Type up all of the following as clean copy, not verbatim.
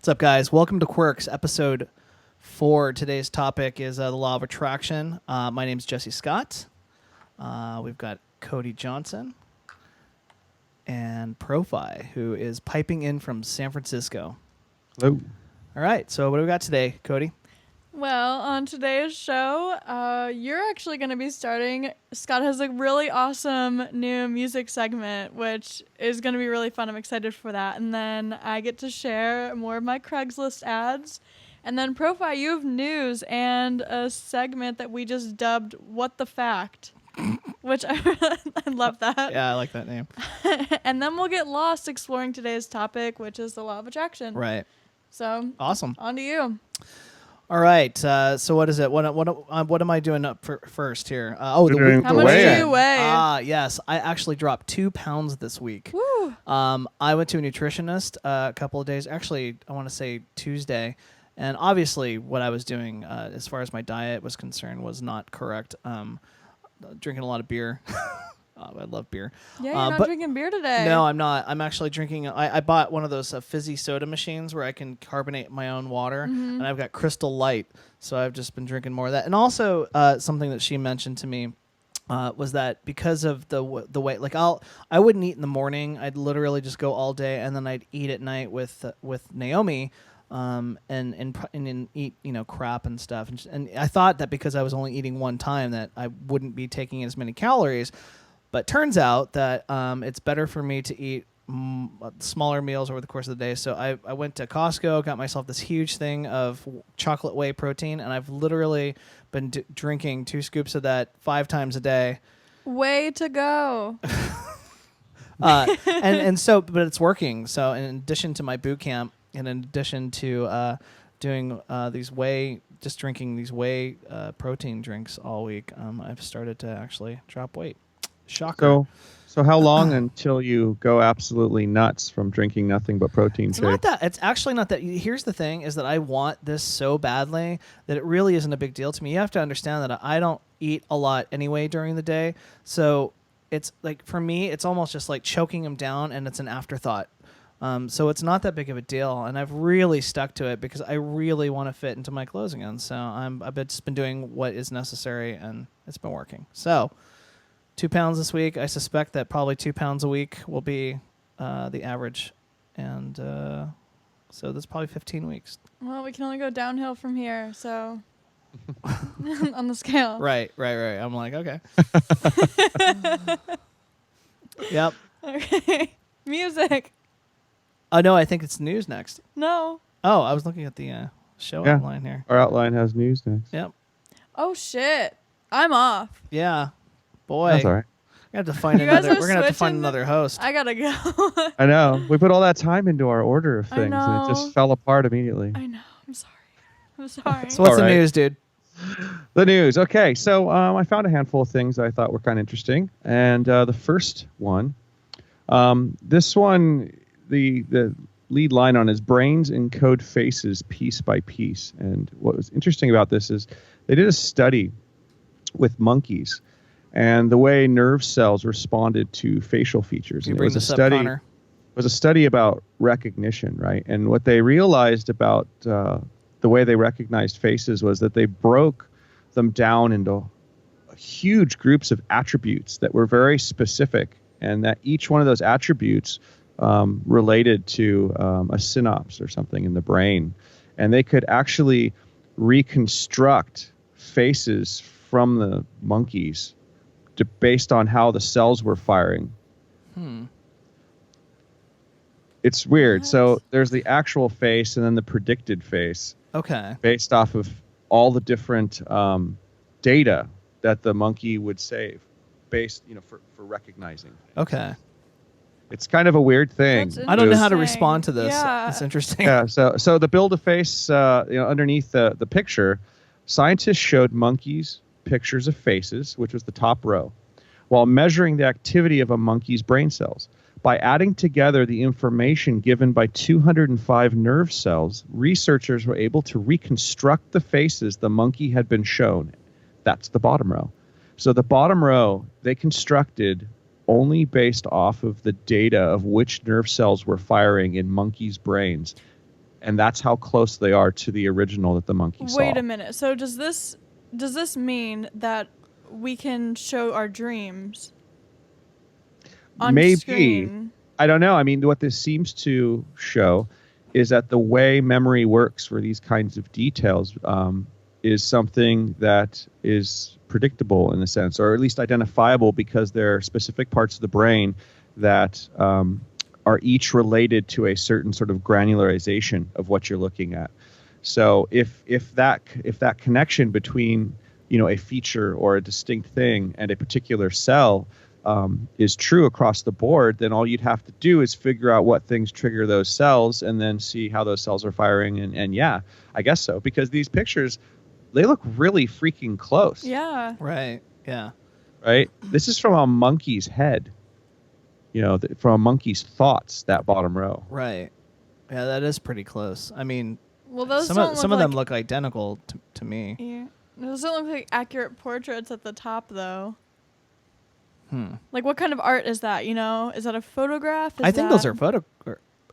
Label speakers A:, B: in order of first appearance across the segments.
A: What's up, guys? Welcome to Quirks, episode 4. Today's topic is the law of attraction. My name's Jesse Scott. We've got Codi Johnson and Prophei, who is piping in from San Francisco.
B: Hello.
A: All right, so what do we got today, Codi?
C: Well, on today's show, you're actually going to be starting. Scott has a really awesome new music segment, which is going to be really fun. I'm excited for that. And then I get to share more of my Craigslist ads. And then, Prophei, you have news and a segment that we just dubbed What the Fact, which I love that.
A: Yeah, I like that name.
C: And then we'll get lost exploring today's topic, which is the law of attraction.
A: Right.
C: So,
A: awesome.
C: On to you.
A: All right. So what is it? What am I doing up first here?
C: How much do you weigh?
A: Yes. I actually dropped 2 pounds this week.
C: Woo.
A: I went to a nutritionist a couple of days. Actually, I want to say Tuesday. And obviously what I was doing as far as my diet was concerned was not correct. Drinking a lot of beer. I love beer.
C: Yeah, you're not drinking beer today.
A: No, I'm not. I'm actually drinking. I bought one of those fizzy soda machines where I can carbonate my own water, and I've got Crystal Light. So I've just been drinking more of that. And also something that she mentioned to me was that because of the way, like I wouldn't eat in the morning. I'd literally just go all day, and then I'd eat at night with Naomi. And eat crap and stuff. And I thought that because I was only eating one time that I wouldn't be taking as many calories. But turns out that it's better for me to eat smaller meals over the course of the day. So I went to Costco, got myself this huge thing of chocolate whey protein, and I've literally been drinking 2 scoops of that 5 times a day.
C: Way to go.
A: and so, but it's working. So in addition to my boot camp, and in addition to doing drinking these whey protein drinks all week, I've started to actually drop weight. Shocker.
B: So how long until you go absolutely nuts from drinking nothing but protein shake?
A: It's actually not that. Here's the thing: is that I want this so badly that it really isn't a big deal to me. You have to understand that I don't eat a lot anyway during the day, so it's like for me, it's almost just like choking them down, and it's an afterthought. So it's not that big of a deal, and I've really stuck to it because I really want to fit into my clothes again. So I've just been doing what is necessary, and it's been working. So 2 pounds this week. I suspect that probably 2 pounds a week will be the average, and so that's probably 15 weeks.
C: Well, we can only go downhill from here, so on the scale.
A: Right. I'm like, okay. Yep.
C: Okay. Music.
A: Oh, no, I think it's news next.
C: No.
A: Oh, I was looking at the show outline here.
B: Our outline has news next.
A: Yep.
C: Oh, shit. I'm off.
A: Yeah. Boy.
B: That's all right.
A: We're gonna have to find another host.
C: I gotta go.
B: I know. We put all that time into our order of things, and it just fell apart immediately.
C: I know. I'm sorry.
A: So what's the news, dude?
B: The news. Okay, so I found a handful of things I thought were kind of interesting, and the first one, this one, the lead line on is brains encode faces piece by piece. And what was interesting about this is they did a study with monkeys and the way nerve cells responded to facial features.
A: You
B: and
A: bring
B: it was
A: this up, Connor.
B: was a study about recognition, right? And what they realized about the way they recognized faces was that they broke them down into huge groups of attributes that were very specific, and that each one of those attributes related to a synapse or something in the brain. And they could actually reconstruct faces from the monkeys based on how the cells were firing. It's weird.
C: Nice.
B: So there's the actual face and then the predicted face.
A: Okay.
B: Based off of all the different data that the monkey would save based, for recognizing things.
A: Okay.
B: It's kind of a weird thing.
A: I don't know how to respond to this.
C: Yeah.
A: It's interesting.
B: Yeah. So the build a face, underneath the picture, scientists showed monkeys pictures of faces, which was the top row, while measuring the activity of a monkey's brain cells. By adding together the information given by 205 nerve cells, researchers were able to reconstruct the faces the monkey had been shown. That's the bottom row. So the bottom row, they constructed only based off of the data of which nerve cells were firing in monkeys' brains and that's how close they are to the original that the monkey saw.
C: Wait a minute. So does this mean that we can show our dreams on
B: Maybe.
C: screen?
B: I don't know. I mean, what this seems to show is that the way memory works for these kinds of details is something that is predictable in a sense, or at least identifiable, because there are specific parts of the brain that are each related to a certain sort of granularization of what you're looking at. So if that connection between a feature or a distinct thing and a particular cell is true across the board, then all you'd have to do is figure out what things trigger those cells and then see how those cells are firing. And yeah, I guess so, because these pictures, they look really freaking close.
C: Yeah.
A: Right. Yeah.
B: Right? This is from a monkey's head. From a monkey's thoughts, that bottom row.
A: Right. Yeah, that is pretty close. I mean,
C: Well, those
A: some of them look identical to me.
C: Yeah. Those don't look like accurate portraits at the top, though. Like, what kind of art is that? Is that a photograph?
A: I think those are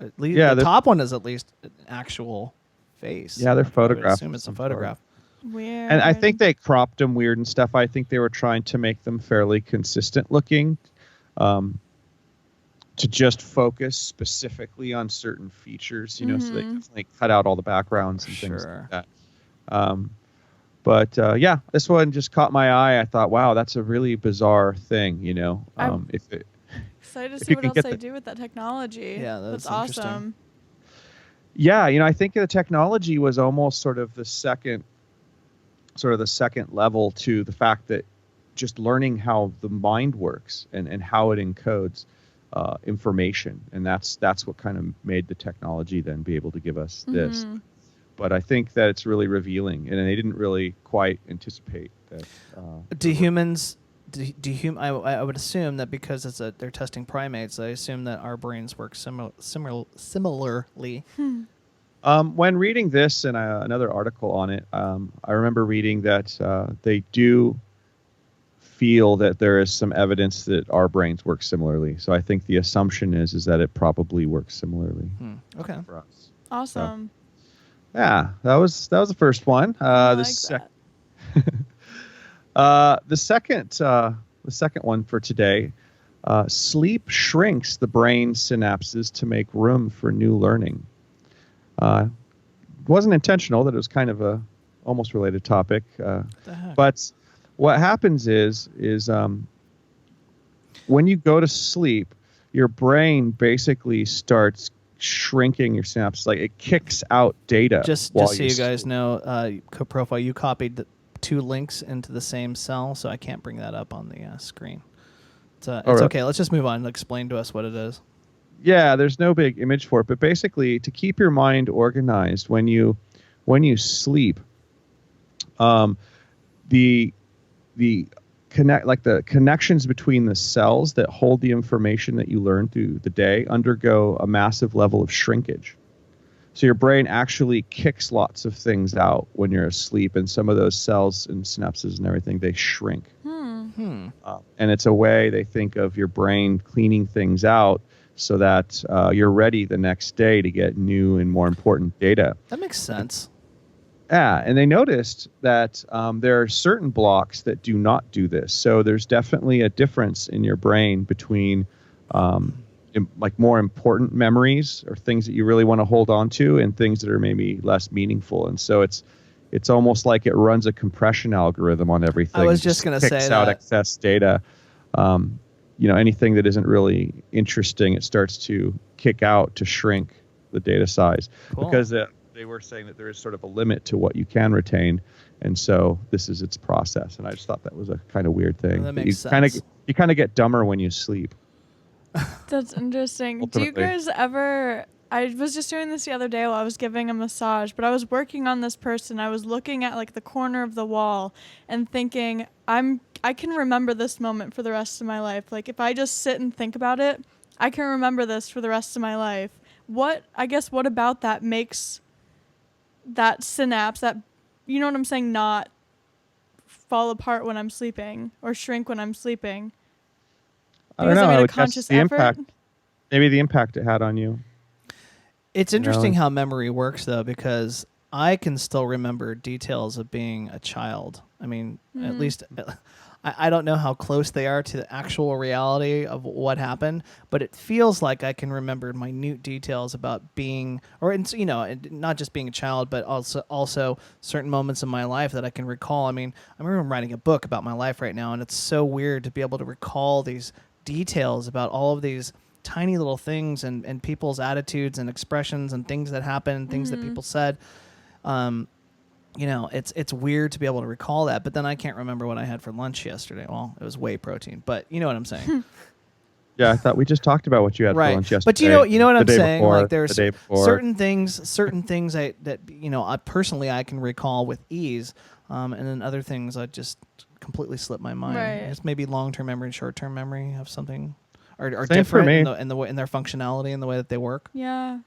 A: at least the top one is at least an actual face.
B: Yeah, they're photographs.
A: I assume it's a photograph.
C: Weird.
B: And I think they cropped them weird and stuff. I think they were trying to make them fairly consistent looking, to just focus specifically on certain features, so they definitely cut out all the backgrounds and things like that. But yeah, this one just caught my eye. I thought, wow, that's a really bizarre thing,
C: Excited to see what else they do with that technology.
A: Yeah, that's
C: awesome.
B: Yeah, I think the technology was almost sort of the second level to the fact that just learning how the mind works and how it encodes information, and that's what kind of made the technology then be able to give us this. But I think that it's really revealing, and they didn't really quite anticipate that.
A: I would assume that because they're testing primates, I assume that our brains work similarly.
B: When reading this and another article on it, I remember reading that they do feel that there is some evidence that our brains work similarly. So I think the assumption is that it probably works similarly.
A: Okay.
B: For us.
C: Awesome.
B: So, yeah, that was the first one. The second one for today. Sleep shrinks the brain synapses to make room for new learning. It wasn't intentional that it was kind of a almost related topic, but what happens is when you go to sleep, your brain basically starts shrinking your synapses. Like, it kicks out data.
A: Just so you guys know, Prophei, you copied the 2 links into the same cell, so I can't bring that up on the screen. It's okay. Let's just move on. Explain to us what it is.
B: Yeah, there's no big image for it, but basically, to keep your mind organized when you sleep, the connections between the cells that hold the information that you learn through the day undergo a massive level of shrinkage. So your brain actually kicks lots of things out when you're asleep, and some of those cells and synapses and everything, they shrink. And it's a way they think of your brain cleaning things out so that you're ready the next day to get new and more important data.
A: That makes sense.
B: Yeah, and they noticed that there are certain blocks that do not do this. So there's definitely a difference in your brain between more important memories or things that you really want to hold on to and things that are maybe less meaningful. And so it's almost like it runs a compression algorithm on everything.
A: I was just going to say that.
B: Kicks out excess data. Anything that isn't really interesting, it starts to kick out to shrink the data size.
A: Cool.
B: Because they were saying that there is sort of a limit to what you can retain, and so this is its process. And I just thought that was a kind of weird thing.
A: Well, that makes sense.
B: You kind of get dumber when you sleep.
C: That's interesting.
B: Ultimately.
C: Do you guys ever... I was just doing this the other day while I was giving a massage, but I was working on this person. I was looking at the corner of the wall and thinking, I can remember this moment for the rest of my life. Like, if I just sit and think about it, I can remember this for the rest of my life. What about that makes that synapse, that, you know what I'm saying, not fall apart when I'm sleeping or shrink when I'm sleeping?
B: I don't know.
C: I made
B: I
C: a
B: would guess
C: conscious
B: the
C: effort.
B: impact, maybe the impact it had on you.
A: It's interesting how memory works, though, because I can still remember details of being a child. I mean, at least I don't know how close they are to the actual reality of what happened, but it feels like I can remember minute details about being, or not just being a child, but also certain moments in my life that I can recall. I mean, I remember writing a book about my life right now, and it's so weird to be able to recall these details about all of these tiny little things and people's attitudes and expressions and things that happened, things that people said. It's weird to be able to recall that, but then I can't remember what I had for lunch yesterday. Well, it was whey protein, but you know what I'm saying.
B: Yeah, I thought we just talked about what you had for lunch yesterday.
A: But you know what I'm saying?
B: Before,
A: like there's certain things I personally I can recall with ease, and then other things I just completely slip my mind.
C: Right.
A: It's maybe long-term memory and short-term memory have something are
B: Same
A: different
B: for me.
A: in the way in their functionality and the way that they work.
C: Yeah.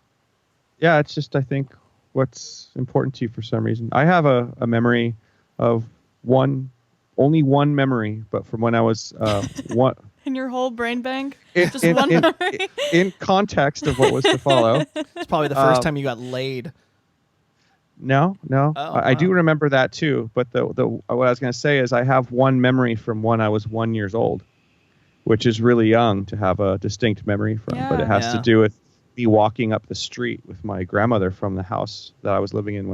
B: Yeah, it's just I think what's important to you for some reason. I have a memory of only one memory, but from when I was one.
C: In your whole brain bank?
B: Just
C: one memory?
B: In context of what was to follow.
A: It's probably the first time you got laid.
B: No.
A: Oh,
B: I do remember that too. But the what I was going to say is I have one memory from when I was 1 year old, which is really young to have a distinct memory from.
C: Yeah.
B: But it has to do with me walking up the street with my grandmother from the house that I was living in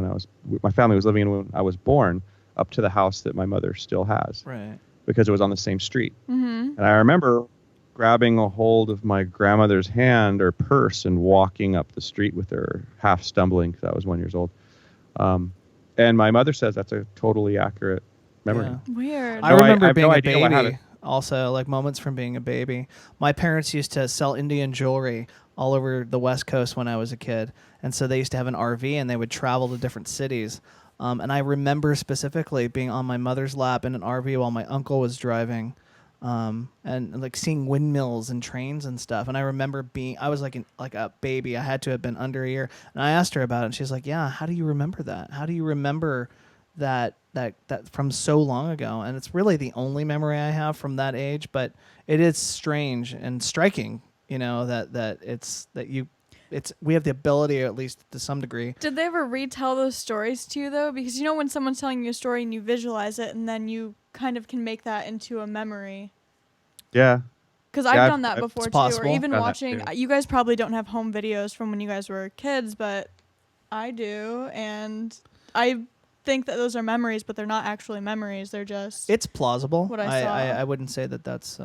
B: my family was living in when I was born, up to the house that my mother still has.
A: Right.
B: Because it was on the same street.
C: Mm-hmm.
B: And I remember grabbing a hold of my grandmother's hand or purse and walking up the street with her, half stumbling because I was 1 year old. And my mother says that's a totally accurate memory.
A: Yeah.
C: Weird.
A: I remember
B: have
A: being
B: no
A: a
B: idea what
A: baby.
B: happened.
A: Also, like moments from being a baby. My parents used to sell Indian jewelry all over the West Coast when I was a kid. And so they used to have an RV and they would travel to different cities. And I remember specifically being on my mother's lap in an RV while my uncle was driving, and like seeing windmills and trains and stuff. And I remember I was like a baby. I had to have been under a year. And I asked her about it, and she's like, "Yeah, how do you remember that? How do you remember that from so long ago?" And it's really the only memory I have from that age. But it is strange and striking, we have the ability, at least to some degree.
C: Did they ever retell those stories to you, though? Because when someone's telling you a story and you visualize it, and then you kind of can make that into a memory.
B: Yeah.
C: Because I've done that before, too.
A: Possible.
C: Or even
B: Done
C: watching,
B: that, too.
C: you guys probably don't have home videos from when you guys were kids, but I do. And I think that those are memories, but they're not actually memories. They're just...
A: It's plausible.
C: What I saw.
A: I wouldn't say that's...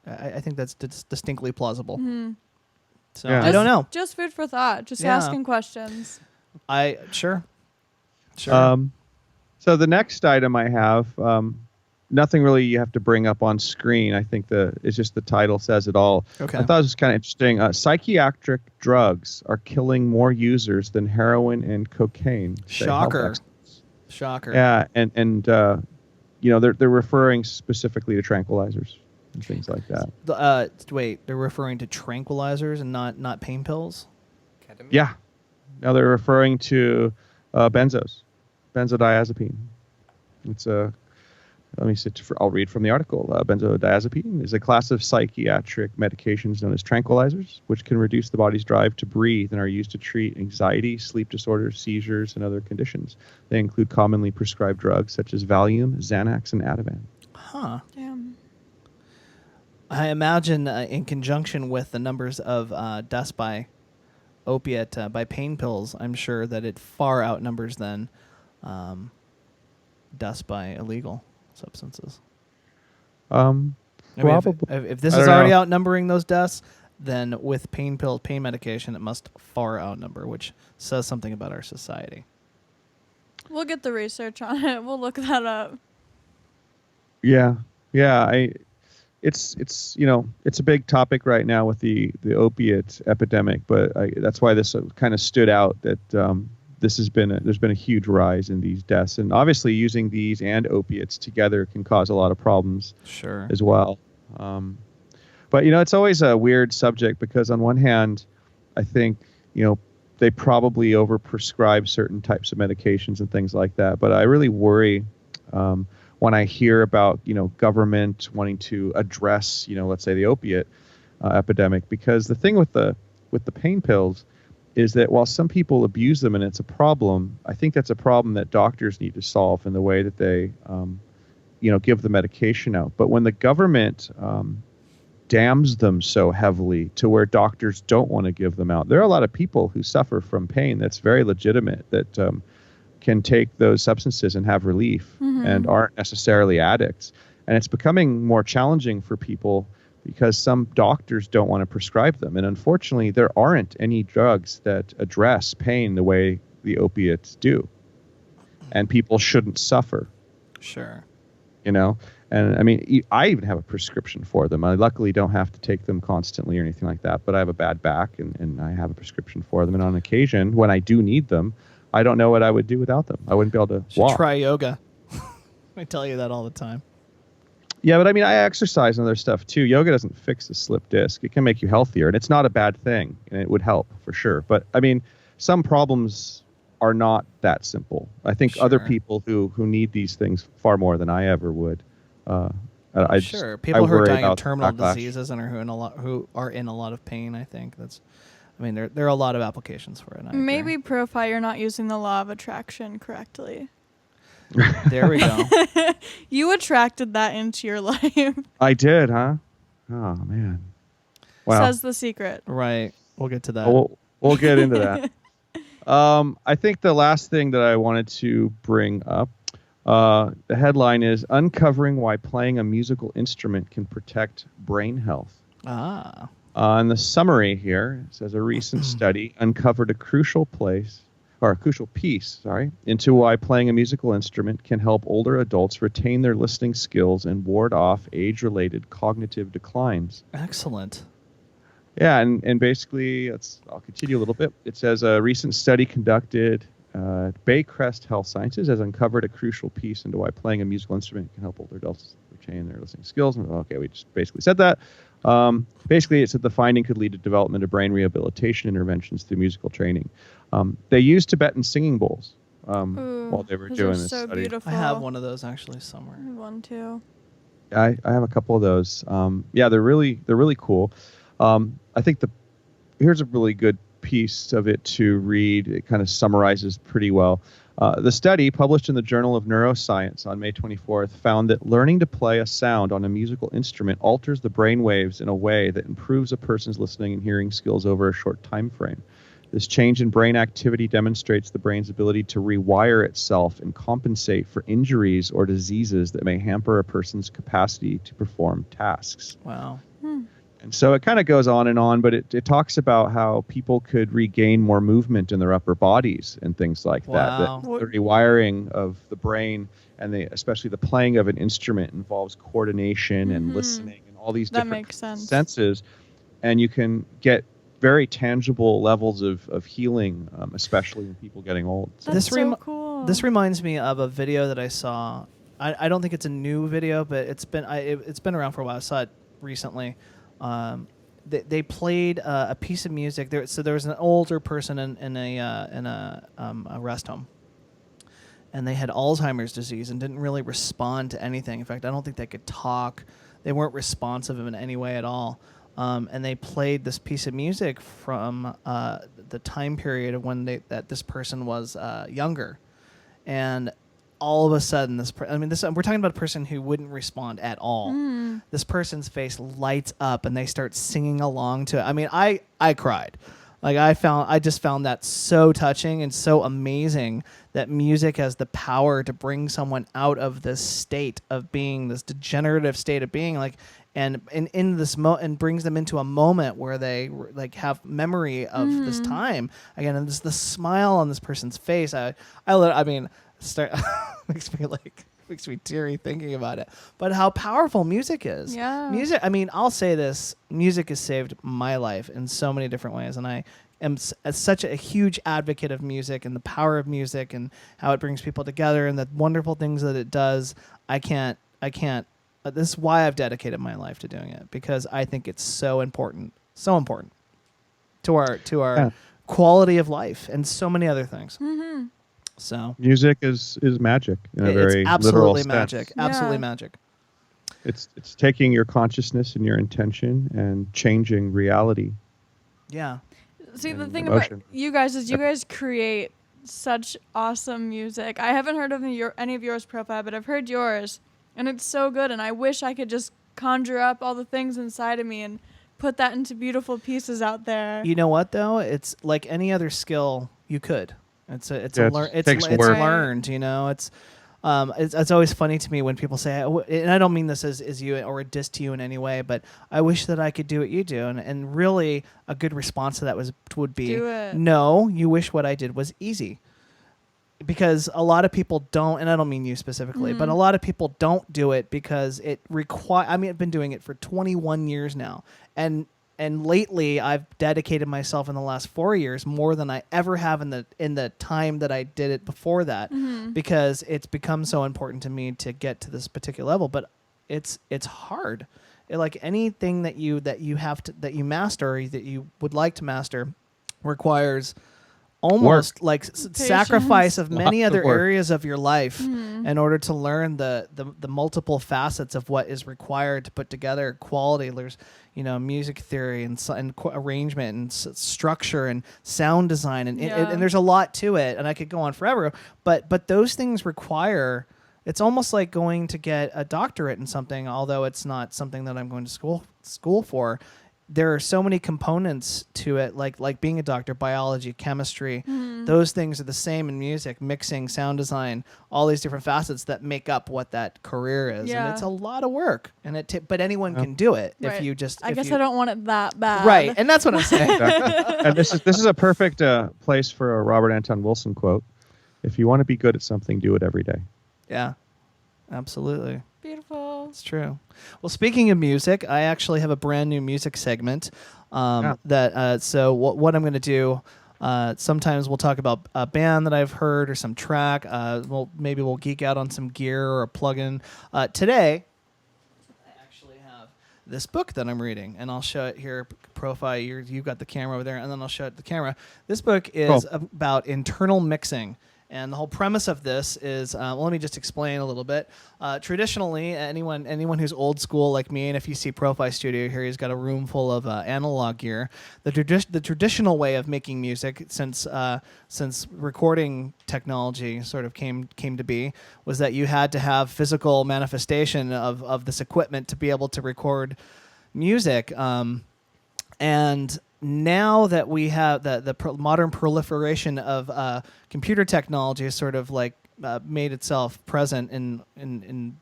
A: I think that's distinctly plausible.
C: Mm-hmm.
A: So
B: Yeah.
A: I don't know.
C: Just food for thought. Just
A: Yeah.
C: asking questions.
A: Sure.
B: So the next item I have, nothing really you have to bring up on screen. I think it's just the title says it all.
A: Okay.
B: I thought it was kind of interesting. Psychiatric drugs are killing more users than heroin and cocaine. say health
A: Shocker.
B: experts.
A: Shocker.
B: Yeah, and they're referring specifically to tranquilizers and things like that.
A: Wait, they're referring to tranquilizers and not pain pills?
D: Ketamine?
B: Yeah. Now they're referring to benzodiazepine. It's I'll read from the article. Benzodiazepine is a class of psychiatric medications known as tranquilizers, which can reduce the body's drive to breathe and are used to treat anxiety, sleep disorders, seizures, and other conditions. They include commonly prescribed drugs such as Valium, Xanax, and Ativan.
A: Huh.
C: Damn.
A: I imagine in conjunction with the numbers of deaths by opiate, by pain pills, I'm sure that it far outnumbers than deaths by illegal substances.
B: Probably.
A: If this
B: I
A: is
B: don't
A: already
B: know.
A: outnumbering those deaths, then with pain medication, it must far outnumber, which says something about our society.
C: We'll get the research on it. We'll look that up.
B: Yeah. It's a big topic right now with the opiate epidemic, but that's why this kind of stood out that there's been a huge rise in these deaths, and obviously using these and opiates together can cause a lot of problems.
A: Sure.
B: As well. But it's always a weird subject because on one hand, I think they probably overprescribe certain types of medications and things like that. But I really worry when I hear about government wanting to address let's say the opiate epidemic, because the thing with the pain pills is that while some people abuse them and it's a problem, I think that's a problem that doctors need to solve in the way that they, give the medication out. But when the government damns them so heavily to where doctors don't want to give them out, there are a lot of people who suffer from pain that's very legitimate that can take those substances and have relief and aren't necessarily addicts. And it's becoming more challenging for people because some doctors don't want to prescribe them. And unfortunately, there aren't any drugs that address pain the way the opiates do. And people shouldn't suffer.
A: Sure.
B: And I mean, I even have a prescription for them. I luckily don't have to take them constantly or anything like that, but I have a bad back and I have a prescription for them. And on occasion, when I do need them, I don't know what I would do without them. I wouldn't be able to walk.
A: Try yoga. I tell you that all the time.
B: Yeah, but I mean, I exercise and other stuff too. Yoga doesn't fix the slip disc. It can make you healthier, and it's not a bad thing, and it would help for sure. But I mean, some problems are not that simple. I think other people who need these things far more than I ever would.
A: People who are dying of terminal diseases and who are in a lot of pain. I think there are a lot of applications for it.
C: Maybe Prophei, you're not using the law of attraction correctly.
A: There we go.
C: You attracted that into your life.
B: I did, huh? Oh man. Wow.
C: Says the secret.
A: Right. We'll get to that.
B: We'll get into that. I think the last thing that I wanted to bring up, the headline is Uncovering Why Playing a Musical Instrument Can Protect Brain Health. And the summary here says a recent study uncovered a crucial piece into why playing a musical instrument can help older adults retain their listening skills and ward off age-related cognitive declines.
A: Excellent.
B: Yeah, and basically, I'll continue a little bit. It says a recent study conducted at Baycrest Health Sciences has uncovered a crucial piece into why playing a musical instrument can help older adults retain their listening skills. Okay, we just basically said that. Basically, it said the finding could lead to development of brain rehabilitation interventions through musical training. They used Tibetan singing bowls while they were doing this study.
C: Beautiful.
A: I have one of those actually somewhere.
C: I have one too.
B: I have a couple of those. They're really cool. I think here's a really good piece of it to read. It kind of summarizes pretty well. The study, published in the Journal of Neuroscience on May 24th, found that learning to play a sound on a musical instrument alters the brain waves in a way that improves a person's listening and hearing skills over a short time frame. This change in brain activity demonstrates the brain's ability to rewire itself and compensate for injuries or diseases that may hamper a person's capacity to perform tasks.
A: Wow.
B: And so it kind of goes on, but it talks about how people could regain more movement in their upper bodies and things like that. That the rewiring of the brain and especially the playing of an instrument involves coordination and listening and all these different senses. And you can get very tangible levels of healing, especially when people getting old.
C: So. That's so cool.
A: This reminds me of a video that I saw. I don't think it's a new video, but it's been around for a while. I saw it recently. They played a piece of music. There was an older person in a rest home, and they had Alzheimer's disease and didn't really respond to anything. In fact, I don't think they could talk. They weren't responsive in any way at all. And they played this piece of music from the time period of when that this person was younger, and all of a sudden, we're talking about a person who wouldn't respond at all. This person's face lights up, and they start singing along to it. I mean, I cried. Like I just found that so touching and so amazing that music has the power to bring someone out of this state of being, this degenerative state of being, like, and in this and brings them into a moment where they like have memory of this time again, and the smile on this person's face. Makes me teary thinking about it. But how powerful music is.
C: Yeah.
A: Music, I mean, I'll say this, music has saved my life in so many different ways, and I am such a huge advocate of music and the power of music and how it brings people together and the wonderful things that it does. I can't this is why I've dedicated my life to doing it, because I think it's so important to our quality of life and so many other things.
C: Mm-hmm.
B: So music is magic in a very literal sense.
A: Absolutely magic.
B: It's taking your consciousness and your intention and changing reality.
A: Yeah.
C: See, the
B: and
C: thing
B: emotion.
C: about you guys is you guys create such awesome music. I haven't heard of any of yours, Prophei, but I've heard yours, and it's so good. And I wish I could just conjure up all the things inside of me and put that into beautiful pieces out there.
A: You know what though? It's like any other skill. You could. It's
B: takes work.
A: learned. You know, it's always funny to me when people say, and I don't mean this as you or a diss to you in any way, but I wish that I could do what you do. And really a good response to that would be,
C: Do it.
A: no, you wish what I did was easy. Because a lot of people don't, and I don't mean you specifically, but a lot of people don't do it because it I've been doing it for 21 years now. And lately, I've dedicated myself in the last 4 years more than I ever have in the time that I did it before that, because it's become so important to me to get to this particular level. But it's hard. Like anything that you master, or that you would like to master, requires almost like sacrifice of many
B: Lots of
A: other
B: work.
A: areas of your life in order to learn the multiple facets of what is required to put together quality. There's music theory and arrangement and structure and sound design and there's a lot to it, and I could go on forever. But those things require. It's almost like going to get a doctorate in something, although it's not something that I'm going to school for. There are so many components to it, like being a doctor, biology, chemistry. Those things are the same in music, mixing, sound design, all these different facets that make up what that career is.
C: Yeah.
A: And it's a lot of work. And but anyone can do it
C: Right.
A: if you just.
C: I guess I don't want it that bad.
A: Right, and that's what I'm saying.
B: Exactly. And this is a perfect place for a Robert Anton Wilson quote. If you want to be good at something, do it every day.
A: Yeah, absolutely.
C: Beautiful.
A: It's true. Well, speaking of music, I actually have a brand new music segment. So what I'm going to do. Sometimes we'll talk about a band that I've heard or some track. Maybe we'll geek out on some gear or a plugin. Today, I actually have this book that I'm reading, and I'll show it here. Prophei, you've got the camera over there, and then I'll show it to the camera. This book is about internal mixing. And the whole premise of this is, let me just explain a little bit. Traditionally, anyone who's old school like me, and if you see Prophei Studio here, he's got a room full of analog gear. The traditional way of making music, since recording technology sort of came to be, was that you had to have physical manifestation of this equipment to be able to record music. And now that we have the modern proliferation of computer technology has sort of like made itself present in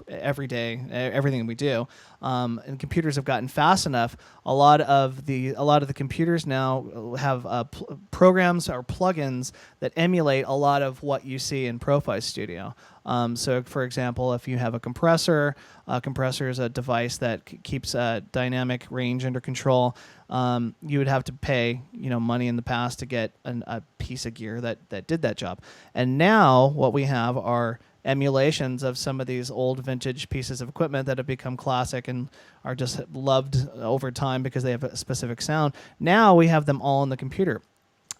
A: everything we do, and computers have gotten fast enough. A lot of the computers now have programs or plugins that emulate a lot of what you see in Prophei Studio. So, for example, if you have a compressor is a device that keeps dynamic range under control. You would have to pay money in the past to get a piece of gear that did that job. And now what we have are emulations of some of these old vintage pieces of equipment that have become classic and are just loved over time because they have a specific sound. Now we have them all in the computer.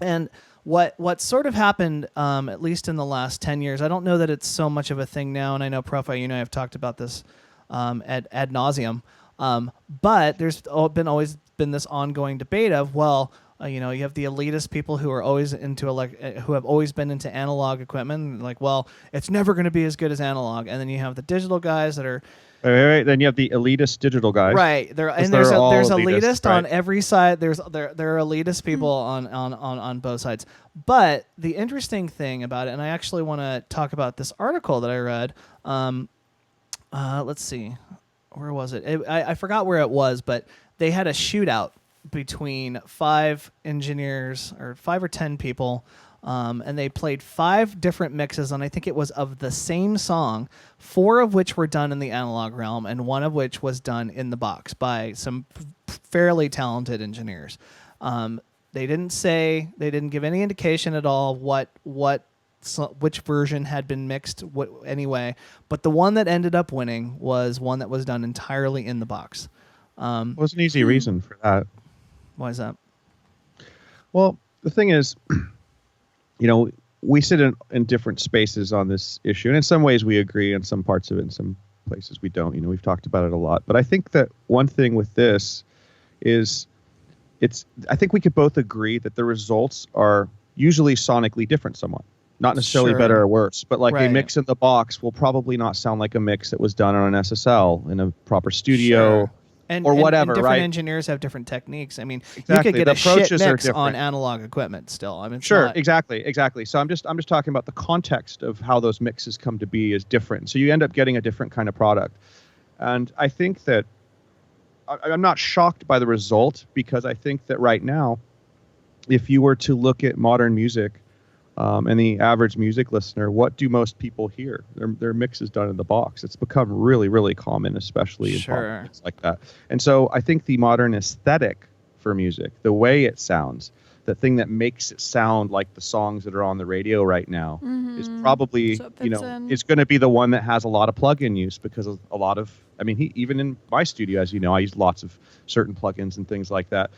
A: And what sort of happened, at least in the last 10 years, I don't know that it's so much of a thing now, and I know, Prophei, you know I've talked about this ad nauseum, but there's always been this ongoing debate of, you have the elitist people who are always who have always been into analog equipment, like, well, it's never going to be as good as analog. And then you have the digital guys that are
B: Right. Then you have the elitist digital guys.
A: Right. There's elitist on every side. There are elitist people on both sides. But the interesting thing about it, and I actually want to talk about this article that I read. Let's see, where was it? I forgot where it was, but they had a shootout between 5 engineers or 5 or 10 people, and they played 5 different mixes, and I think it was of the same song, 4 of which were done in the analog realm, and 1 of which was done in the box by some fairly talented engineers. They didn't give any indication at all which version had been mixed anyway, but the one that ended up winning was one that was done entirely in the box.
B: What's an easy reason for that?
A: Why is that?
B: Well, the thing is, we sit in different spaces on this issue, and in some ways we agree on some parts of it, in some places we don't. We've talked about it a lot. But I think that one thing with this is I think we could both agree that the results are usually sonically different somewhat. Not necessarily
A: Sure.
B: better or worse, but like a
A: Right.
B: mix in the box will probably not sound like a mix that was done on an SSL in a proper studio.
A: Sure. And,
B: or
A: and-
B: whatever,
A: and different
B: right?
A: engineers have different techniques. I mean, you
B: Exactly.
A: could get
B: The
A: a shit
B: approaches are
A: mix on
B: different.
A: analog equipment still. I mean, it's
B: Sure,
A: not-
B: exactly. So I'm just talking about the context of how those mixes come to be is different. So you end up getting a different kind of product. And I think that I'm not shocked by the result, because I think that right now, if you were to look at modern music and the average music listener, what do most people hear? Their mix is done in the box. It's become really, really common, especially in pop
A: Sure.
B: music like that. And so I think the modern aesthetic for music, the way it sounds, the thing that makes it sound like the songs that are on the radio right now is probably,
C: So it fits in.
B: it's going to be the one that has a lot of plug-in use, because of a lot of, I mean, even in my studio, as you know, I use lots of certain plugins and things like that.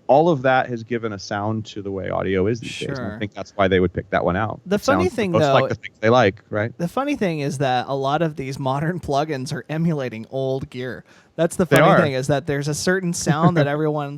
B: All of that has given a sound to the way audio is these days. And
A: Sure.
B: I think that's why they would pick that one out.
A: The
B: It
A: funny
B: sounds
A: thing,
B: most
A: though-
B: like the things they like, right?
A: The funny thing is that a lot of these modern plugins are emulating old gear. That's the
B: They
A: funny
B: are.
A: thing, is that there's a certain sound that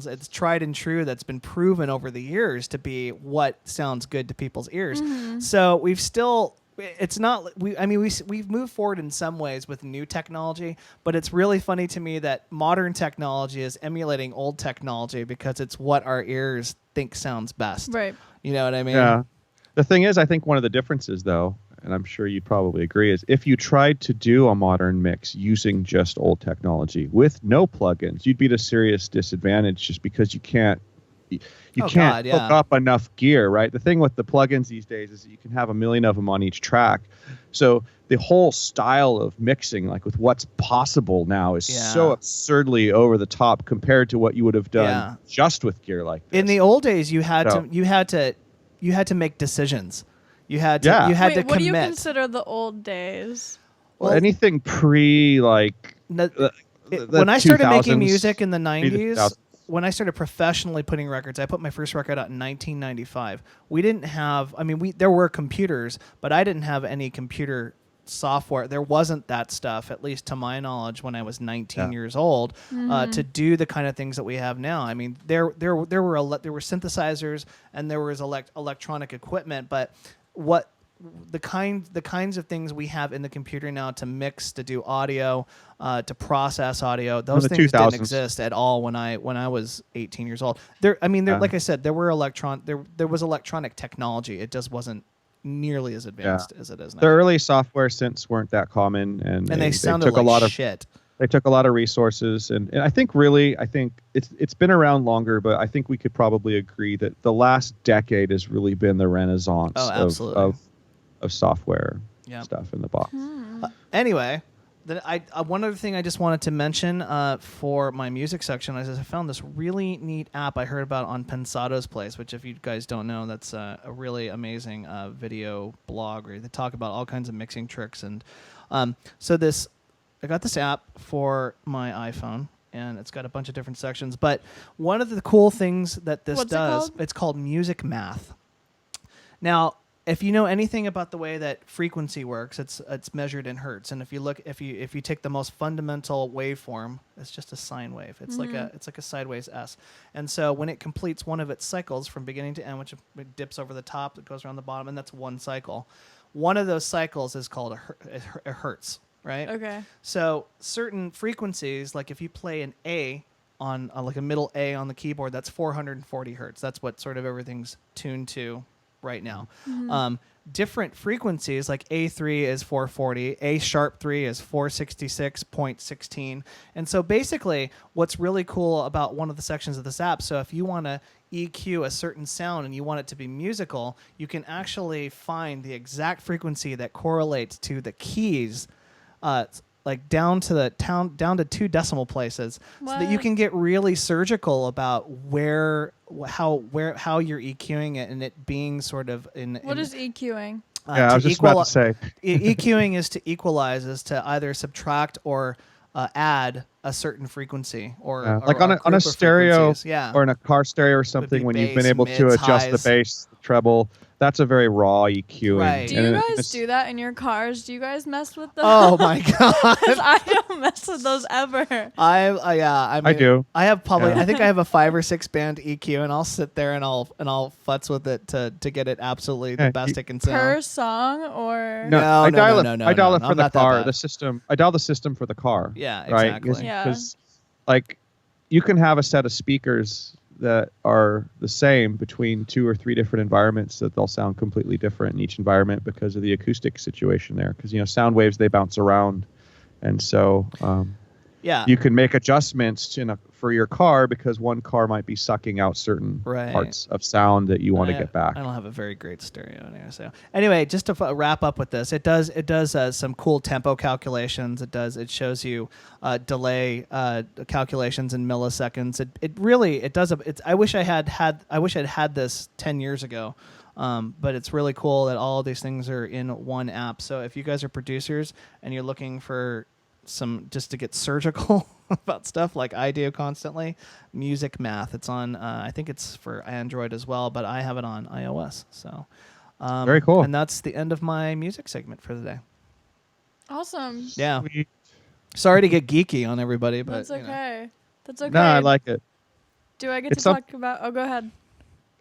A: it's tried and true, that's been proven over the years to be what sounds good to people's ears. So we've still, it's not, we've moved forward in some ways with new technology, but it's really funny to me that modern technology is emulating old technology because it's what our ears think sounds best.
C: Right.
A: You know what I mean?
B: Yeah. The thing is, I think one of the differences, though, and I'm sure you'd probably agree, is if you tried to do a modern mix using just old technology with no plugins, you'd be at a serious disadvantage, just because you can't
A: Oh,
B: can't
A: God, yeah.
B: hook up enough gear, right? The thing with the plugins these days is that you can have a million of them on each track. So the whole style of mixing, like with what's possible now, is so
A: Yeah.
B: absurdly over the top compared to what you would have done
A: Yeah.
B: just with gear like this.
A: In the old days, you had
B: So-
A: to make decisions. You had to
B: Yeah.
A: you had
C: Wait,
A: to
C: what do you
A: commit.
C: consider the old days?
B: Well,
A: Well,
B: anything pre like
A: No,
B: the
A: when I started
B: 2000s,
A: making music in the
B: pre the
A: 90s,
B: 2000s.
A: when I started professionally putting records, I put my first record out in 1995. We didn't have, there were computers, but I didn't have any computer software. There wasn't that stuff, at least to my knowledge, when I was 19 years old, to do the kind of things that we have now. I mean, there were synthesizers and there was electronic equipment, but what the kinds of things we have in the computer now to mix, to do audio, to process audio, those
B: the
A: things
B: 2000s.
A: didn't exist at all when I was 18 years old. Like I said, there was electronic technology. It just wasn't nearly as advanced as it is now.
B: The early software synths weren't that common, and
A: they sounded
B: took
A: like
B: a lot of
A: shit.
B: They took a lot of resources, and I think it's been around longer, but I think we could probably agree that the last decade has really been the renaissance
A: absolutely.
B: of software
A: Yeah.
B: stuff in the box.
A: Anyway, one other thing I just wanted to mention for my music section is I found this really neat app I heard about on Pensado's Place, which, if you guys don't know, that's a really amazing video blog where they talk about all kinds of mixing tricks. And I got this app for my iPhone, and it's got a bunch of different sections. But one of the cool things that this
C: What's it
A: does,
C: called?
A: it's called Music Math. Now, if you know anything about the way that frequency works, it's measured in hertz. And if you take the most fundamental waveform, it's just a sine wave. It's like a sideways S. And so when it completes one of its cycles from beginning to end, which it dips over the top, it goes around the bottom, and that's one cycle. One of those cycles is called a hertz, right?
C: Okay.
A: So certain frequencies, like if you play an A on like a middle A on the keyboard, that's 440 hertz. That's what sort of everything's tuned to right now. Different frequencies, like A3 is 440, A sharp 3 is 466.16. And so basically what's really cool about one of the sections of this app, so if you want to EQ a certain sound and you want it to be musical, you can actually find the exact frequency that correlates to the keys, like down to 2 decimal places, so that you
C: What?
A: can get really surgical about how you're EQing it, and it being sort of in.
C: What is EQing?
B: Yeah, I was just about to say.
A: EQing is to equalize, is to either subtract or add a certain frequency or
B: like on a
A: group of
B: stereo
A: frequencies. Yeah.
B: or in a car stereo or something, when you've been
A: bass,
B: able to
A: mids,
B: adjust the
A: highs.
B: bass, the treble, that's a very raw EQing.
A: Right.
C: Do you guys do that in your cars? Do you guys mess with those?
A: Oh my god!
C: 'Cause I don't mess with those ever.
A: I mean,
B: I do.
A: I have probably.
B: Yeah.
A: I think I have a 5 or 6 band EQ, and I'll sit there and I'll futz with it to get it absolutely the best it can sound.
C: Per song or
A: No,
B: I dial it.
A: no,
B: I dial
A: no,
B: it for
A: I'm
B: the
A: not that
B: car.
A: bad.
B: The system. I dial the system for the car.
A: Yeah,
B: right?
A: exactly.
C: Yeah.
B: Because, like, you can have a set of speakers that are the same between 2 or 3 different environments that they'll sound completely different in each environment because of the acoustic situation there. Because sound waves, they bounce around, and so
A: Yeah.
B: you can make adjustments for your car because one car might be sucking out certain
A: Right.
B: parts of sound that you want to get back.
A: I don't have a very great stereo anyway. So anyway, just to wrap up with this, it does some cool tempo calculations. It shows you delay calculations in milliseconds. I wish I'd had this 10 years ago. But it's really cool that all of these things are in one app. So if you guys are producers and you're looking for just to get surgical about stuff like I do constantly, Music Math. It's on. I think it's for Android as well, but I have it on iOS. So
B: very cool.
A: And that's the end of my music segment for the day.
C: Awesome.
A: Yeah.
B: Sweet.
A: Sorry to get geeky on everybody, but
C: That's okay. That's okay.
B: No, I like it.
C: Do I get
B: It's
C: to talk about? Oh, go ahead.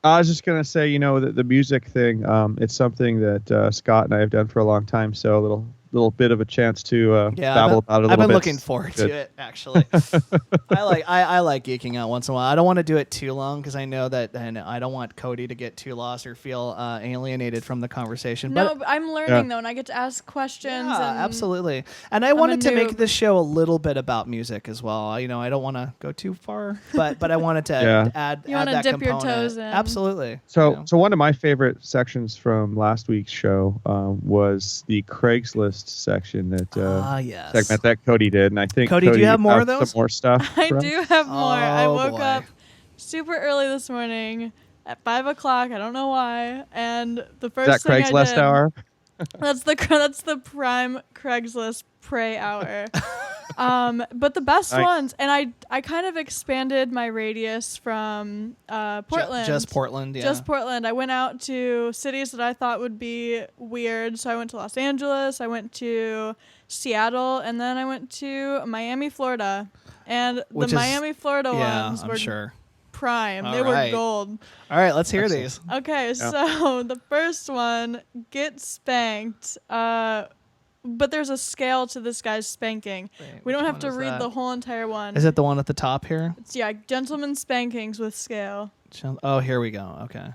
B: I was just gonna say, the music thing. It's something that Scott and I have done for a long time. So a little bit of a chance to babble about it a little bit.
A: I've been looking forward to it, actually. I like geeking out once in a while. I don't want to do it too long because I know that I don't want Cody to get too lost or feel alienated from the conversation.
C: No, but I'm learning though, and I get to ask questions.
A: Yeah,
C: and
A: absolutely. And I wanted to make this show a little bit about music as well. I don't want to go too far, but I wanted to add
C: You want to
A: that
C: dip
A: component.
C: your toes in.
A: Absolutely.
B: So one of my favorite sections from last week's show was the Craigslist section
A: yes.
B: segment that Cody did, and I think
A: Cody, do you have more of those?
B: Some more stuff.
C: I
B: for us?
C: do have more. I
A: Oh,
C: woke
A: boy.
C: up super early this morning at 5 o'clock. I don't know why. And the first
B: Is that
C: thing I
B: Craigslist
C: did,
B: hour?
C: That's the prime Craigslist prey hour. But the best
B: Nice.
C: ones, and I kind of expanded my radius from Portland.
A: Just Portland, yeah.
C: Just Portland. I went out to cities that I thought would be weird. So I went to Los Angeles, I went to Seattle, and then I went to Miami, Florida. And the Miami, Florida ones
A: I'm
C: were
A: sure.
C: prime.
A: All
C: They were
A: right.
C: gold.
A: All right, let's hear
B: Excellent.
A: these.
C: Okay, so the first one, get spanked. But there's a scale to this guy's spanking.
A: Wait,
C: We don't
A: which
C: have
A: one
C: to
A: is
C: read
A: that?
C: the whole entire one.
A: Is it the one at the top here?
C: It's, gentleman spankings with scale.
A: Oh, here we go. Okay.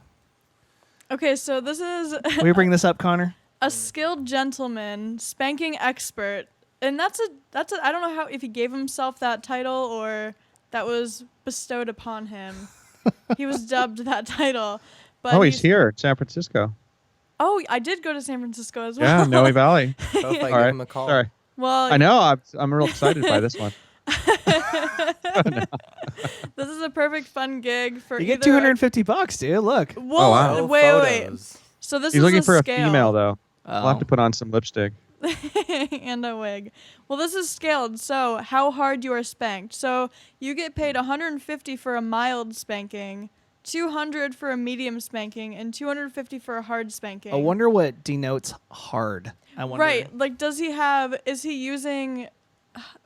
C: Okay, so this is
A: Will you bring this up, Connor?
C: a skilled gentleman spanking expert, and that's a I don't know if he gave himself that title or that was bestowed upon him. He was dubbed that title. But
B: He's here, San Francisco.
C: Oh, I did go to San Francisco as well.
B: Yeah, Noe Valley.
D: So if I
B: All
D: give
B: right.
D: him a call.
B: Sorry.
C: Well,
B: I know. I'm real excited by this one.
C: this is a perfect fun gig for
A: You get
C: either
A: $250, dude. Look.
C: Well,
B: Oh, wow.
D: No
C: wait.
D: photos.
C: So this
B: He's
C: is
B: looking
C: a
B: for
C: scale.
B: a female, though.
A: Oh.
B: I'll have to put on some lipstick.
C: and a wig. Well, this is scaled. So how hard you are spanked. So you get paid $150 for a mild spanking, $200 for a medium spanking, and $250 for a hard spanking.
A: I wonder what denotes hard. I wonder.
C: Right. Like, is he using,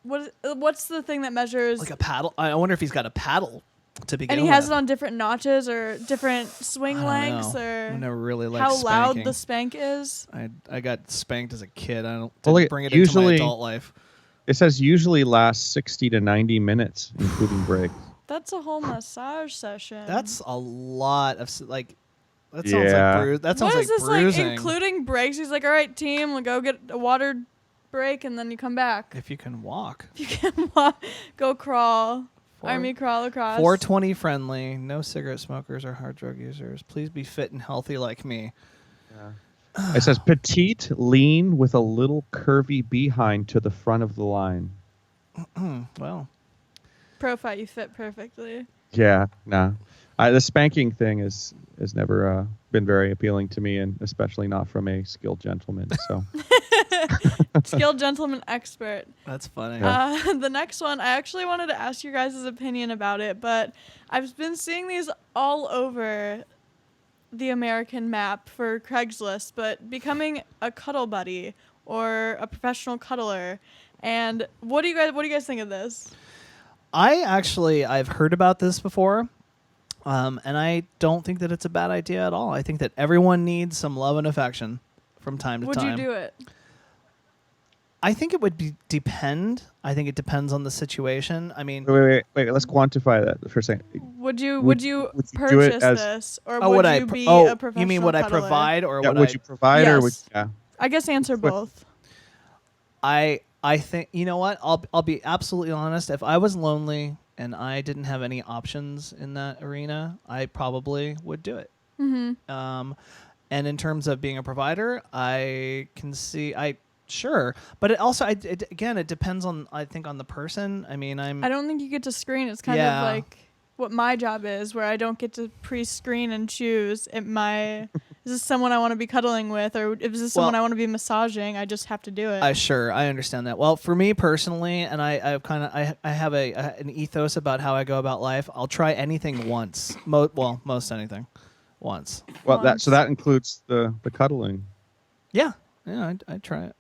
C: what's the thing that measures?
A: Like a paddle. I wonder if he's got a paddle to begin
C: And he
A: with.
C: has it on different notches or different swing
A: I don't
C: lengths
A: know.
C: or
A: I never really liked
C: how loud
A: spanking.
C: the spank is.
A: I got spanked as a kid. I don't
B: Well,
A: didn't
B: look,
A: bring it into my
B: usually-
A: adult life.
B: It says usually lasts 60 to 90 minutes, including breaks.
C: That's a whole massage session.
A: That's a lot of that sounds
B: Yeah.
A: like that sounds
C: What is
A: like
C: this
A: bruising.
C: like, including breaks? He's like, all right, team, we'll go get a water break, and then you come back.
A: If you can walk.
C: You can go crawl. Army crawl across.
A: 420 friendly. No cigarette smokers or hard drug users. Please be fit and healthy like me.
B: It says petite, lean, with a little curvy behind to the front of the line.
A: Well,
C: Prophei, you fit perfectly.
B: Yeah, no. The spanking thing has never been very appealing to me, and especially not from a skilled gentleman. So
C: Skilled gentleman expert.
A: That's funny.
C: The next one, I actually wanted to ask your guys' opinion about it, but I've been seeing these all over the American map for Craigslist, but becoming a cuddle buddy or a professional cuddler. And what do you guys think of this?
A: I've heard about this before. And I don't think that it's a bad idea at all. I think that everyone needs some love and affection from time to time.
C: Would you do it?
A: I think it would depend. I think it depends on the situation. I mean,
B: Wait. Let's quantify that for a second.
C: Would you
B: do
C: purchase
B: it
C: this, or
A: would
C: would
A: I
C: you be a professional
A: you mean would I
C: cuddler?
A: provide, or
B: Yeah,
A: would
B: you provide, or would
C: Yes.
B: yeah?
C: I guess answer both.
A: I think, you know what? I'll be absolutely honest. If I was lonely and I didn't have any options in that arena, I probably would do it.
C: Mm-hmm.
A: And in terms of being a provider, I can see sure, but it also again it depends on, I think, on the person. I mean, I
C: don't think you get to screen. It's kind of like what my job is, where I don't get to pre-screen and choose. Is this someone I want to be cuddling with, or is this someone I want to be massaging? I just have to do it.
A: I understand that. Well, for me personally, and I have an ethos about how I go about life. I'll try anything once. Most anything once.
B: Well, that includes the cuddling.
A: Yeah, I'd try it.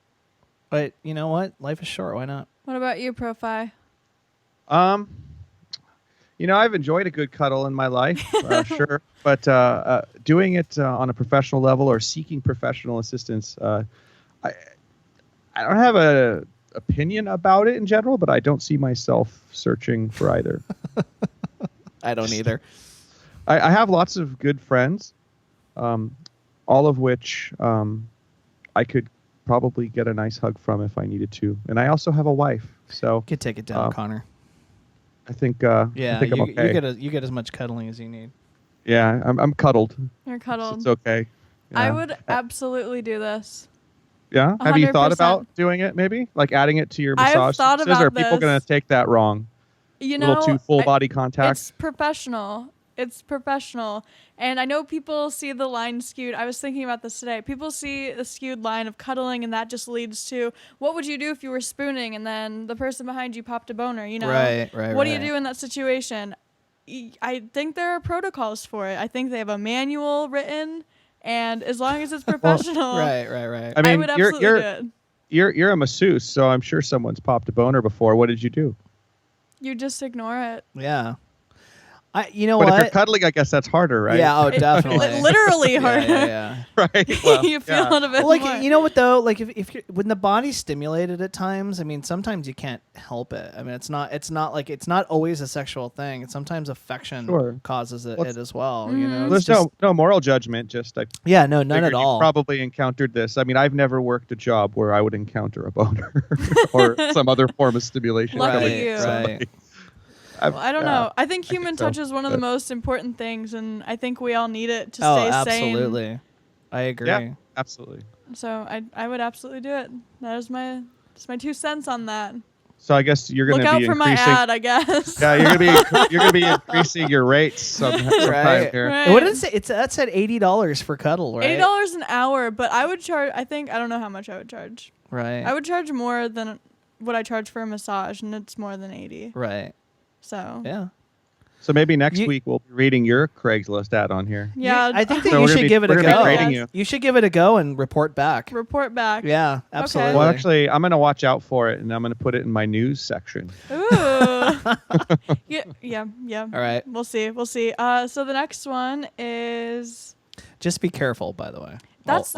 A: But you know what? Life is short. Why not?
C: What about you, Prophei?
B: I've enjoyed a good cuddle in my life, sure. But doing it on a professional level or seeking professional assistance, I don't have an opinion about it in general, but I don't see myself searching for either.
A: I don't either.
B: I have lots of good friends, all of which I could probably get a nice hug from if I needed to. And I also have a wife, so
A: You could take it down, Connor.
B: I think
A: I'm
B: okay.
A: You get as much cuddling as you need.
B: Yeah, I'm cuddled.
C: You're cuddled.
B: It's okay. Yeah.
C: I would absolutely do this.
B: Yeah. Have you thought
C: 100%.
B: about doing it? Maybe like adding it to your
C: I have
B: massage
C: thought
B: services, or are
C: about
B: people going
C: this.
B: to take that wrong?
C: You
B: A
C: know,
B: little too full body contact.
C: It's professional. And I know people see the line skewed. I was thinking about this today. People see a skewed line of cuddling, and that just leads to, what would you do if you were spooning and then the person behind you popped a boner?
A: Right.
C: What do you do in that situation? I think there are protocols for it. I think they have a manual written, and as long as it's professional,
A: Right.
B: I mean,
C: would absolutely do it.
B: You're a masseuse, so I'm sure someone's popped a boner before. What did you do?
C: You just ignore it.
A: Yeah. But
B: if you're cuddling, I guess that's harder, right?
A: Yeah, definitely.
C: Literally harder.
A: Yeah.
B: Right. Well,
C: You feel it a bit
A: Well,
C: more.
A: you know what though? Like if you're, when the body's stimulated at times, I mean, sometimes you can't help it. I mean, it's not always a sexual thing. Sometimes affection causes it as well.
C: Mm-hmm.
A: You know,
B: There's no moral judgment. Just none
A: at all.
B: You probably encountered this. I mean, I've never worked a job where I would encounter a boner or some other form of stimulation.
C: Lucky you.
A: Right.
C: Well, I don't know. I think human touch is one of the most important things, and I think we all need it to stay sane.
A: Absolutely. I agree.
B: Yeah, absolutely.
C: So I would absolutely do it. That's my 2 cents on that.
B: So I guess you're going
C: Look
B: to
C: out
B: be
C: for my
B: increasing.
C: ad, I guess.
B: Yeah, you're going to be increasing your rates sometime here.
C: Right.
A: What did it say? That said $80 for cuddle, right?
C: $80 an hour, but I would charge. I don't know how much I would charge.
A: Right.
C: I would charge more than what I charge for a massage, and it's more than $80.
A: Right.
C: So
A: yeah.
B: So maybe next week we'll be reading your Craigslist ad on here.
C: Yeah,
A: I think that you should give it a go. You should give it a go and report back.
C: Yeah,
A: absolutely.
C: Okay.
B: Well, actually, I'm going to watch out for it, and I'm going to put it in my news section.
C: Ooh. yeah.
A: All right.
C: We'll see. So the next one is.
A: Just be careful, by the way.
C: That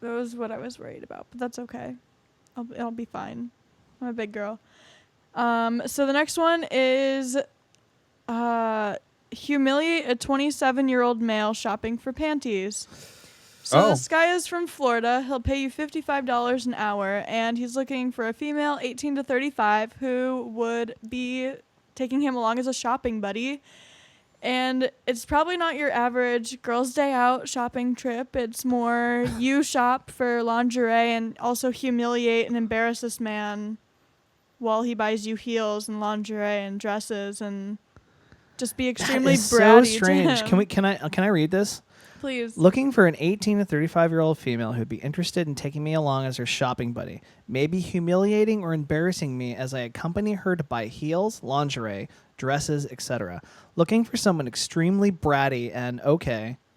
C: was what I was worried about, but that's okay. I'll be fine. I'm a big girl. So the next one is humiliate a 27-year-old male shopping for panties. So this guy is from Florida. He'll pay you $55 an hour, and he's looking for a female 18 to 35 who would be taking him along as a shopping buddy. And it's probably not your average girls' day out shopping trip. It's more you shop for lingerie and also humiliate and embarrass this man while he buys you heels and lingerie and dresses and just be extremely bratty.
A: So strange.
C: To him.
A: Can I read this?
C: Please.
A: Looking for an 18 to 35-year-old female who'd be interested in taking me along as her shopping buddy. Maybe humiliating or embarrassing me as I accompany her to buy heels, lingerie, dresses, etc. Looking for someone extremely bratty and,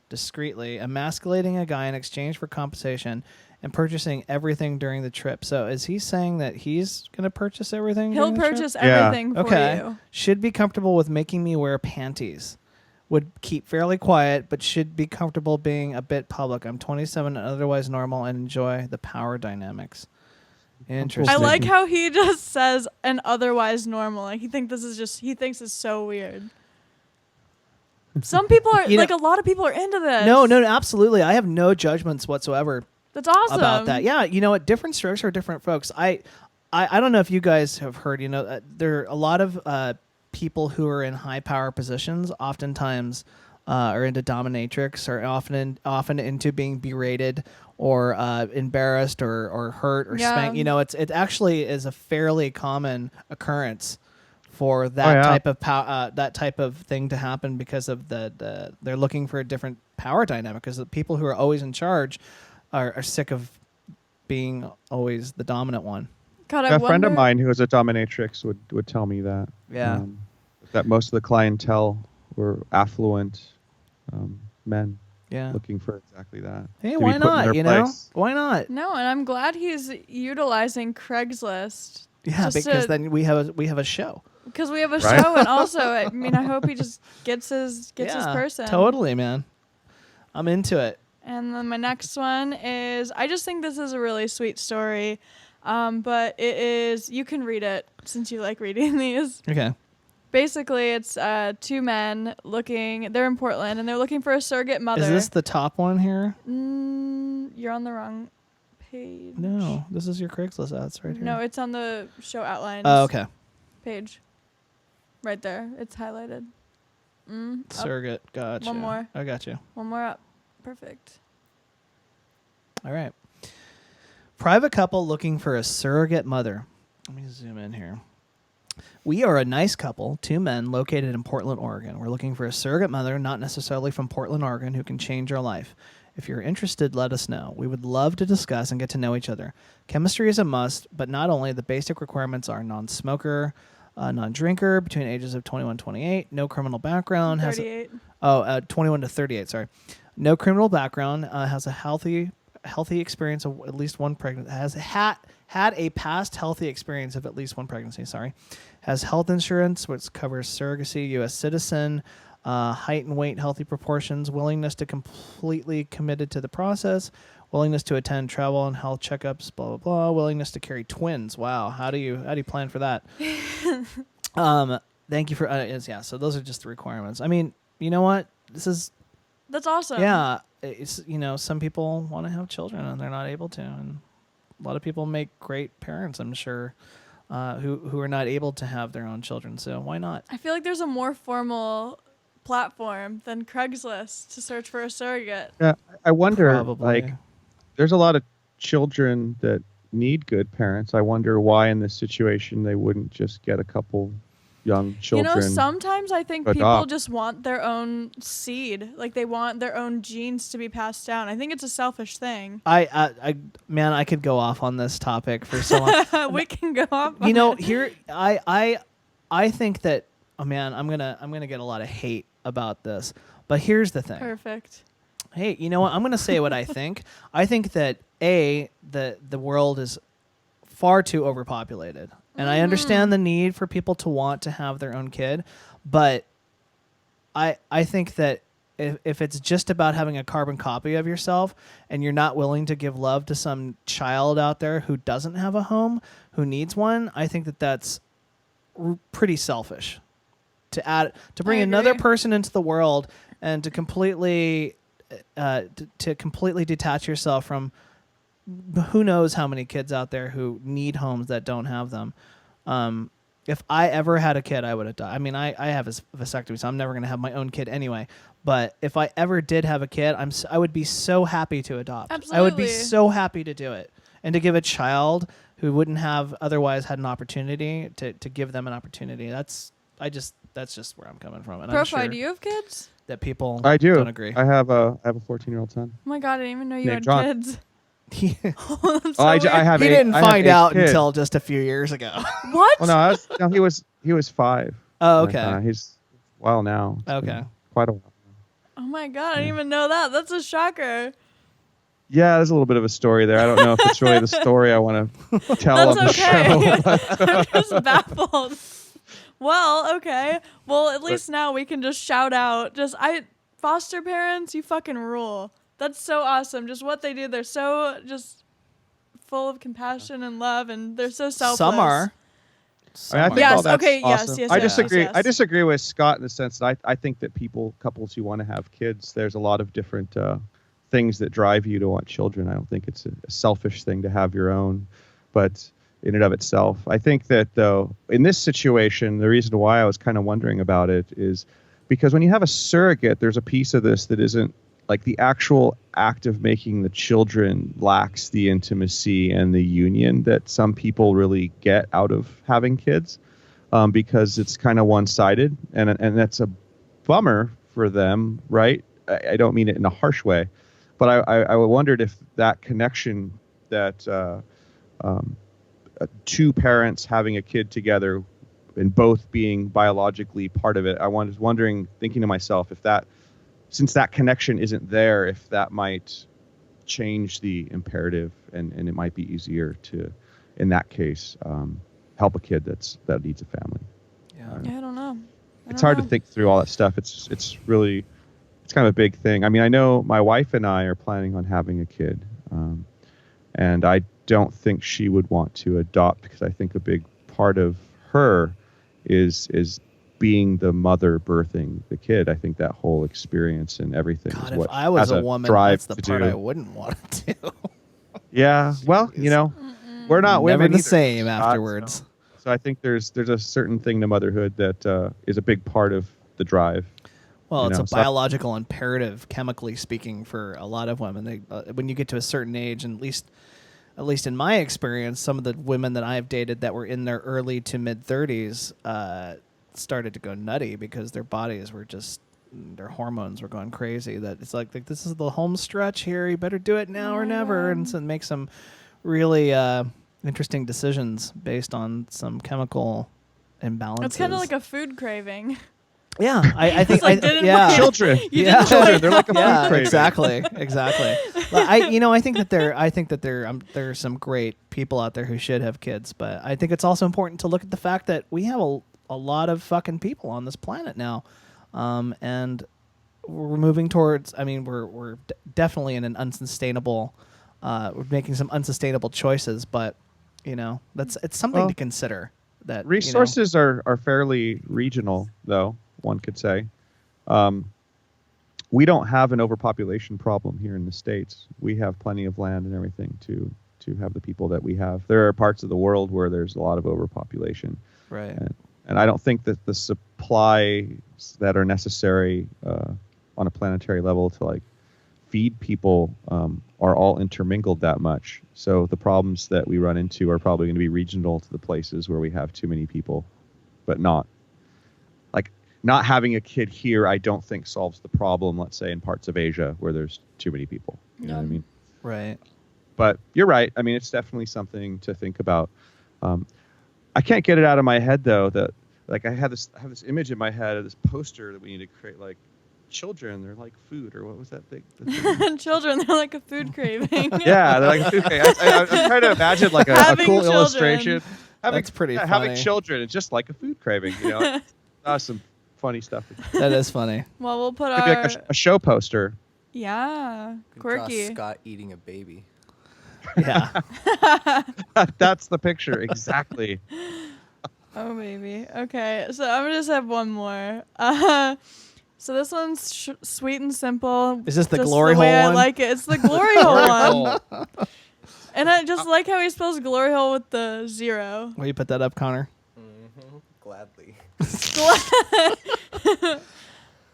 A: discreetly emasculating a guy in exchange for compensation and purchasing everything during the trip. So is he saying that he's going to purchase everything?
C: He'll
A: during the trip?
C: purchase everything for you.
A: Should be comfortable with making me wear panties. Would keep fairly quiet, but should be comfortable being a bit public. I'm 27 and otherwise normal and enjoy the power dynamics. Interesting.
C: I like how he just says and otherwise normal. Like he thinks it's so weird. Some people are like a lot of people are into this.
A: No, absolutely. I have no judgments whatsoever.
C: That's awesome.
A: About that. Yeah, you know what? Different strokes for different folks. I don't know if you guys have heard, there are a lot of people who are in high power positions oftentimes are into dominatrix or often into being berated or embarrassed or hurt or spanked. It actually is a fairly common occurrence for that type of thing to happen because of they're looking for a different power dynamic because the people who are always in charge are sick of being always the dominant one.
C: God,
B: a friend of mine who was a dominatrix would tell me that.
A: Yeah.
B: That most of the clientele were affluent men.
A: Yeah.
B: Looking for exactly that.
A: Hey, why not? Why not?
C: No, and I'm glad he's utilizing Craigslist.
A: Yeah, because then we have a show.
C: Because we have a show, and also, I hope he just gets his person.
A: Totally, man. I'm into it.
C: And then my next one is, I just think this is a really sweet story, but it is, you can read it since you like reading these.
A: Okay.
C: Basically, it's two men they're in Portland, and they're looking for a surrogate mother.
A: Is this the top one here?
C: You're on the wrong page.
A: No, this is your Craigslist ads right here.
C: No, it's on the show outlines.
A: Oh, okay.
C: Page. Right there. It's highlighted.
A: Surrogate. Gotcha.
C: One more.
A: I got you.
C: One more up. Perfect.
A: All right. Private couple looking for a surrogate mother. Let me zoom in here. We are a nice couple, two men located in Portland, Oregon. We're looking for a surrogate mother, not necessarily from Portland, Oregon, who can change our life. If you're interested, let us know. We would love to discuss and get to know each other. Chemistry is a must, but not only. The basic requirements are non-smoker, non-drinker, between ages of 21 and 28, no criminal background.
C: 38.
A: 21 to 38, sorry. No criminal background, has a healthy experience of at least one pregnancy, had a past healthy experience of at least one pregnancy, has health insurance, which covers surrogacy, U.S. citizen, height and weight, healthy proportions, willingness to completely committed to the process, willingness to attend travel and health checkups, blah, blah, blah, willingness to carry twins. Wow. How do you plan for that? Thank you for, so those are just the requirements. I mean, you know what?
C: That's awesome.
A: Yeah. It's, some people want to have children and they're not able to. And a lot of people make great parents, I'm sure, who are not able to have their own children. So why not?
C: I feel like there's a more formal platform than Craigslist to search for a surrogate.
B: Yeah, I wonder,
A: Probably.
B: there's a lot of children that need good parents. I wonder why in this situation they wouldn't just get a couple young children.
C: Sometimes I think people just want their own seed. Like they want their own genes to be passed down. I think it's a selfish thing.
A: I could go off on this topic for so long.
C: We can go off.
A: Here I think that I'm gonna get a lot of hate about this. But here's the thing.
C: Perfect.
A: Hey, you know what? I'm gonna say what I think. I think that the world is far too overpopulated. And I understand the need for people to want to have their own kid, but I think that if it's just about having a carbon copy of yourself and you're not willing to give love to some child out there who doesn't have a home, who needs one, I think that that's pretty selfish to bring another person into the world and to completely detach yourself from who knows how many kids out there who need homes that don't have them. If I ever had a kid, I would adopt. I mean, I have a vasectomy, so I'm never going to have my own kid anyway. But if I ever did have a kid, I would be so happy to adopt.
C: Absolutely.
A: I would be so happy to do it. And to give a child who wouldn't have otherwise had an opportunity to give them an opportunity. That's just where I'm coming from. And
C: Prophei, do you have kids?
A: that people
B: I do.
A: don't agree.
B: I have a 14-year-old son.
C: Oh my god, I didn't even know you had
B: Named John.
C: kids.
B: Oh,
C: That's so
B: I
C: weird.
B: have.
A: He
B: eight,
A: didn't
B: I have
A: find
B: 8
A: out
B: kids.
A: until just a few years ago.
C: What?
B: Well, no, he was 5.
A: Oh, okay.
B: He's now. It's
A: Okay.
B: been quite a while.
C: Oh my god, I didn't even know that. That's a shocker.
B: Yeah, there's a little bit of a story there. I don't know if it's really the story I want to tell on the
C: That's
B: show.
C: okay. I'm just baffled. Well, okay. Well, at least now we can just shout out. Foster parents, you fucking rule. That's so awesome. Just what they do. They're so just full of compassion and love, and they're so selfless.
A: Some are.
B: I think
C: Yes,
B: all that's
C: okay, yes,
B: awesome.
C: yes,
B: I
C: yes,
B: disagree.
C: yes.
B: I disagree with Scott in the sense that I think that couples who want to have kids, there's a lot of different things that drive you to want children. I don't think it's a selfish thing to have your own, but in and of itself, I think that though in this situation, the reason why I was kind of wondering about it is because when you have a surrogate, there's a piece of this that isn't like the actual act of making the children lacks the intimacy and the union that some people really get out of having kids, because it's kind of one-sided, and that's a bummer for them, right? I don't mean it in a harsh way, but I wondered if that connection that two parents having a kid together and both being biologically part of it, I was wondering, thinking to myself, if that, since that connection isn't there, if that might change the imperative, and it might be easier to, in that case, help a kid that needs a family.
C: Yeah, I don't know.
B: It's hard to think through all that stuff. It's kind of a big thing. I mean, I know my wife and I are planning on having a kid, and I don't think she would want to adopt, because I think a big part of her is being the mother birthing the kid. I think that whole experience and everything
A: God,
B: is
A: if
B: what
A: I was
B: has
A: a woman,
B: drive
A: that's the
B: to
A: part
B: do.
A: I wouldn't want to do.
B: Yeah, well, we're not
A: Never
B: women
A: the
B: either,
A: same
B: Scott,
A: afterwards.
B: So I think there's a certain thing to motherhood that is a big part of the drive.
A: Well, it's a biological imperative, chemically speaking, for a lot of women. When you get to a certain age, and at least in my experience, some of the women that I've dated that were in their early to mid 30s started to go nutty because their bodies were just, their hormones were going crazy. That it's like this is the home stretch here. You better do it now or never, and so make some really interesting decisions based on some chemical imbalances.
C: It's kind of like a food craving.
A: Yeah, I think
C: like,
B: children.
C: Yeah,
B: children. They're like a food craving.
A: exactly. But I think that there's some great people out there who should have kids, but I think it's also important to look at the fact that we have a lot of fucking people on this planet now, and we're moving towards. I mean, we're definitely in an unsustainable. We're making some unsustainable choices, but it's something to consider. That
B: resources are fairly regional, though. One could say, we don't have an overpopulation problem here in the States. We have plenty of land and everything to have the people that we have. There are parts of the world where there's a lot of overpopulation,
A: right?
B: And I don't think that the supplies that are necessary on a planetary level to like feed people are all intermingled that much. So the problems that we run into are probably going to be regional to the places where we have too many people, but not having a kid here, I don't think solves the problem, let's say in parts of Asia where there's too many people. You know what I mean?
A: Right.
B: But you're right. I mean, it's definitely something to think about. I can't get it out of my head though that I have this image in my head of this poster that we need to create, like children, they're like food, or what was that thing?
C: Children, they're like a food craving.
B: Yeah, they're like a food craving. I'm trying to imagine like a cool
C: children.
B: illustration.
A: That's pretty funny.
B: Having children is just like a food craving. Some funny stuff.
A: That is funny.
C: Well, we'll put
B: Could be like a show poster.
C: Yeah, quirky.
D: Scott eating a baby.
A: Yeah.
B: That's the picture, exactly.
C: Oh, baby. Okay, so I'm gonna just have one more. So this one's sweet and simple.
A: Is this the
C: just
A: glory
C: the way
A: hole
C: I
A: one?
C: like it. It's the glory hole one. And I just like how he spells glory hole with the 0.
A: Will you put that up, Connor?
D: Mm-hmm. Gladly.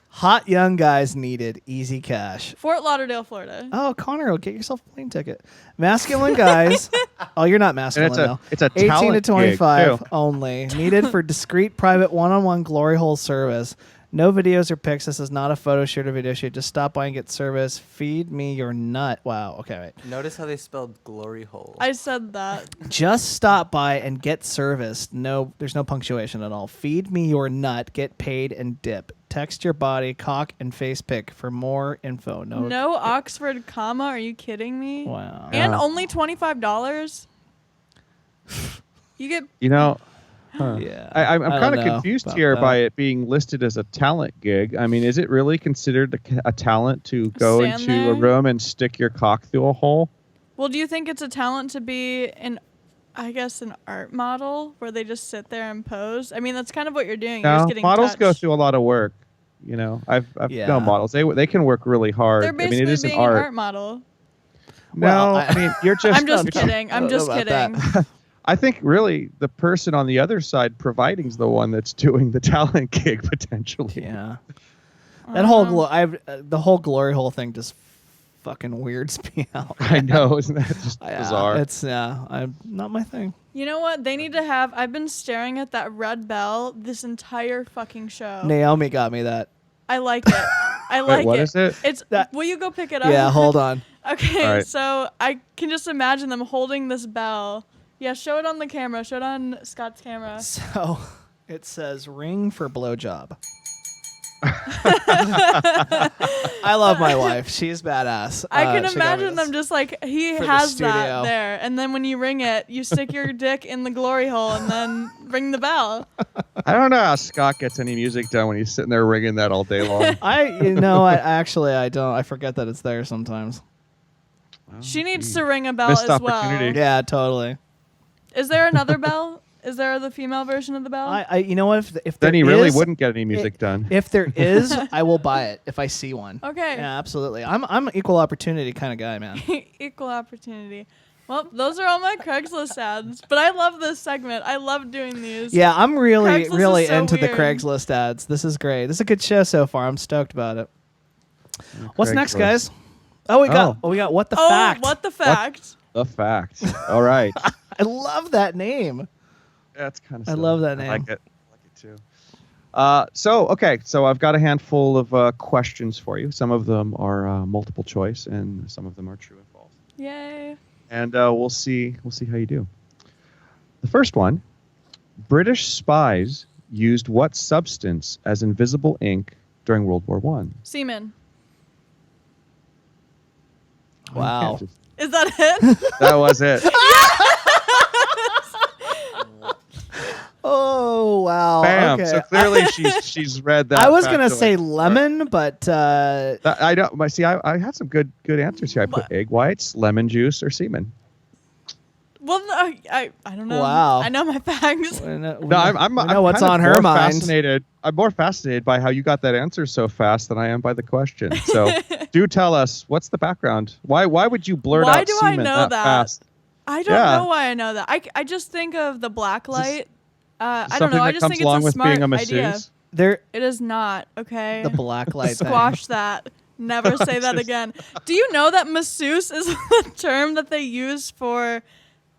A: Hot young guys needed. Easy cash.
C: Fort Lauderdale, Florida.
A: Oh, Connor, get yourself a plane ticket. Masculine guys. Oh, you're not masculine though.
B: It's a
A: 18 to
B: talent
A: 25
B: gig, too.
A: only. Needed for discreet private one-on-one glory hole service. No videos or pics. This is not a photo shoot or video shoot. Just stop by and get service. Feed me your nut. Wow. Okay, wait.
D: Notice how they spelled glory hole.
C: I said that.
A: Just stop by and get service. No, there's no punctuation at all. Feed me your nut. Get paid and dip. Text your body, cock, and face pic for more info.
C: No Oxford comma. Are you kidding me?
A: Wow.
C: And only $25. You get.
B: You know, huh.
A: Yeah.
B: I'm
A: I
B: kind
A: don't
B: of
A: know
B: confused
A: about
B: here
A: that.
B: by it being listed as a talent gig. I mean, is it really considered a talent to go
C: Stand
B: into
C: there?
B: a room and stick your cock through a hole?
C: Well, do you think it's a talent to be an art model where they just sit there and pose? I mean, that's kind of what you're doing. You're
B: No,
C: just getting
B: models go
C: touched.
B: through a lot of work. You know, I've
A: Yeah.
B: known models. They can work really hard.
C: They're
B: I mean,
C: basically
B: it is
C: being
B: an art.
C: an art model.
B: No,
A: Well,
B: I mean, you're just.
C: I'm just
B: you're-
C: kidding. I'm
A: I don't
C: just
A: know about
C: kidding.
B: I think really the person on the other side providing is the one that's doing the talent gig potentially.
A: Yeah.
C: I
A: That
C: don't
A: whole
C: know.
A: the whole glory hole thing just fucking weirds me out.
B: I know, isn't that just bizarre?
A: It's I'm not my thing.
C: You know what? They need to have. I've been staring at that red bell this entire fucking show.
A: Naomi got me that.
C: I like it. I like
B: Wait, what
C: it.
B: is it?
C: It's.
A: That-
C: Will you go pick it up?
A: Yeah, hold on.
C: Okay,
B: All right.
C: so I can just imagine them holding this bell. Yeah, show it on the camera. Show it on Scott's camera.
A: So it says ring for blowjob. I love my wife. She's badass.
C: I can
A: she got me
C: imagine
A: this.
C: them just like he
A: For the
C: has
A: studio.
C: that there, and then when you ring it, you stick your dick in the glory hole and then ring the bell.
B: I don't know how Scott gets any music done when he's sitting there ringing that all day long.
A: I don't. I forget that it's there sometimes.
C: She needs to ring a bell
B: Missed
C: as well.
B: opportunity.
A: Yeah, totally.
C: Is there another bell? Is there the female version of the bell?
A: I you know what? If
B: Then
A: there
B: he really
A: is-
B: wouldn't get any music done.
A: If there is, I will buy it if I see one.
C: Okay.
A: Yeah, absolutely. I'm an equal opportunity kind of guy, man.
C: Equal opportunity. Well, those are all my Craigslist ads, but I love this segment. I love doing these.
A: Yeah, I'm really,
C: Craigslist
A: really
C: is so
A: into the
C: weird.
A: Craigslist ads. This is great. This is a good show so far. I'm stoked about it. What's next,
B: Craigslist.
A: guys? Oh, we got what the
C: Oh,
A: fact.
C: what the fact?
B: The fact. All right.
A: I love that name.
B: That's kind of.
A: I love that name.
B: I like it. I like it too. So I've got a handful of questions for you. Some of them are multiple choice, and some of them are true and false.
C: Yay.
B: And we'll see how you do. The first one: British spies used what substance as invisible ink during World War One?
C: Semen.
A: Wow.
C: Is that it?
B: That was it.
A: Oh, wow.
B: Bam.
A: Okay.
B: So clearly she's read that.
A: I was going to
B: factoid.
A: say lemon, but
B: I don't. But see, I had some good answers here. I put egg whites, lemon juice, or semen.
C: Well, no, I don't know.
A: Wow.
C: I know my facts.
B: No, I'm
A: we know what's
B: kind of
A: on her
B: more
A: mind.
B: Fascinated. I'm more fascinated by how you got that answer so fast than I am by the question. So, do tell us what's the background? Why would you blurt
C: Why
B: out
C: do I
B: semen
C: know
B: that
C: that?
B: fast?
C: I don't
B: Yeah.
C: know why I know that. I just think of the black light. I don't
B: Something
C: know. I
B: that
C: just
B: comes
C: think
B: along
C: it's a
B: with being
C: smart
B: a
C: idea.
B: masseuse.
A: there
C: It is not, okay?
A: the black light thing.
C: Squash that. Never say that again. Do you know that masseuse is the term that they use for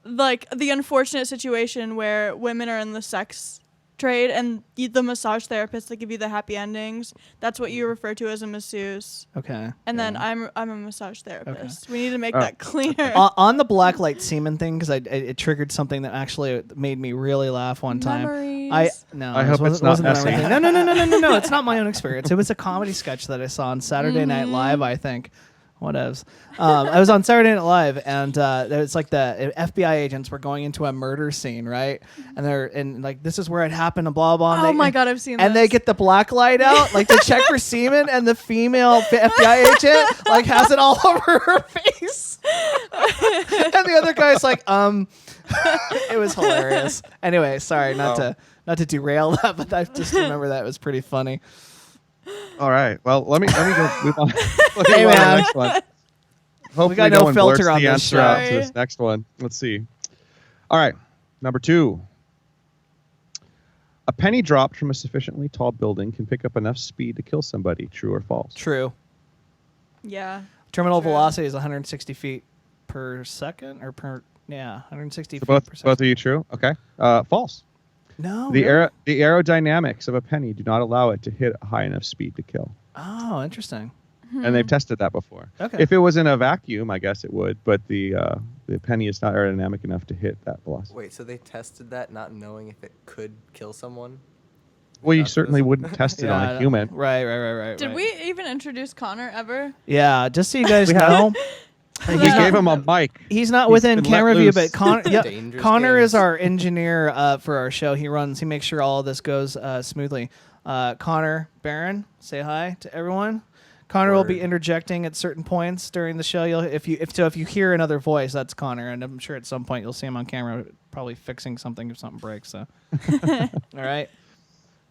C: like the unfortunate situation where women are in the sex trade and the massage therapists that give you the happy endings? That's what you refer to as a masseuse.
A: Okay.
C: And then I'm a massage therapist. We need to make that clear.
A: On the black light semen thing, because it triggered something that actually made me really laugh one time.
C: Memories.
B: I hope it's not messy.
A: No. It's not my own experience. It was a comedy sketch that I saw on Saturday Night Live, I think. Whatevs. I was on Saturday Night Live, and it's like the FBI agents were going into a murder scene, right? And like this is where it happened, and blah blah. And
C: Oh
A: they-
C: my God, I've seen
A: And
C: this.
A: they get the black light out, like to check for semen, and the female FBI agent like has it all over her face, and the other guy's like, It was hilarious. Anyway, sorry, not to derail that, but I just remember that it was pretty funny.
B: All right. Well, let me go move on. Let me
A: Hey,
B: move on to the
A: man.
B: next one. Hopefully,
A: got
B: no
A: no
B: one
A: filter
B: blurts
A: on
B: the
A: this
B: answer
A: show.
B: out to
C: Sorry.
B: this next one. Let's see. All right. Number 2. A penny dropped from a sufficiently tall building can pick up enough speed to kill somebody. True or false?
A: True.
C: Yeah.
A: Terminal
C: True.
A: velocity is 160 feet per second, or 160
B: So
A: feet per second.
B: both of you true? Okay. False.
A: No.
B: The
A: really?
B: the aerodynamics of a penny do not allow it to hit a high enough speed to kill.
A: Oh, interesting.
B: And they've tested that before.
A: Okay.
B: If it was in a vacuum, I guess it would, but the penny is not aerodynamic enough to hit that velocity.
D: Wait, so they tested that not knowing if it could kill someone?
B: Well, you
D: That's
B: certainly
D: awesome.
B: wouldn't test it on a human.
A: Right.
C: Did we even introduce Connor ever?
A: Yeah, just so you guys
B: We have-
A: know,
B: We
C: Yeah.
B: gave him a mic.
A: he's not
B: He's
A: within
B: been let
A: camera view,
B: loose.
A: but
D: Dangerous
A: Connor
D: games.
A: is our engineer for our show. He makes sure all of this goes smoothly. Connor Barron, say hi to everyone. Connor will be
D: Word.
A: interjecting at certain points during the show. If you hear another voice, that's Connor, and I'm sure at some point you'll see him on camera, probably fixing something if something breaks. So, all right.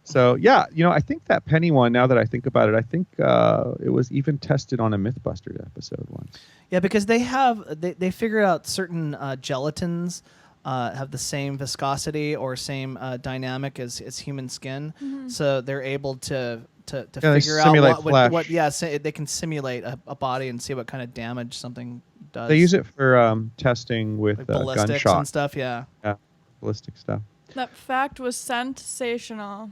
B: So, yeah, I think that penny one, now that I think about it, I think it was even tested on a Mythbusters episode once.
A: Yeah, because they figured out certain gelatins have the same viscosity or same dynamic as human skin, so they're able to
B: they
A: figure out
B: simulate
A: what
B: flesh.
A: they can simulate a body and see what kind of damage something does.
B: They use it for testing with
A: like ballistics
B: gunshot.
A: and stuff. Yeah.
B: Yeah, ballistic stuff.
C: That fact was sensational.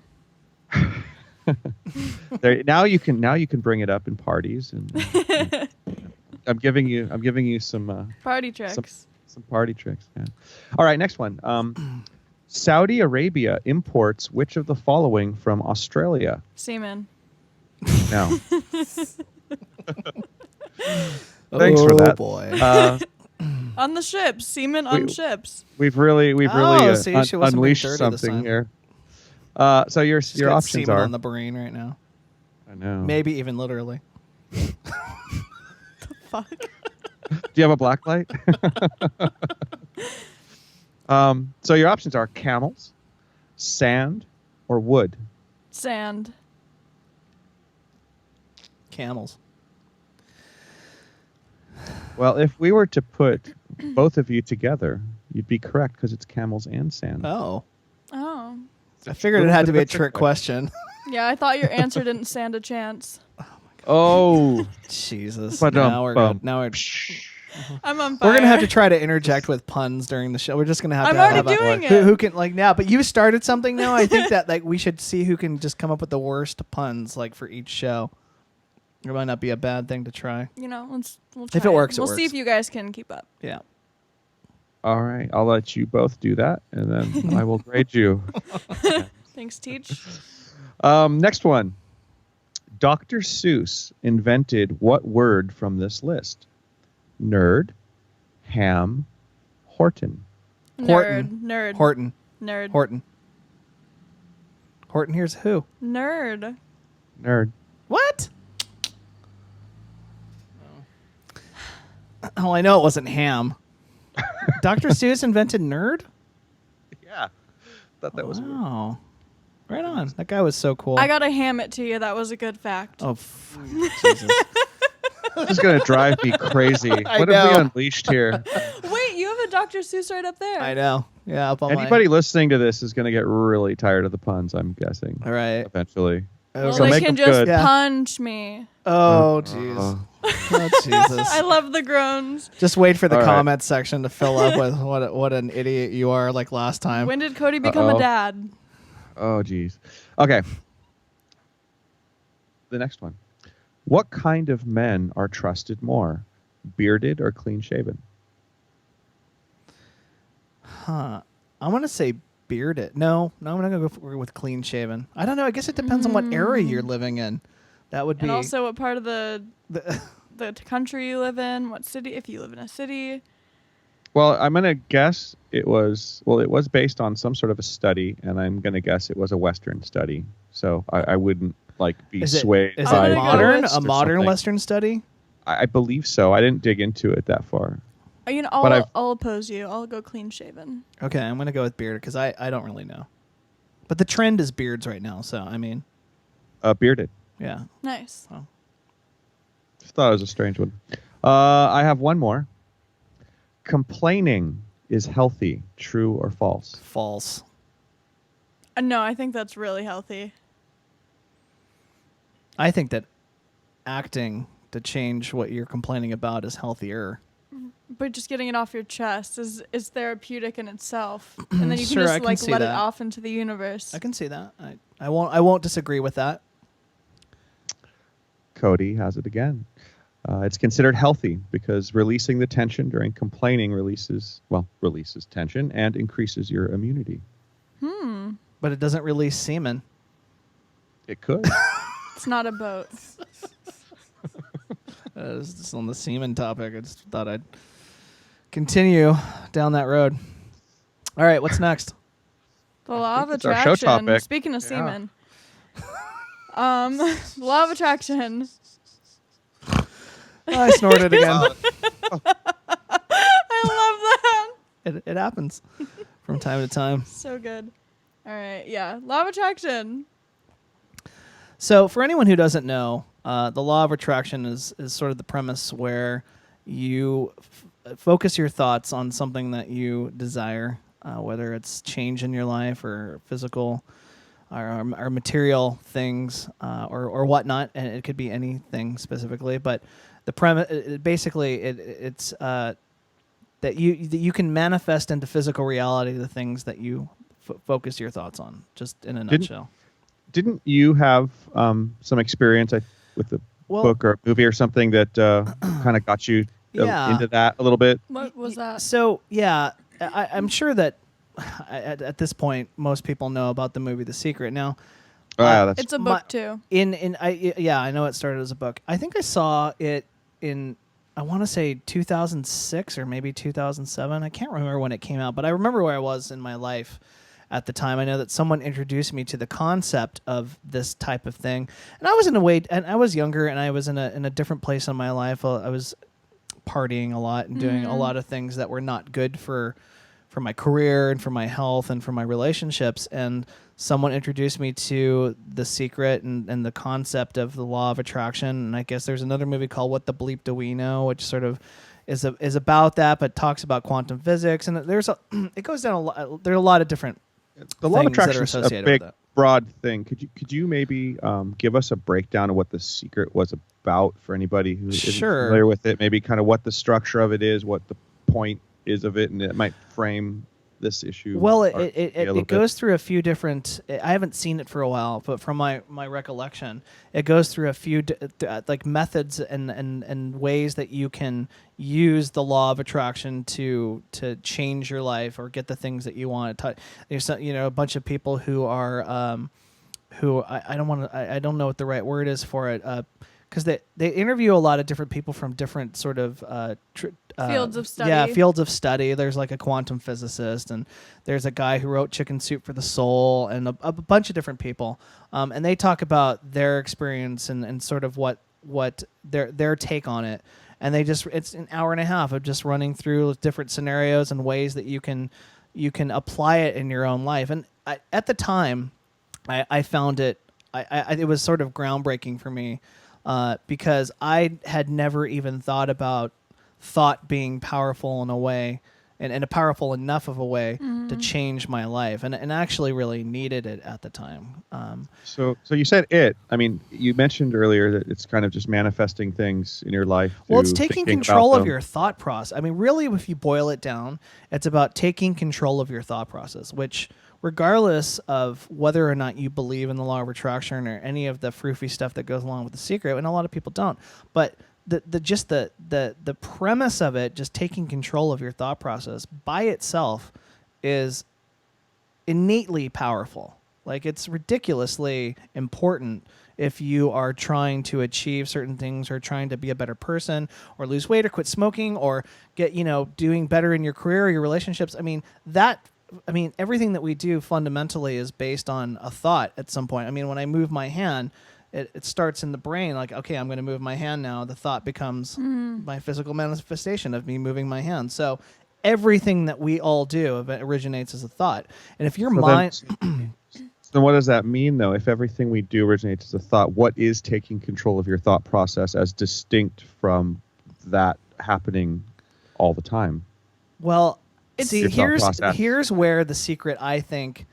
B: Now you can bring it up in parties, and I'm giving you some
C: Party tricks.
B: some party tricks. Yeah. All right, next one. Saudi Arabia imports which of the following from Australia?
C: Semen.
B: No. Thanks for that.
A: Boy.
C: On the ships. Semen on ships.
B: We've really
A: see, she wasn't being
B: unleashed
A: dirty this
B: something
A: time.
B: here. So your
A: She's got
B: options
A: semen
B: are.
A: on the brain right now.
B: I know.
A: Maybe even literally.
C: Fuck.
B: Do you have a black light? So your options are camels, sand, or wood.
C: Sand.
A: Camels.
B: Well, if we were to put both of you together, you'd be correct because it's camels and sand.
A: Oh.
C: Oh.
A: I figured it had to be a trick question.
C: Yeah, I thought your answer didn't stand a chance.
B: Oh.
A: Jesus.
B: Ba-dum,
A: Now we're
B: bum.
A: good. Now we're
C: I'm on fire.
A: We're gonna have to try to interject with puns during the show. We're just gonna have
C: I'm
A: to
C: already
A: have
C: doing it.
A: who can now. But you started something now. I think that we should see who can just come up with the worst puns for each show. It might not be a bad thing to try.
C: We'll try.
A: If it works, it
C: we'll see
A: works.
C: if you guys can keep up.
A: Yeah.
B: All right. I'll let you both do that, and then I will grade you.
C: Thanks, Teach.
B: Next one. Dr. Seuss invented what word from this list? Nerd, ham, Horton.
A: Horton.
C: Nerd.
A: Horton.
C: Nerd.
A: Horton. Horton. Here's who?
C: Nerd.
B: Nerd.
A: What? Oh, I know it wasn't ham. Dr. Seuss invented nerd?
B: Yeah. Thought that was weird.
A: Wow. Right on. That guy was so cool.
C: I gotta ham it to you. That was a good fact.
A: Oh, Jesus.
B: This is going to drive me crazy. What have
A: know.
B: we unleashed here?
C: Wait, you have a Dr. Seuss right up there.
A: I know. Yeah, up on
B: Anybody listening to this is going to get really tired of the puns, I'm guessing,
A: All right.
B: eventually.
C: Well,
B: So
C: they
B: make
C: can
B: them
C: just
B: good.
A: Yeah.
C: punch me.
A: Oh, jeez. Oh, Jesus.
C: I love the groans.
A: Just wait for the
B: All right.
A: comment section to fill up with what an idiot you are like last time.
C: When did Cody become a dad?
B: Oh, geez. Okay. The next one. What kind of men are trusted more, bearded or clean-shaven?
A: Huh. I want to say bearded. No, I'm going to go with clean shaven. I don't know. I guess it depends on what era you're living in. That would be.
C: And also what part of the
A: the
C: country you live in, what city, if you live in a city.
B: Well, I'm going to guess it was based on some sort of a study, and I'm going to guess it was a Western study. So I wouldn't be swayed
A: Is
B: by
A: it
C: I'm gonna go
A: modern?
C: with-
A: A
B: or
A: modern
B: something.
A: Western study?
B: I believe so. I didn't dig into it that far.
C: I'll oppose you. I'll go clean shaven.
A: Okay, I'm going to go with bearded because I don't really know. But the trend is beards right now. So, I mean,
B: Bearded.
A: yeah.
C: Nice.
B: Just thought it was a strange one. I have one more. Complaining is healthy. True or false?
A: False.
C: No, I think that's really healthy.
A: I think that acting to change what you're complaining about is healthier.
C: But just getting it off your chest is therapeutic in itself, and then you can
A: Sure, I
C: just
A: can
C: like
A: see
C: let it
A: that.
C: off into the universe.
A: I can see that. I won't disagree with that.
B: Codi has it again. It's considered healthy because releasing the tension during complaining releases tension and increases your immunity.
A: But it doesn't release semen.
B: It could.
C: It's not a boat.
A: Just on the semen topic, I just thought I'd continue down that road. All right, what's next?
C: The law of
B: it's our
C: attraction.
B: show topic.
C: Speaking of semen, the law of attraction.
A: I snorted again.
C: I love that.
A: It happens from time to time.
C: So good. All right, yeah, law of attraction.
A: So for anyone who doesn't know, the law of attraction is sort of the premise where you focus your thoughts on something that you desire, whether it's change in your life or physical or material things or whatnot, and it could be anything specifically. But the premise, basically, it's that you can manifest into physical reality the things that you focus your thoughts on. Just in a nutshell.
B: Didn't you have some experience with the book or movie or something that kind of got you into that a little bit?
C: What was that?
A: So, yeah, I'm sure that at this point, most people know about the movie The Secret. Now,
C: it's a book too.
A: I know it started as a book. I think I saw it in, I want to say 2006 or maybe 2007. I can't remember when it came out, but I remember where I was in my life at the time. I know that someone introduced me to the concept of this type of thing, and I was and I was younger, and I was in a different place in my life. I was partying a lot and doing a lot of things that were not good for my career and for my health and for my relationships. And someone introduced me to The Secret and the concept of the law of attraction. And I guess there's another movie called What the Bleep Do We Know, which sort of is about that, but talks about quantum physics. And it goes down a lot. There are a lot of different
B: the law of
A: things that
B: attraction
A: are
B: is a
A: associated
B: big,
A: with that.
B: broad thing. Could you maybe give us a breakdown of what The Secret was about for anybody who isn't familiar with it? Maybe kind of what the structure of it is, what the point is of it, and it might frame this issue.
A: Well, it goes through a few different. I haven't seen it for a while, but from my recollection, it goes through a few like methods and ways that you can use the law of attraction to change your life or get the things that you want. There's a bunch of people who are who I don't know what the right word is for it. Because they interview a lot of different people from different sort of
C: fields of study.
A: Yeah, fields of study. There's like a quantum physicist, and there's a guy who wrote Chicken Soup for the Soul, and a bunch of different people. And they talk about their experience and sort of what their take on it. And it's an hour and a half of just running through different scenarios and ways that you can apply it in your own life. And at the time, I found it. It was sort of groundbreaking for me. Because I had never even thought about thought being powerful in a way, and a powerful enough of a way to change my life, and actually really needed it at the time.
B: So you said it. I mean, you mentioned earlier that it's kind of just manifesting things in your life.
A: Well, it's taking control of your thought process. I mean, really, if you boil it down, it's about taking control of your thought process, which, regardless of whether or not you believe in the law of attraction or any of the froofy stuff that goes along with The Secret, and a lot of people don't, but the premise of it, just taking control of your thought process by itself, is innately powerful. Like, it's ridiculously important if you are trying to achieve certain things or trying to be a better person or lose weight or quit smoking or get, doing better in your career or your relationships. I mean, everything that we do fundamentally is based on a thought at some point. I mean, when I move my hand, it starts in the brain, like, okay, I'm going to move my hand now. The thought becomes my physical manifestation of me moving my hand. So everything that we all do originates as a thought. And if your mind...
B: So what does that mean, though? If everything we do originates as a thought, what is taking control of your thought process as distinct from that happening all the time?
A: Well... See, here's where The Secret, I think,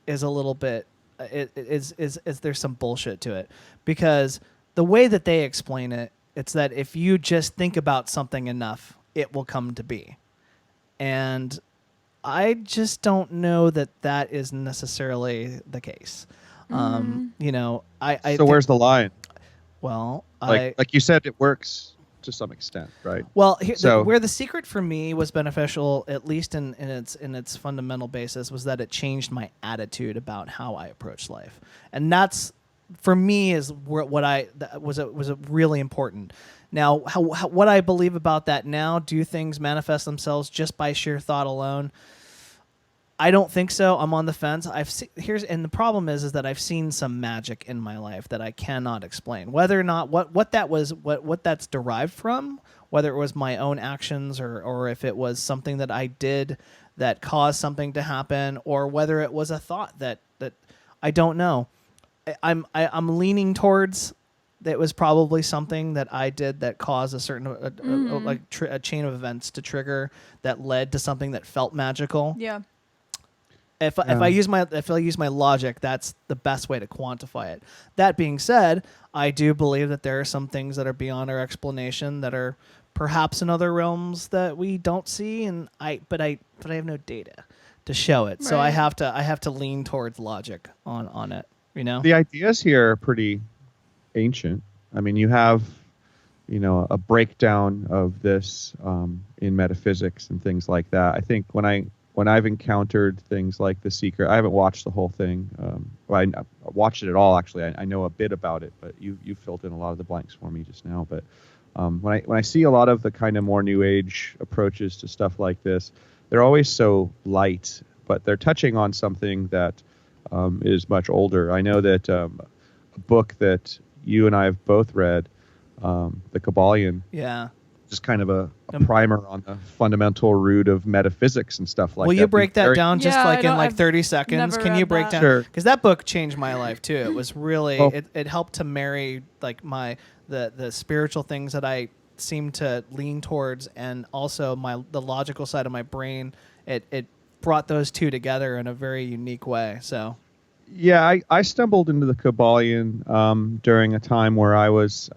A: is a little bit is there's some bullshit to it, because the way that they explain it, it's that if you just think about something enough it will come to be. And I just don't know that that is necessarily the case. You know, I
B: So where's the line?
A: well,
B: Like you said, it works to some extent, right?
A: Well,
B: So-
A: where the secret for me was beneficial, at least in its fundamental basis, was that it changed my attitude about how I approach life, and that's for me is that was really important. Now, what I believe about that now, do things manifest themselves just by sheer thought alone? I don't think so. I'm on the fence. And the problem is that I've seen some magic in my life that I cannot explain. Whether or not what that's derived from, whether it was my own actions or if it was something that I did that caused something to happen, or whether it was a thought that I don't know. I'm leaning towards that it was probably something that I did that caused a certain a chain of events to trigger that led to something that felt magical.
C: Yeah.
A: If I use my logic, that's the best way to quantify it. That being said, I do believe that there are some things that are beyond our explanation that are perhaps in other realms that we don't see, but I have no data to show it. Right. So I have to lean towards logic on it. You know,
B: the ideas here are pretty ancient. I mean, you have, you know, a breakdown of this in metaphysics and things like that. I think when I've encountered things like The Secret, I haven't watched the whole thing. Well, I watched it at all, actually. I know a bit about it, but you filled in a lot of the blanks for me just now. But when I see a lot of the kind of more New Age approaches to stuff like this, they're always so light, but they're touching on something that is much older. I know that a book that you and I have both read, The Kabbalion.
A: Yeah.
B: Just kind of a primer on the fundamental root of metaphysics and stuff like that.
A: Will you break that down just in
C: I've
A: 30 seconds? Can you break
C: that.
A: down?
B: Sure.
A: Because that book changed my life too. It was really it helped to marry like the spiritual things that I seem to lean towards, and also the logical side of my brain. It brought those two together in a very unique way. So.
B: Yeah, I stumbled into the Kabbalion during a time where I was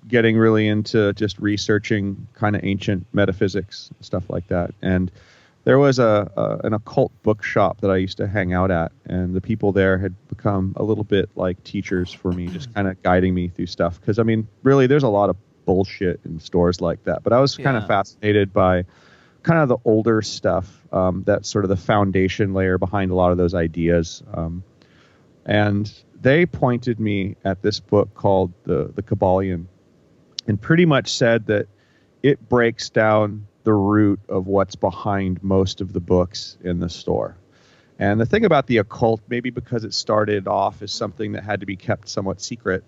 B: getting really into just researching kind of ancient metaphysics, stuff like that. And there was an occult bookshop that I used to hang out at, and the people there had become a little bit like teachers for me, just kind of guiding me through stuff. Because, I mean, really, there's a lot of bullshit in stores like that. But I was kind of fascinated by kind of the older stuff, that's sort of the foundation layer behind a lot of those ideas. And they pointed me at this book called the Kabbalion, and pretty much said that it breaks down the root of what's behind most of the books in the store. And the thing about the occult, maybe because it started off as something that had to be kept somewhat secret,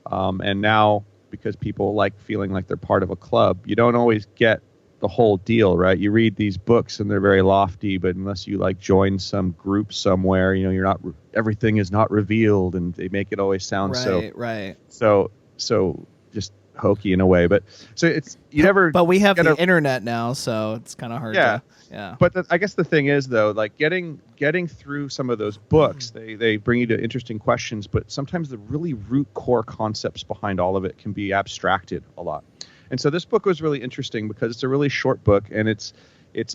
B: and now because people like feeling like they're part of a club, you don't always get the whole deal, right? You read these books and they're very lofty, but unless you like join some group somewhere, you know, you're not, everything is not revealed, and they make it always sound so just hokey in a way. But so it's, you never,
A: but we have the internet now, so it's kind of hard to,
B: But I guess the thing is, though, like getting through some of those books, they bring you to interesting questions, but sometimes the really root core concepts behind all of it can be abstracted a lot. And so this book was really interesting because it's a really short book, and it's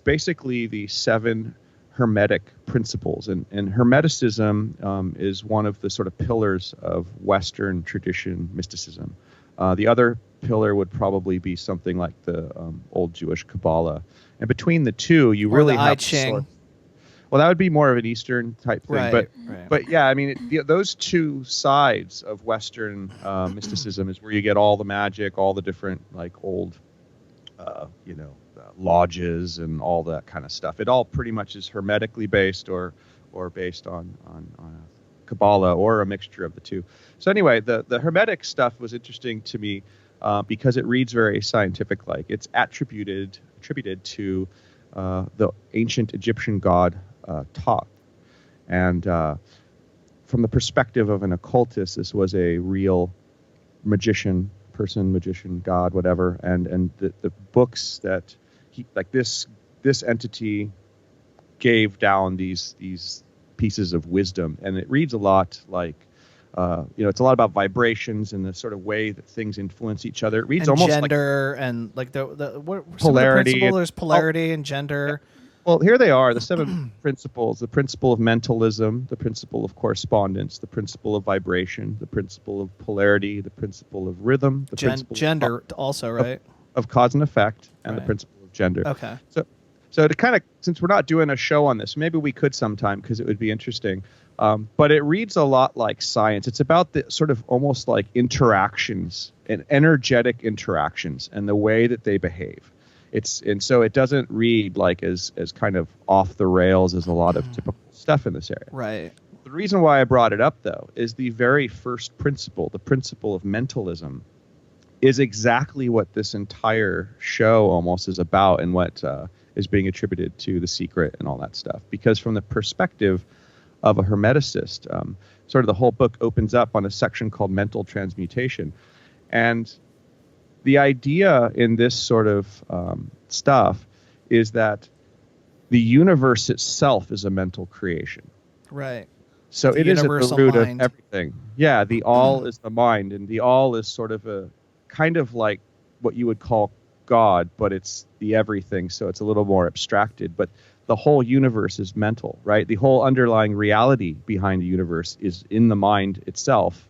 B: basically the 7 Hermetic principles. And Hermeticism is one of the sort of pillars of Western tradition mysticism. The other pillar would probably be something like the old Jewish Kabbalah. And between the two, you really have... I Ching. Well, that would be more of an Eastern type thing. But yeah, I mean, those two sides of Western mysticism is where you get all the magic, all the different like old, lodges and all that kind of stuff. It all pretty much is hermetically based or based on Kabbalah or a mixture of the two. So anyway, the Hermetic stuff was interesting to me because it reads very scientific-like. It's attributed to the ancient Egyptian god Thoth. And from the perspective of an occultist, this was a real magician, god, whatever. And the books that this entity gave down these pieces of wisdom, and it reads a lot like it's a lot about vibrations and the sort of way that things influence each other. It reads
A: and
B: almost
A: gender and like the what
B: polarity.
A: There's polarity and gender.
B: Well, here they are, the 7 principles: the principle of mentalism, the principle of correspondence, the principle of vibration, the principle of polarity, the principle of rhythm, the principle
A: gender also, right?
B: Of cause and effect, and
A: right.
B: the principle of gender.
A: Okay.
B: So to kind of, since we're not doing a show on this, maybe we could sometime because it would be interesting. But it reads a lot like science. It's about the sort of almost like interactions and energetic interactions and the way that they behave. And so it doesn't read like as kind of off the rails as a lot of typical stuff in this area.
A: Right.
B: The reason why I brought it up, though, is the very first principle, the principle of mentalism, is exactly what this entire show almost is about, and what is being attributed to The Secret and all that stuff. Because from the perspective of a Hermeticist, sort of the whole book opens up on a section called mental transmutation. And the idea in this sort of stuff is that the universe itself is a mental creation.
A: Right.
B: So
A: The
B: it is at the root
A: mind.
B: of everything. Yeah, the all is the mind, and the all is sort of a kind of like what you would call God, but it's the everything, so it's a little more abstracted. But the whole universe is mental, right? The whole underlying reality behind the universe is in the mind itself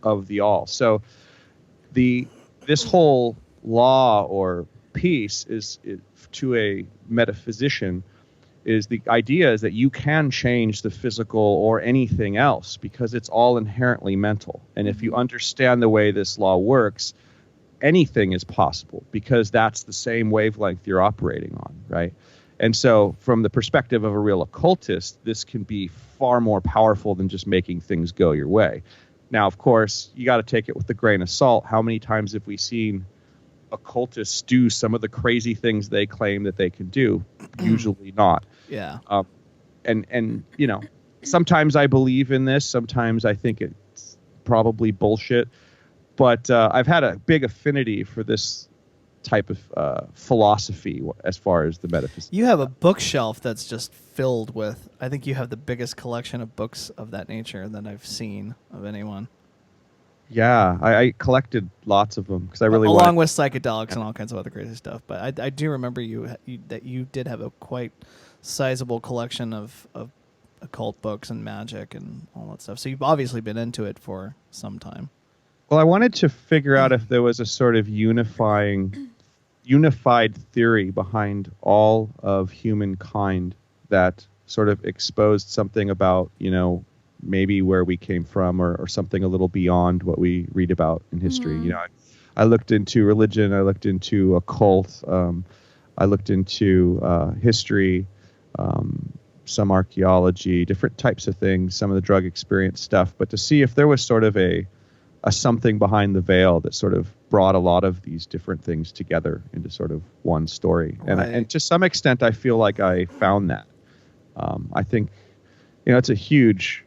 B: of the all. So this whole law or piece is to a metaphysician, is the idea is that you can change the physical or anything else because it's all inherently mental. And if you understand the way this law works, anything is possible because that's the same wavelength you're operating on, right? And so from the perspective of a real occultist, this can be far more powerful than just making things go your way. Now, of course, you got to take it with a grain of salt. How many times have we seen occultists do some of the crazy things they claim that they can do? Usually not.
A: Yeah.
B: And sometimes I believe in this. Sometimes I think it's probably bullshit. But I've had a big affinity for this type of philosophy as far as the metaphysics.
A: You have a bookshelf that's just filled with, I think you have the biggest collection of books of that nature that I've seen of anyone.
B: Yeah, I collected lots of them because I really
A: along with psychedelics and all kinds of other crazy stuff. But I do remember that you did have a quite sizable collection of occult books and magic and all that stuff. So you've obviously been into it for some time.
B: Well, I wanted to figure out if there was a sort of unified theory behind all of humankind that sort of exposed something about, maybe where we came from or something a little beyond what we read about in history.
C: Mm-hmm.
B: I looked into religion, I looked into occult, I looked into history, some archaeology, different types of things, some of the drug experience stuff, but to see if there was sort of a something behind the veil that sort of brought a lot of these different things together into sort of one story.
A: Right.
B: And to some extent, I feel like I found that. I think, it's a huge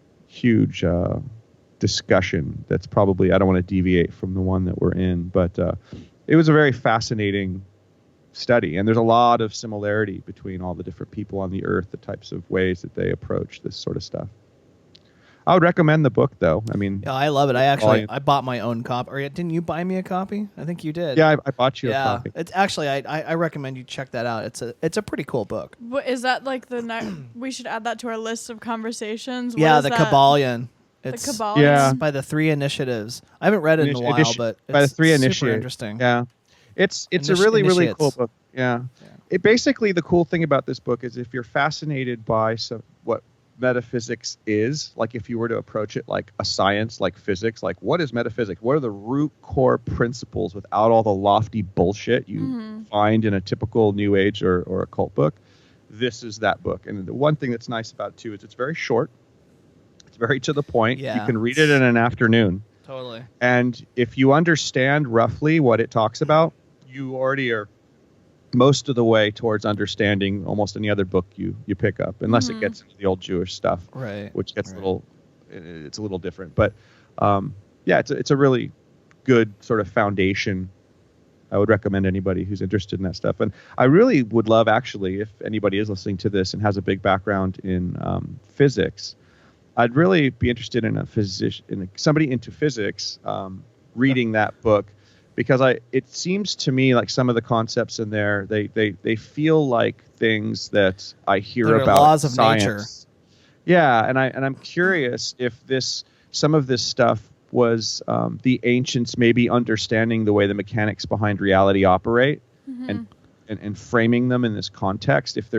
B: discussion that's probably, I don't want to deviate from the one that we're in, but it was a very fascinating study. And there's a lot of similarity between all the different people on the earth, the types of ways that they approach this sort of stuff. I would recommend the book, though. I mean,
A: yeah, I love it. I bought my own copy. Or didn't you buy me a copy? I think you did.
B: Yeah, I bought you a copy.
A: It's actually I recommend you check that out. It's a pretty cool book.
C: What, is that like we should add that to our list of conversations? What
A: Yeah,
C: is
A: the
C: that?
A: Kabbalion.
C: The
A: It's
C: Kabbalion?
B: Yeah.
A: by the Three Initiatives. I haven't read it in a while, but it's
B: by the Three
A: super
B: Initiates.
A: interesting.
B: Yeah, it's a really
A: Initiates.
B: cool book. Yeah. It basically, the cool thing about this book is if you're fascinated by what metaphysics is, like if you were to approach it like a science, like physics, like what is metaphysics? What are the root core principles without all the lofty bullshit you find in a typical New Age or occult book? This is that book. And the one thing that's nice about it too is it's very short. It's very to the point.
A: Yeah.
B: You can read it in an afternoon.
A: Totally.
B: And if you understand roughly what it talks about, you already are most of the way towards understanding almost any other book you pick up, unless it gets into the old Jewish stuff,
A: Right.
B: which gets it's a little different. But yeah, it's a really good sort of foundation. I would recommend anybody who's interested in that stuff. And I really would love, actually, if anybody is listening to this and has a big background in physics, I'd really be interested in somebody into physics, reading that book, because it seems to me like some of the concepts in there, they feel like things that I hear
A: They're
B: about
A: laws of
B: science.
A: nature.
B: Yeah, and I'm curious if some of this stuff was the ancients maybe understanding the way the mechanics behind reality operate, and framing them in this context. If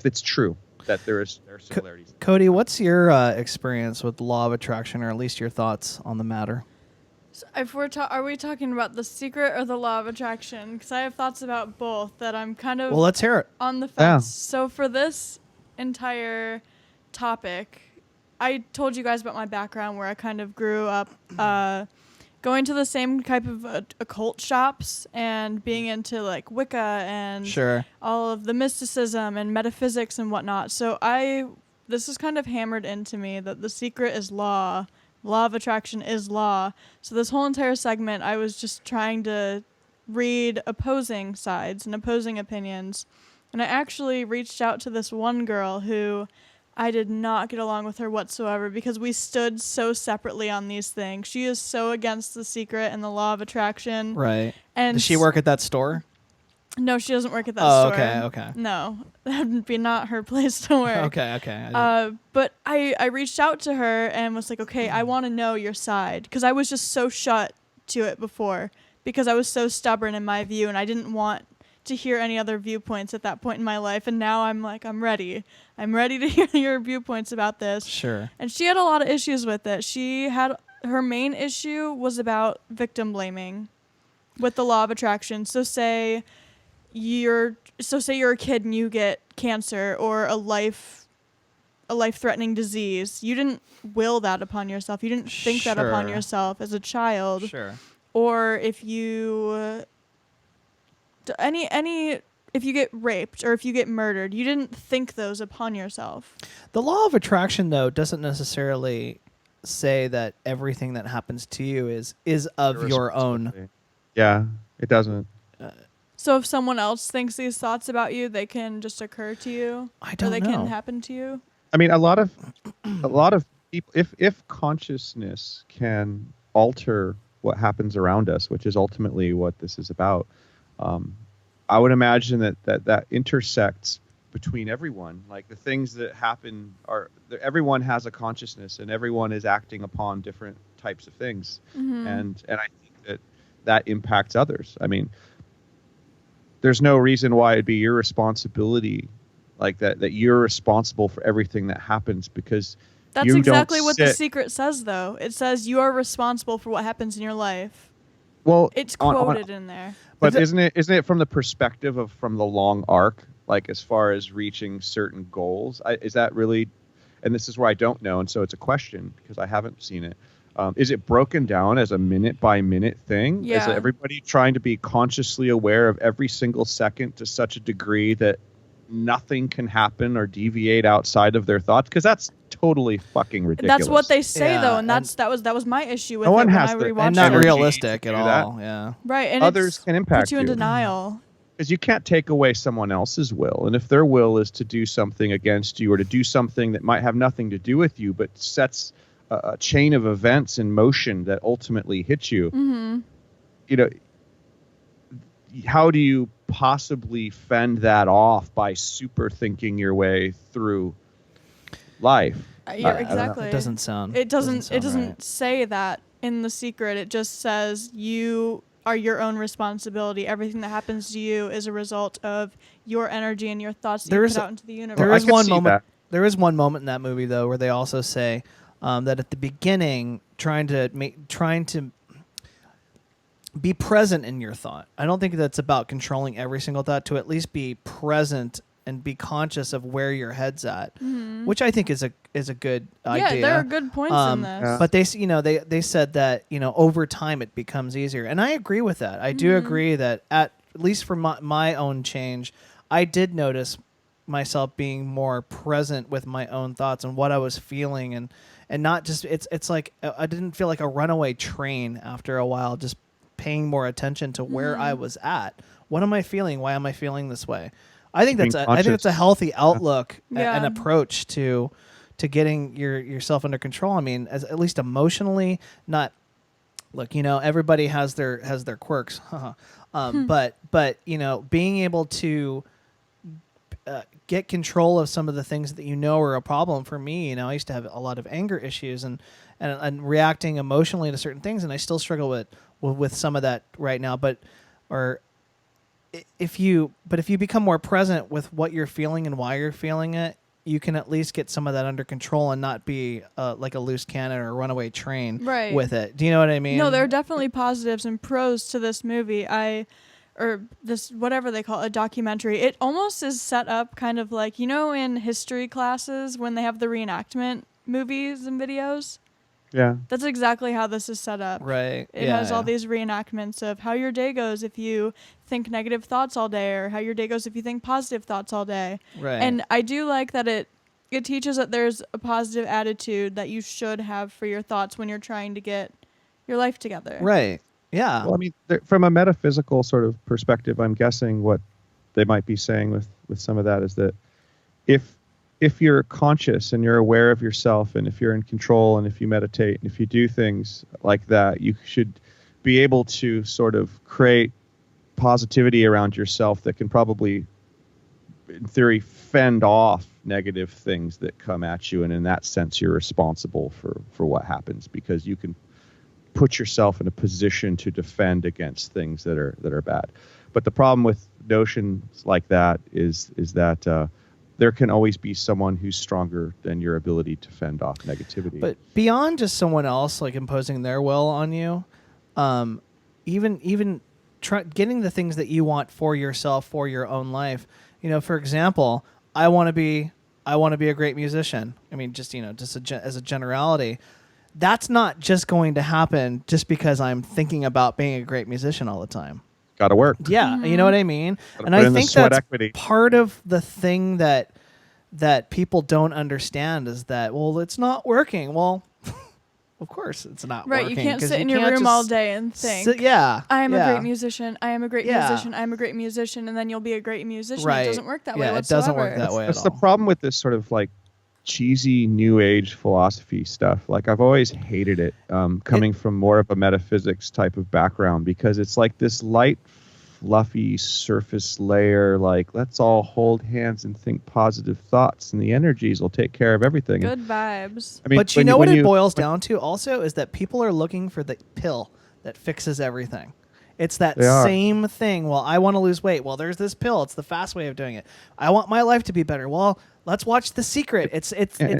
B: it's true that there are similarities.
A: Cody, what's your experience with the law of attraction, or at least your thoughts on the matter?
C: So if are we talking about The Secret or the law of attraction? Because I have thoughts about both that I'm kind of
A: Well, let's hear it.
C: on the fence.
B: Yeah.
C: So for this entire topic, I told you guys about my background where I kind of grew up going to the same type of occult shops and being into like Wicca and
A: Sure.
C: all of the mysticism and metaphysics and whatnot. So this is kind of hammered into me that The Secret is law of attraction is law. So this whole entire segment, I was just trying to read opposing sides and opposing opinions. And I actually reached out to this one girl who I did not get along with her whatsoever because we stood so separately on these things. She is so against The Secret and the law of attraction.
A: Right.
C: And
A: Does she work at that store?
C: No, she doesn't work at that
A: Oh,
C: store.
A: okay.
C: No, that would be not her place to work.
A: Okay.
C: But I reached out to her and was like, okay, I want to know your side. Because I was just so shut to it before. Because I was so stubborn in my view and I didn't want to hear any other viewpoints at that point in my life. And now I'm like, I'm ready. I'm ready to hear your viewpoints about this.
A: Sure.
C: And she had a lot of issues with it. Her main issue was about victim blaming with the law of attraction. So say you're a kid and you get cancer or a life-threatening disease. You didn't will that upon yourself. You didn't think that upon
A: Sure.
C: yourself as a child.
A: Sure.
C: Or if you if you get raped or if you get murdered, you didn't think those upon yourself.
A: The law of attraction, though, doesn't necessarily say that everything that happens to you is of your own.
B: Yeah, it doesn't.
C: So if someone else thinks these thoughts about you, they can just occur to you?
A: I don't
C: Or they
A: know.
C: can happen to you?
B: I mean, a lot of people, if consciousness can alter what happens around us, which is ultimately what this is about, I would imagine that intersects between everyone. Like the things that happen everyone has a consciousness and everyone is acting upon different types of things, and I think that impacts others. I mean, there's no reason why it'd be your responsibility, like that you're responsible for everything that happens, because
C: That's
B: you
C: exactly
B: don't
C: what The
B: sit-
C: Secret says, though. It says you are responsible for what happens in your life.
B: Well,
C: It's quoted in there.
B: but isn't it from the perspective of from the long arc, like as far as reaching certain goals? Is that really? And this is where I don't know, and so it's a question because I haven't seen it. Is it broken down as a minute by minute thing?
C: Yeah.
B: Is everybody trying to be consciously aware of every single second to such a degree that nothing can happen or deviate outside of their thoughts? Because that's totally fucking ridiculous.
C: That's what they say,
A: Yeah,
C: though, and
A: and
C: that was my issue with
B: No
C: it
B: one
C: when
B: has
C: I
B: the-
C: rewatched
A: And not
C: it.
B: energy
A: realistic
B: to
A: at
B: do that.
A: all. Yeah.
C: Right, and
B: Others can impact
C: put you in
B: you.
C: denial.
B: Because you can't take away someone else's will. And if their will is to do something against you or to do something that might have nothing to do with you but sets a chain of events in motion that ultimately hits you, how do you possibly fend that off by super thinking your way through life?
C: Yeah,
B: I don't know.
C: exactly.
A: It doesn't sound.
C: It doesn't
A: right.
C: say that in The Secret. It just says you are your own responsibility. Everything that happens to you is a result of your energy and your thoughts that you put out into the universe.
A: There
B: I
A: is
B: could
A: one
B: see
A: moment.
B: that.
A: There is one moment in that movie though where they also say that at the beginning, trying to be present in your thought. I don't think that's about controlling every single thought. To at least be present and be conscious of where your head's at, which I think is a good idea.
C: Yeah, there are good points in this.
B: Yeah.
A: But they said that over time it becomes easier, and I agree with that. I do agree that at least for my own change, I did notice myself being more present with my own thoughts and what I was feeling, and not just it's like I didn't feel like a runaway train after a while, just paying more attention to where I was at. What am I feeling? Why am I feeling this way? I think that's a healthy outlook
C: Yeah.
A: and approach to to getting yourself under control. I mean, as at least emotionally, not. Look, everybody has their quirks, but being able to get control of some of the things that are a problem for me. I used to have a lot of anger issues and reacting emotionally to certain things, and I still struggle with some of that right now. But if you become more present with what you're feeling and why you're feeling it, you can at least get some of that under control and not be like a loose cannon or a runaway train with it. Do you know what I mean?
C: No, there are definitely positives and pros to this movie. Or this, whatever they call it, a documentary. It almost is set up kind of like, in history classes when they have the reenactment movies and videos.
B: Yeah.
C: That's exactly how this is set up.
A: Right.
C: It has all these reenactments of how your day goes if you think negative thoughts all day, or how your day goes if you think positive thoughts all day.
A: Right.
C: And I do like that it teaches that there's a positive attitude that you should have for your thoughts when you're trying to get your life together.
A: Right. Yeah.
B: Well, I mean, from a metaphysical sort of perspective, I'm guessing what they might be saying with some of that is that if you're conscious and you're aware of yourself, and if you're in control, and if you meditate, and if you do things like that, you should be able to sort of create positivity around yourself that can probably, in theory, fend off negative things that come at you. And in that sense, you're responsible for what happens, because you can put yourself in a position to defend against things that are bad. But the problem with notions like that is that there can always be someone who's stronger than your ability to fend off negativity.
A: But beyond just someone else like imposing their will on you, even getting the things that you want for yourself, for your own life. For example, I want to be a great musician. I mean, just as a generality. That's not just going to happen just because I'm thinking about being a great musician all the time.
B: Got to work.
A: Yeah, you know what I mean? And I think that's part of the thing that people don't understand is that, well, it's not working. Well, of course it's not working.
C: Right, you can't sit in your room all day and think, I am a great musician, I am a great musician, I am a great musician, and then you'll be a great musician.
A: Right.
C: It doesn't work that way whatsoever.
A: It doesn't work that way at all.
B: That's the problem with this sort of like cheesy new age philosophy stuff. Like, I've always hated it, coming from more of a metaphysics type of background, because it's like this light, fluffy surface layer, like, let's all hold hands and think positive thoughts and the energies will take care of everything.
C: Good vibes.
B: I mean,
A: but you know what it boils down to also is that people are looking for the pill that fixes everything. It's that same thing. Well, I want to lose weight. Well, there's this pill. It's the fast way of doing it. I want my life to be better. Well, let's watch The Secret. It's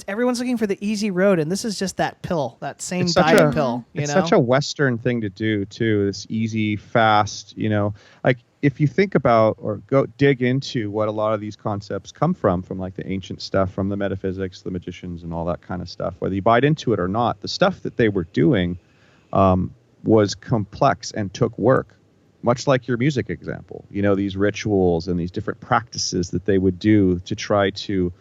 A: everyone's looking for the easy road, and this is just that pill, that same diet pill.
B: It's such a Western thing to do too. This easy, fast. Like if you think about or go dig into what a lot of these concepts come from like the ancient stuff, from the metaphysics, the magicians, and all that kind of stuff. Whether you buy into it or not, the stuff that they were doing was complex and took work. Much like your music example, these rituals and these different practices that they would do to try to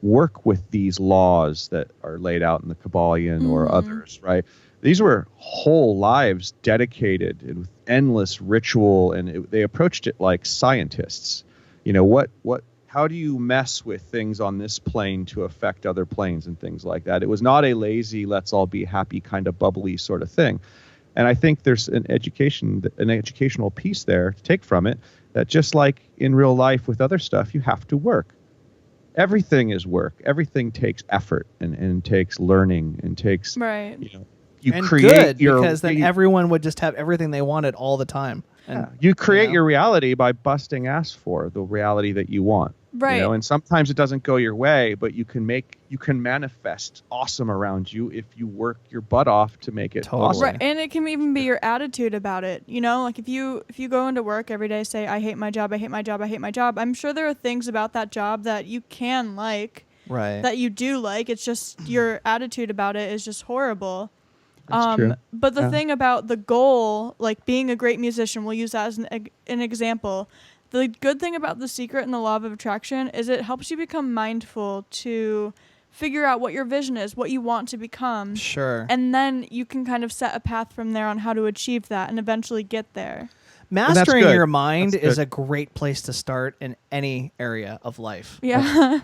B: work with these laws that are laid out in the Kabbalion or others, right? These were whole lives dedicated and with endless ritual, and they approached it like scientists. How do you mess with things on this plane to affect other planes and things like that? It was not a lazy, let's all be happy kind of bubbly sort of thing. And I think there's an educational piece there to take from it, that just like in real life with other stuff, you have to work. Everything is work. Everything takes effort and takes learning and takes,
C: right.
B: You
A: and
B: create
A: because then everyone would just have everything they wanted all the time. And
B: you create your reality by busting ass for the reality that you want.
C: Right.
B: And sometimes it doesn't go your way, but you can manifest awesome around you if you work your butt off to make it awesome.
C: Right. And it can even be your attitude about it. Like if you go into work every day, say, I hate my job, I hate my job, I hate my job. I'm sure there are things about that job that you can like,
A: right,
C: that you do like. It's just your attitude about it is just horrible.
B: That's true.
C: But the thing about the goal, like being a great musician, we'll use that as an example. The good thing about The Secret and the law of attraction is it helps you become mindful to figure out what your vision is, what you want to become.
A: Sure.
C: And then you can kind of set a path from there on how to achieve that and eventually get there.
A: Mastering
B: good.
A: your mind
B: That's
A: is
B: good.
A: a great place to start in any area of life.
C: Yeah.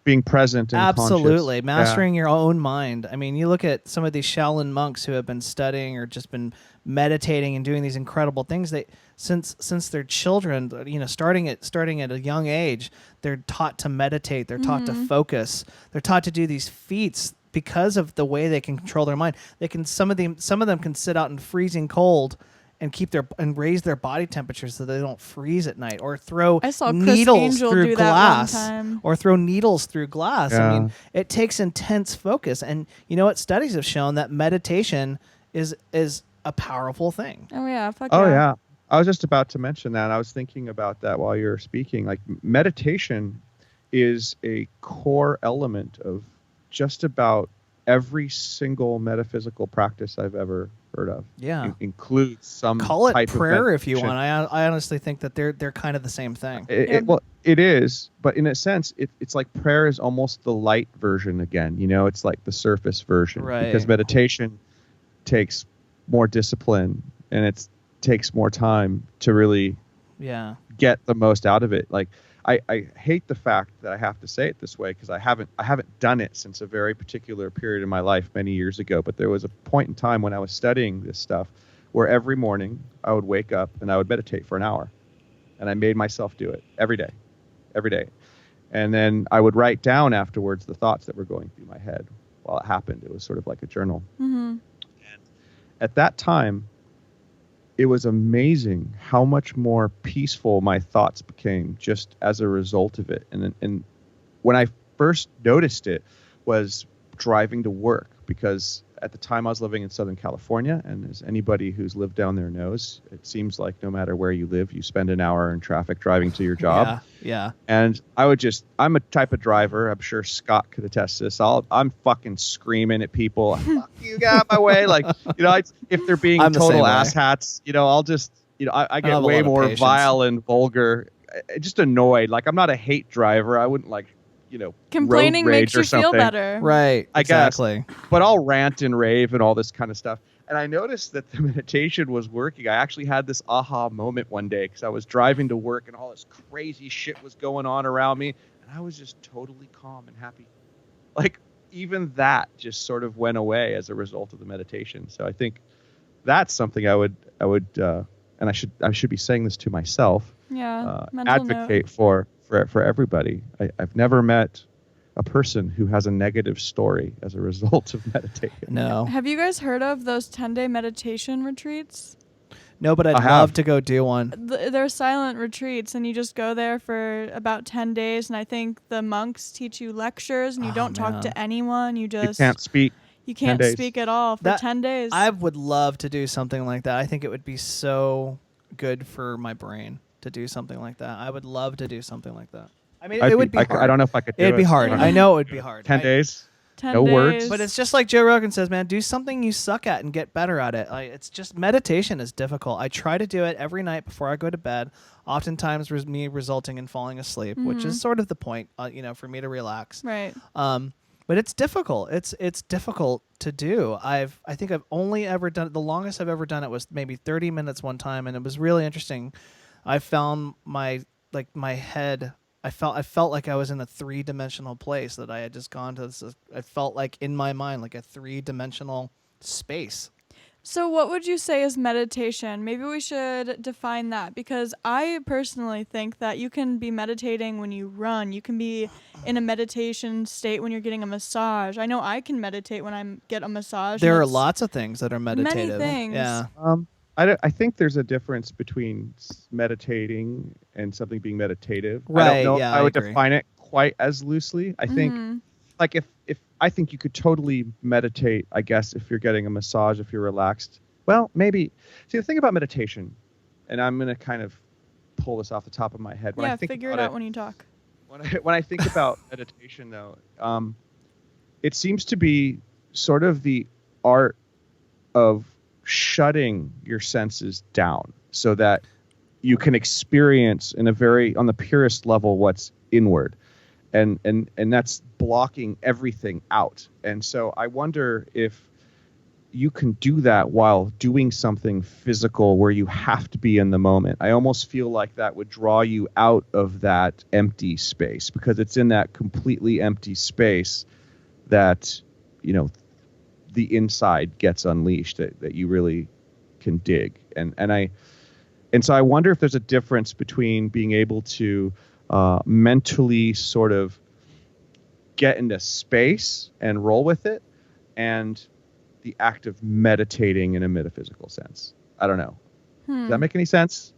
B: Being present and
A: Absolutely.
B: conscious.
A: Mastering your own mind. I mean, you look at some of these Shaolin monks who have been studying or just been meditating and doing these incredible things. They since they're children, starting at a young age, they're taught to meditate, they're taught to focus, they're taught to do these feats because of the way they can control their mind. They can some of them can sit out in freezing cold and raise their body temperature so they don't freeze at night, or throw
C: I saw Chris
A: needles
C: Angel
A: through
C: do that one
A: glass,
C: time.
A: or throw needles through glass. I
B: Yeah.
A: mean, it takes intense focus, and you know what? Studies have shown that meditation is a powerful thing.
C: Oh yeah. Fuck
B: Oh
C: yeah.
B: yeah. I was just about to mention that. I was thinking about that while you were speaking. Like, meditation is a core element of just about every single metaphysical practice I've ever heard of.
A: Yeah.
B: Includes some
A: Call it
B: type
A: prayer
B: of
A: if you
B: meditation.
A: want. I honestly think that they're kind of the same thing.
B: Well, it is, but in a sense, it's like prayer is almost the light version again. It's like the surface version,
A: Right.
B: because meditation takes more discipline and it takes more time to really
A: Yeah.
B: get the most out of it. Like, I hate the fact that I have to say it this way, because I haven't done it since a very particular period in my life many years ago. But there was a point in time when I was studying this stuff where every morning I would wake up and I would meditate for an hour, and I made myself do it every day. And then I would write down afterwards the thoughts that were going through my head while it happened. It was sort of like a journal.
C: Mm-hmm.
B: And at that time, it was amazing how much more peaceful my thoughts became just as a result of it. And when I first noticed it was driving to work, because at the time I was living in Southern California, and as anybody who's lived down there knows, it seems like no matter where you live, you spend an hour in traffic driving to your job.
A: Yeah.
B: And I'm a type of driver, I'm sure Scott could attest to this. I'm fucking screaming at people, fuck you, get out of my way. Like, if they're being
A: I'm the
B: total
A: same way.
B: asshats, I'll just, I get
A: have a
B: way
A: lot of
B: more
A: patience.
B: vile and vulgar. Just annoyed. Like, I'm not a hate driver. I wouldn't
C: Complaining
B: road rage
C: makes
B: or
C: you feel
B: something.
C: better.
A: Right.
B: I guess.
A: Exactly.
B: But I'll rant and rave and all this kind of stuff. And I noticed that the meditation was working. I actually had this aha moment one day, because I was driving to work and all this crazy shit was going on around me, and I was just totally calm and happy. Like, even that just sort of went away as a result of the meditation. So I think that's something I would and I should be saying this to myself,
C: Yeah. Mental
B: advocate for everybody. I've never met a person who has a negative story as a result of meditating.
A: No.
C: Have you guys heard of those 10-day meditation retreats?
A: No, but I'd
B: I have.
A: love to go do one.
C: They're silent retreats, and you just go there for about 10 days, and I think the monks teach you lectures, and you
A: Oh,
C: don't talk
A: man.
C: to anyone. You just
B: You can't speak.
C: you can't
B: 10 days.
C: speak at all for
A: That-
C: 10 days.
A: I would love to do something like that. I think it would be so good for my brain to do something like that. I would love to do something like that. I mean, it would be hard.
B: I don't know if I could do it.
A: It'd be hard.
C: Yeah.
A: I know it would be hard.
B: 10 days.
C: 10
B: no
C: days.
B: words.
A: But it's just like Joe Rogan says, man, do something you suck at and get better at it. Like, it's just meditation is difficult. I try to do it every night before I go to bed, oftentimes me resulting in falling asleep, which is sort of the point, for me to relax.
C: Right.
A: But it's difficult. It's difficult to do. I think I've only ever done it. The longest I've ever done it was maybe 30 minutes one time, and it was really interesting. I found my head. I felt like I was in a 3-dimensional place, that I had just gone to this. I felt like in my mind like a 3-dimensional space.
C: So what would you say is meditation? Maybe we should define that, because I personally think that you can be meditating when you run. You can be in a meditation state when you're getting a massage. I know I can meditate when I get a massage.
A: There
C: and
A: are
C: it's
A: lots of things that are meditative.
C: things.
A: Yeah.
B: I think there's a difference between meditating and something being meditative. I
A: Right,
B: don't know
A: yeah,
B: if I would
A: I agree.
B: define it quite as loosely. I think, like, if I think you could totally meditate, I guess, if you're getting a massage, if you're relaxed. Well, maybe. See, the thing about meditation, and I'm going to kind of pull this off the top of my head. When I think
C: figure it
B: about
C: out when you talk.
B: When I think about meditation, though, it seems to be sort of the art of shutting your senses down so that you can experience on the purest level what's inward, and that's blocking everything out. And so I wonder if you can do that while doing something physical where you have to be in the moment. I almost feel like that would draw you out of that empty space, because it's in that completely empty space that, the inside gets unleashed, that you really can dig. And so I wonder if there's a difference between being able to mentally sort of get into space and roll with it, and the act of meditating in a metaphysical sense. I don't know. Does that make any sense?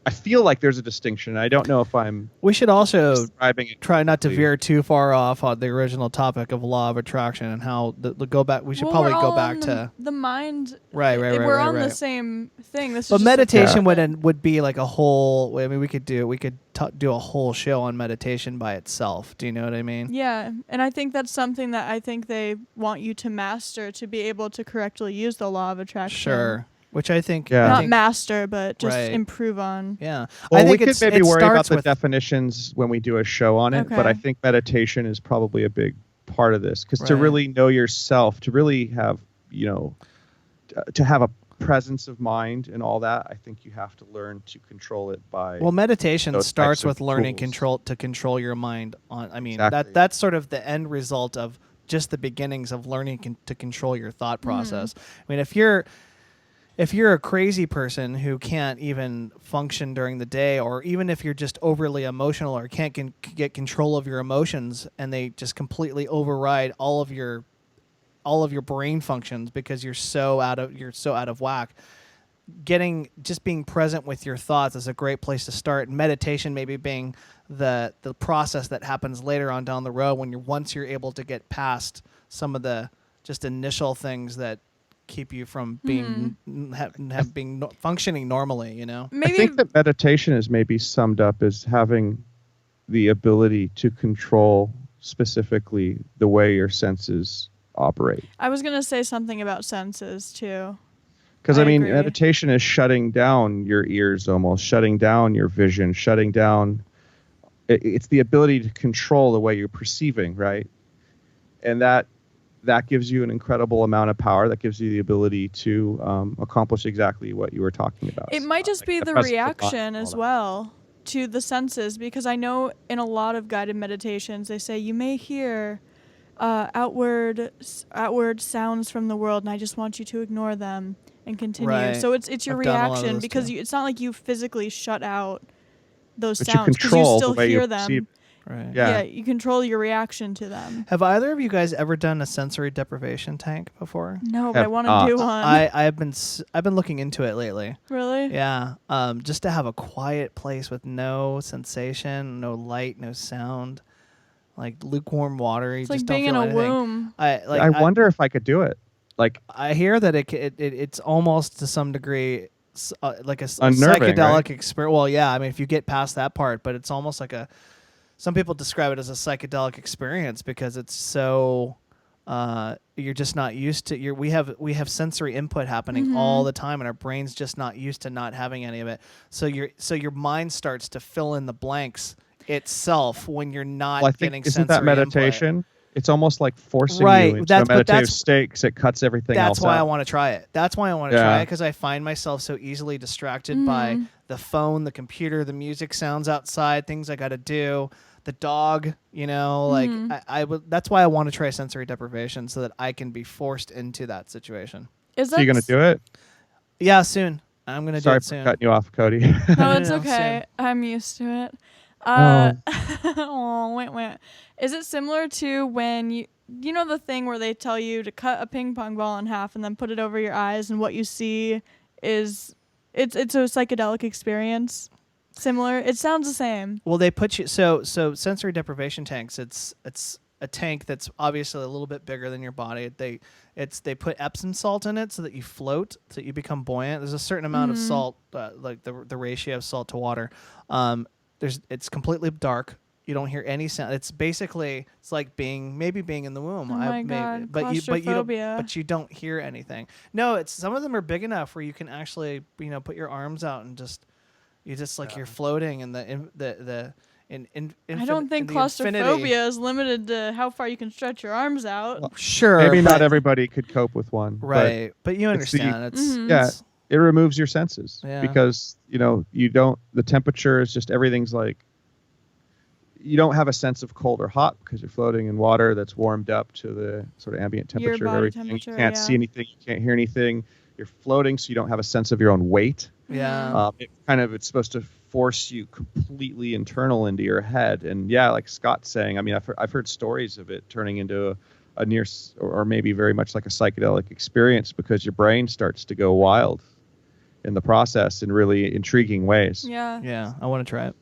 B: I feel like there's a distinction. I don't know if I'm
A: We should also
B: describing it
A: try not to
B: correctly.
A: veer too far off on the original topic of law of attraction and how the go back. We should
C: Well,
A: probably
C: we're
A: go
C: all
A: back
C: on
A: to
C: the mind.
A: right.
C: We're on the same thing. This
A: But
C: is just
A: meditation
C: a
A: would be like a whole. I mean, we could do a whole show on meditation by itself. Do you know what I mean?
C: Yeah, and I think that's something that I think they want you to master to be able to correctly use the law of attraction.
A: Sure. Which I think,
B: Yeah.
C: Not master, but just
A: Right.
C: improve on.
A: yeah.
B: Well,
A: I think
B: we could maybe
A: it
B: worry about
A: starts
B: the
A: with
B: definitions when we do a show on it, but
C: Okay.
B: I think meditation is probably a big part of this, because to
A: Right.
B: really know yourself, to really have, to have a presence of mind and all that, I think you have to learn to control it by.
A: Well, meditation
B: those
A: starts
B: types of
A: with learning
B: tools.
A: to control your mind. I mean,
B: Exactly.
A: that's sort of the end result of just the beginnings of learning to control your thought process. I mean, if you're a crazy person who can't even function during the day, or even if you're just overly emotional or can't get control of your emotions, and they just completely override all of your brain functions because you're so out of whack, just being present with your thoughts is a great place to start. Meditation maybe being the process that happens later on down the road once you're able to get past some of the just initial things that keep you from being functioning normally,
C: Maybe
B: I think that meditation is maybe summed up as having the ability to control specifically the way your senses operate.
C: I was gonna say something about senses too.
B: Because
C: I
B: I mean,
C: agree.
B: meditation is shutting down your ears, almost shutting down your vision, shutting down. It's the ability to control the way you're perceiving, right? And that gives you an incredible amount of power. That gives you the ability to accomplish exactly what you were talking about.
C: It might just
B: Like
C: be
B: the
C: the
B: presence of mind
C: reaction
B: and all
C: as
B: that.
C: well to the senses, because I know in a lot of guided meditations they say you may hear outward sounds from the world, and I just want you to ignore them and continue.
A: Right.
C: So it's your
A: I've done a lot of
C: reaction,
A: those
C: because
A: too.
C: it's not like you physically shut out those
B: But you
C: sounds, because you
B: control
C: still
B: the way you
C: hear them.
B: perceive.
A: Right.
B: Yeah.
C: You control your reaction to them.
A: Have either of you guys ever done a sensory deprivation tank before?
C: No, but I
B: Have
C: want
B: not.
C: to do one.
A: I've been looking into it lately.
C: Really?
A: Yeah, just to have a quiet place with no sensation, no light, no sound, like lukewarm water. You
C: It's
A: just
C: like
A: don't
C: being in
A: feel
C: a
A: anything.
C: womb.
B: I wonder if I could do it. Like,
A: I hear that it's almost to some degree like a
B: Unnerving,
A: psychedelic
B: right?
A: experience. Well, yeah, I mean, if you get past that part, but it's almost like some people describe it as a psychedelic experience because it's so you're just not used to. We have sensory input happening all the time, and our brain's just not used to not having any of it. So your mind starts to fill in the blanks itself when you're not
B: well, I
A: getting
B: think isn't
A: sensory
B: that
A: input.
B: meditation? It's almost like forcing
A: Right,
B: you into
A: that's-
B: a
A: but
B: meditative
A: that's-
B: state, because it cuts everything else
A: That's why I
B: out.
A: want to try it. That's why I want to
B: Yeah.
A: try it, because I find myself so easily distracted by the phone, the computer, the music sounds outside, things I got to do, the dog. Like I would. That's why I want to try sensory deprivation, so that I can be forced into that situation.
C: Is
B: So
C: that
B: you're gonna do it?
A: Yeah, soon. I'm gonna do
B: Sorry
A: it
B: for
A: soon.
B: cutting you off, Cody.
C: No,
A: No,
C: it's
A: no,
C: okay. I'm used to it.
B: Oh.
C: Oh, wait. Is it similar to when you know the thing where they tell you to cut a ping pong ball in half and then put it over your eyes, and what you see is it's a psychedelic experience? Similar. It sounds the same.
A: Well, they put you so sensory deprivation tanks. It's a tank that's obviously a little bit bigger than your body. They put Epsom salt in it so that you float, so that you become buoyant. There's a certain amount of salt, like the ratio of salt to water. It's completely dark. You don't hear any sound. It's like being in the womb.
C: Oh my God, claustrophobia.
A: But you don't hear anything. No, some of them are big enough where you can actually put your arms out and you're floating, and the
C: I don't think claustrophobia is limited to how far you can stretch your arms out.
B: Well,
A: Sure,
B: maybe not
A: but-
B: everybody could cope with one.
A: right? But you
B: it's the-
A: understand.
B: Yeah, it removes your senses
A: Yeah.
B: because you don't. The temperature is just everything's like. You don't have a sense of cold or hot because you're floating in water that's warmed up to the sort of ambient
C: Your
B: temperature of
C: body
B: everything.
C: temperature,
B: You can't
C: yeah.
B: see anything. You can't hear anything. You're floating, so you don't have a sense of your own weight.
A: Yeah.
B: It's supposed to force you completely internal into your head. And yeah, like Scott's saying, I mean, I've heard stories of it turning into a near or maybe very much like a psychedelic experience because your brain starts to go wild in the process in really intriguing ways.
C: Yeah.
A: Yeah. I want to try it.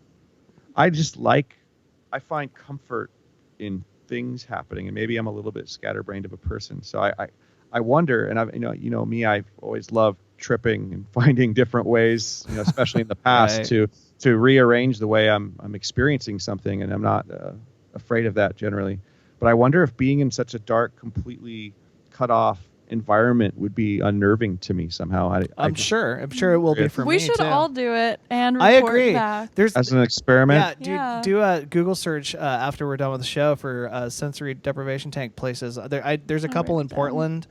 B: I find comfort in things happening, and maybe I'm a little bit scatterbrained of a person. So I wonder, and me, I've always loved tripping and finding different ways, especially in the past
A: Right.
B: to rearrange the way I'm experiencing something, and I'm not afraid of that generally. But I wonder if being in such a dark, completely cut off environment would be unnerving to me somehow.
A: I'm sure it will be for me
C: We should
A: too.
C: all do it and report
A: I agree.
C: back.
A: There's
B: as an experiment.
C: Yeah.
A: do a Google search after we're done with the show for sensory deprivation tank places. There's a couple in Portland,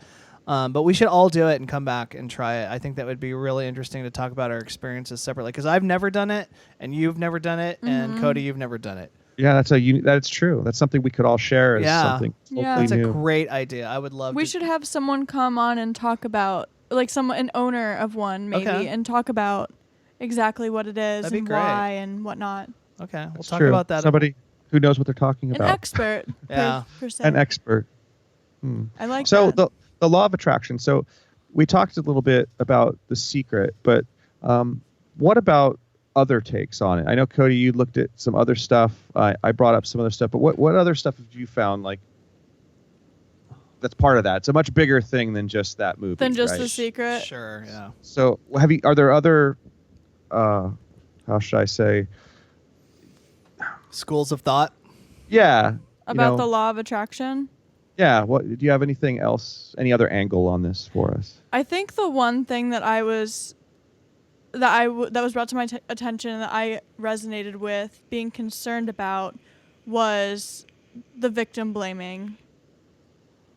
A: but we should all do it and come back and try it. I think that would be really interesting to talk about our experiences separately because I've never done it and you've never done it and Cody, you've never done it.
B: Yeah, that's true. That's something we could all share as something totally
C: Yeah.
A: That's a
B: new.
A: great idea. I would love.
C: We should have someone come on and talk about, like an owner of one maybe,
A: Okay.
C: and talk about exactly what it is
A: That'd be
C: and
A: great.
C: why and whatnot.
A: Okay, we'll
B: That's
A: talk
B: true.
A: about that.
B: Somebody who knows what they're talking
C: An
B: about.
C: expert,
A: Yeah.
C: per se.
B: An expert.
C: I like
B: So
C: that.
B: the law of attraction. So we talked a little bit about The Secret, but what about other takes on it? I know, Cody, you looked at some other stuff. I brought up some other stuff, but what other stuff have you found like that's part of that? It's a much bigger thing than just that movie.
C: Than just
B: right?
C: The Secret.
A: Sure. Yeah.
B: So are there other how should I say?
A: Schools of thought.
B: Yeah.
C: About the law of attraction.
B: Yeah. What do you have anything else? Any other angle on this for us?
C: I think the one thing that was brought to my attention and that I resonated with, being concerned about, was the victim blaming.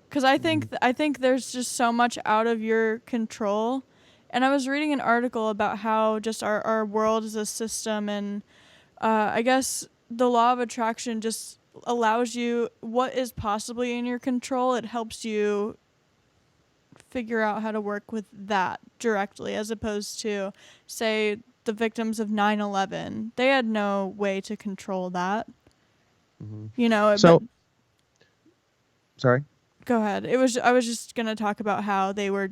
C: Because I think there's just so much out of your control. And I was reading an article about how just our world is a system, and I guess the law of attraction just allows you what is possibly in your control. It helps you figure out how to work with that directly, as opposed to, say, the victims of 9/11. They had no way to control that.
B: So, sorry.
C: Go ahead. I was just gonna talk about how they were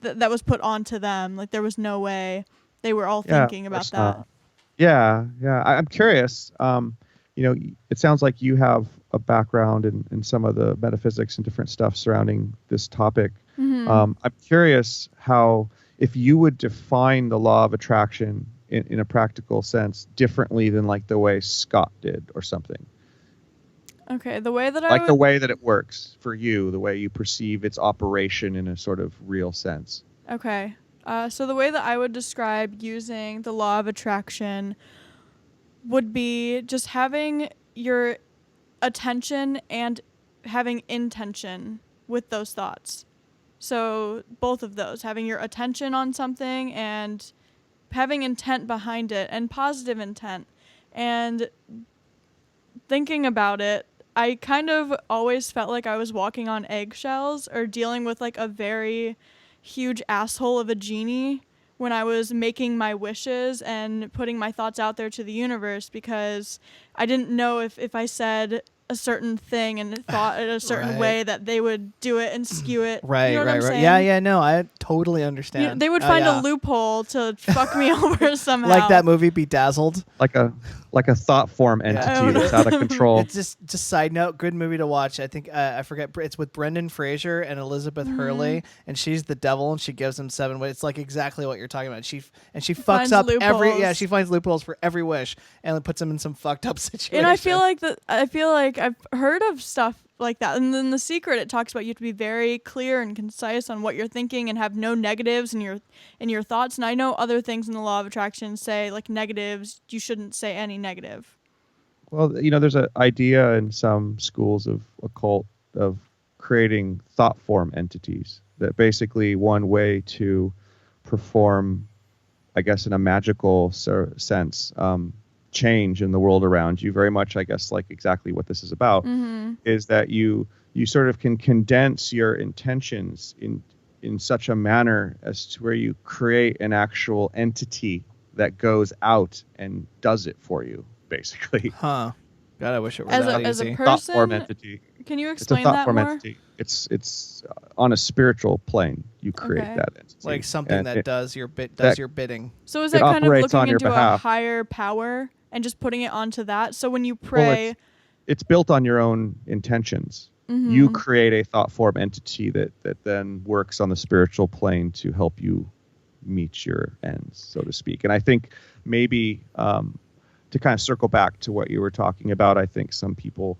C: that was put onto them. Like there was no way they were all thinking about that.
B: Yeah. I'm curious. It sounds like you have a background in some of the metaphysics and different stuff surrounding this topic. I'm curious how, if you would define the law of attraction in a practical sense differently than like the way Scott did or something.
C: Okay, the way that
B: the way that it works for you, the way you perceive its operation in a sort of real sense.
C: Okay. So the way that I would describe using the law of attraction would be just having your attention and having intention with those thoughts. So both of those, having your attention on something and having intent behind it, and positive intent. And thinking about it, I kind of always felt like I was walking on eggshells or dealing with like a very huge asshole of a genie when I was making my wishes and putting my thoughts out there to the universe, because I didn't know if I said a certain thing and thought it a certain way that they would do it and skew it.
A: Right,
C: you know what I'm saying?
A: Yeah, no, I totally understand.
C: They would find a loophole to fuck me over somehow.
A: Like that movie Bedazzled.
B: Like a thought form entity that's out of control.
A: It's just side note, good movie to watch. I think I forget, it's with Brendan Fraser and Elizabeth Hurley, and she's the devil and she gives him 7 wishes. It's like exactly what you're talking about. She fucks up
C: loopholes.
A: she finds loopholes for every wish and puts him in some fucked up situation.
C: And I feel like I've heard of stuff like that. And then The Secret, it talks about you have to be very clear and concise on what you're thinking and have no negatives in your thoughts. And I know other things in the law of attraction say, like negatives, you shouldn't say any negative.
B: Well, there's an idea in some schools of occult of creating thought form entities, that basically one way to perform, I guess, in a magical sense, change in the world around you, very much, I guess, like exactly what this is about, is that you sort of can condense your intentions in such a manner as to where you create an actual entity that goes out and does it for you, basically.
A: Huh. God, I wish it were
C: As
A: that
C: a
A: easy.
C: person,
B: Thought form entity.
C: can you
B: It's a
C: explain
B: thought
C: that
B: form
C: more?
B: entity. It's on a spiritual plane. You create
C: Okay.
B: that entity.
A: Like something
B: And
A: that does your bidding.
C: So is
B: It
C: that kind of
B: operates on
C: looking
B: your
C: into a
B: behalf.
C: higher power and just putting it onto that? So when you
B: Well,
C: pray,
B: it's built on your own intentions. You create a thought form entity that then works on the spiritual plane to help you meet your ends, so to speak. And I think maybe to kind of circle back to what you were talking about, I think some people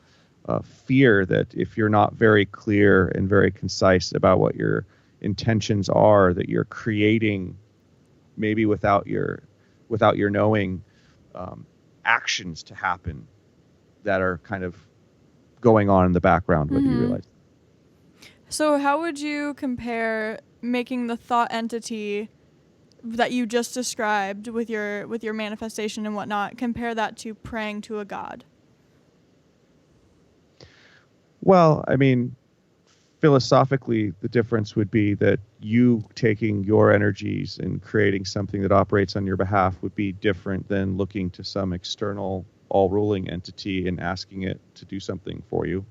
B: fear that if you're not very clear and very concise about what your intentions are, that you're creating, maybe without your knowing, actions to happen that are kind of going on in the background, whether you realize.
C: so how would you compare making the thought entity that you just described with your manifestation and whatnot, compare that to praying to a god?
B: Well, I mean, philosophically, the difference would be that you taking your energies and creating something that operates on your behalf would be different than looking to some external all-ruling entity and asking it to do something for you.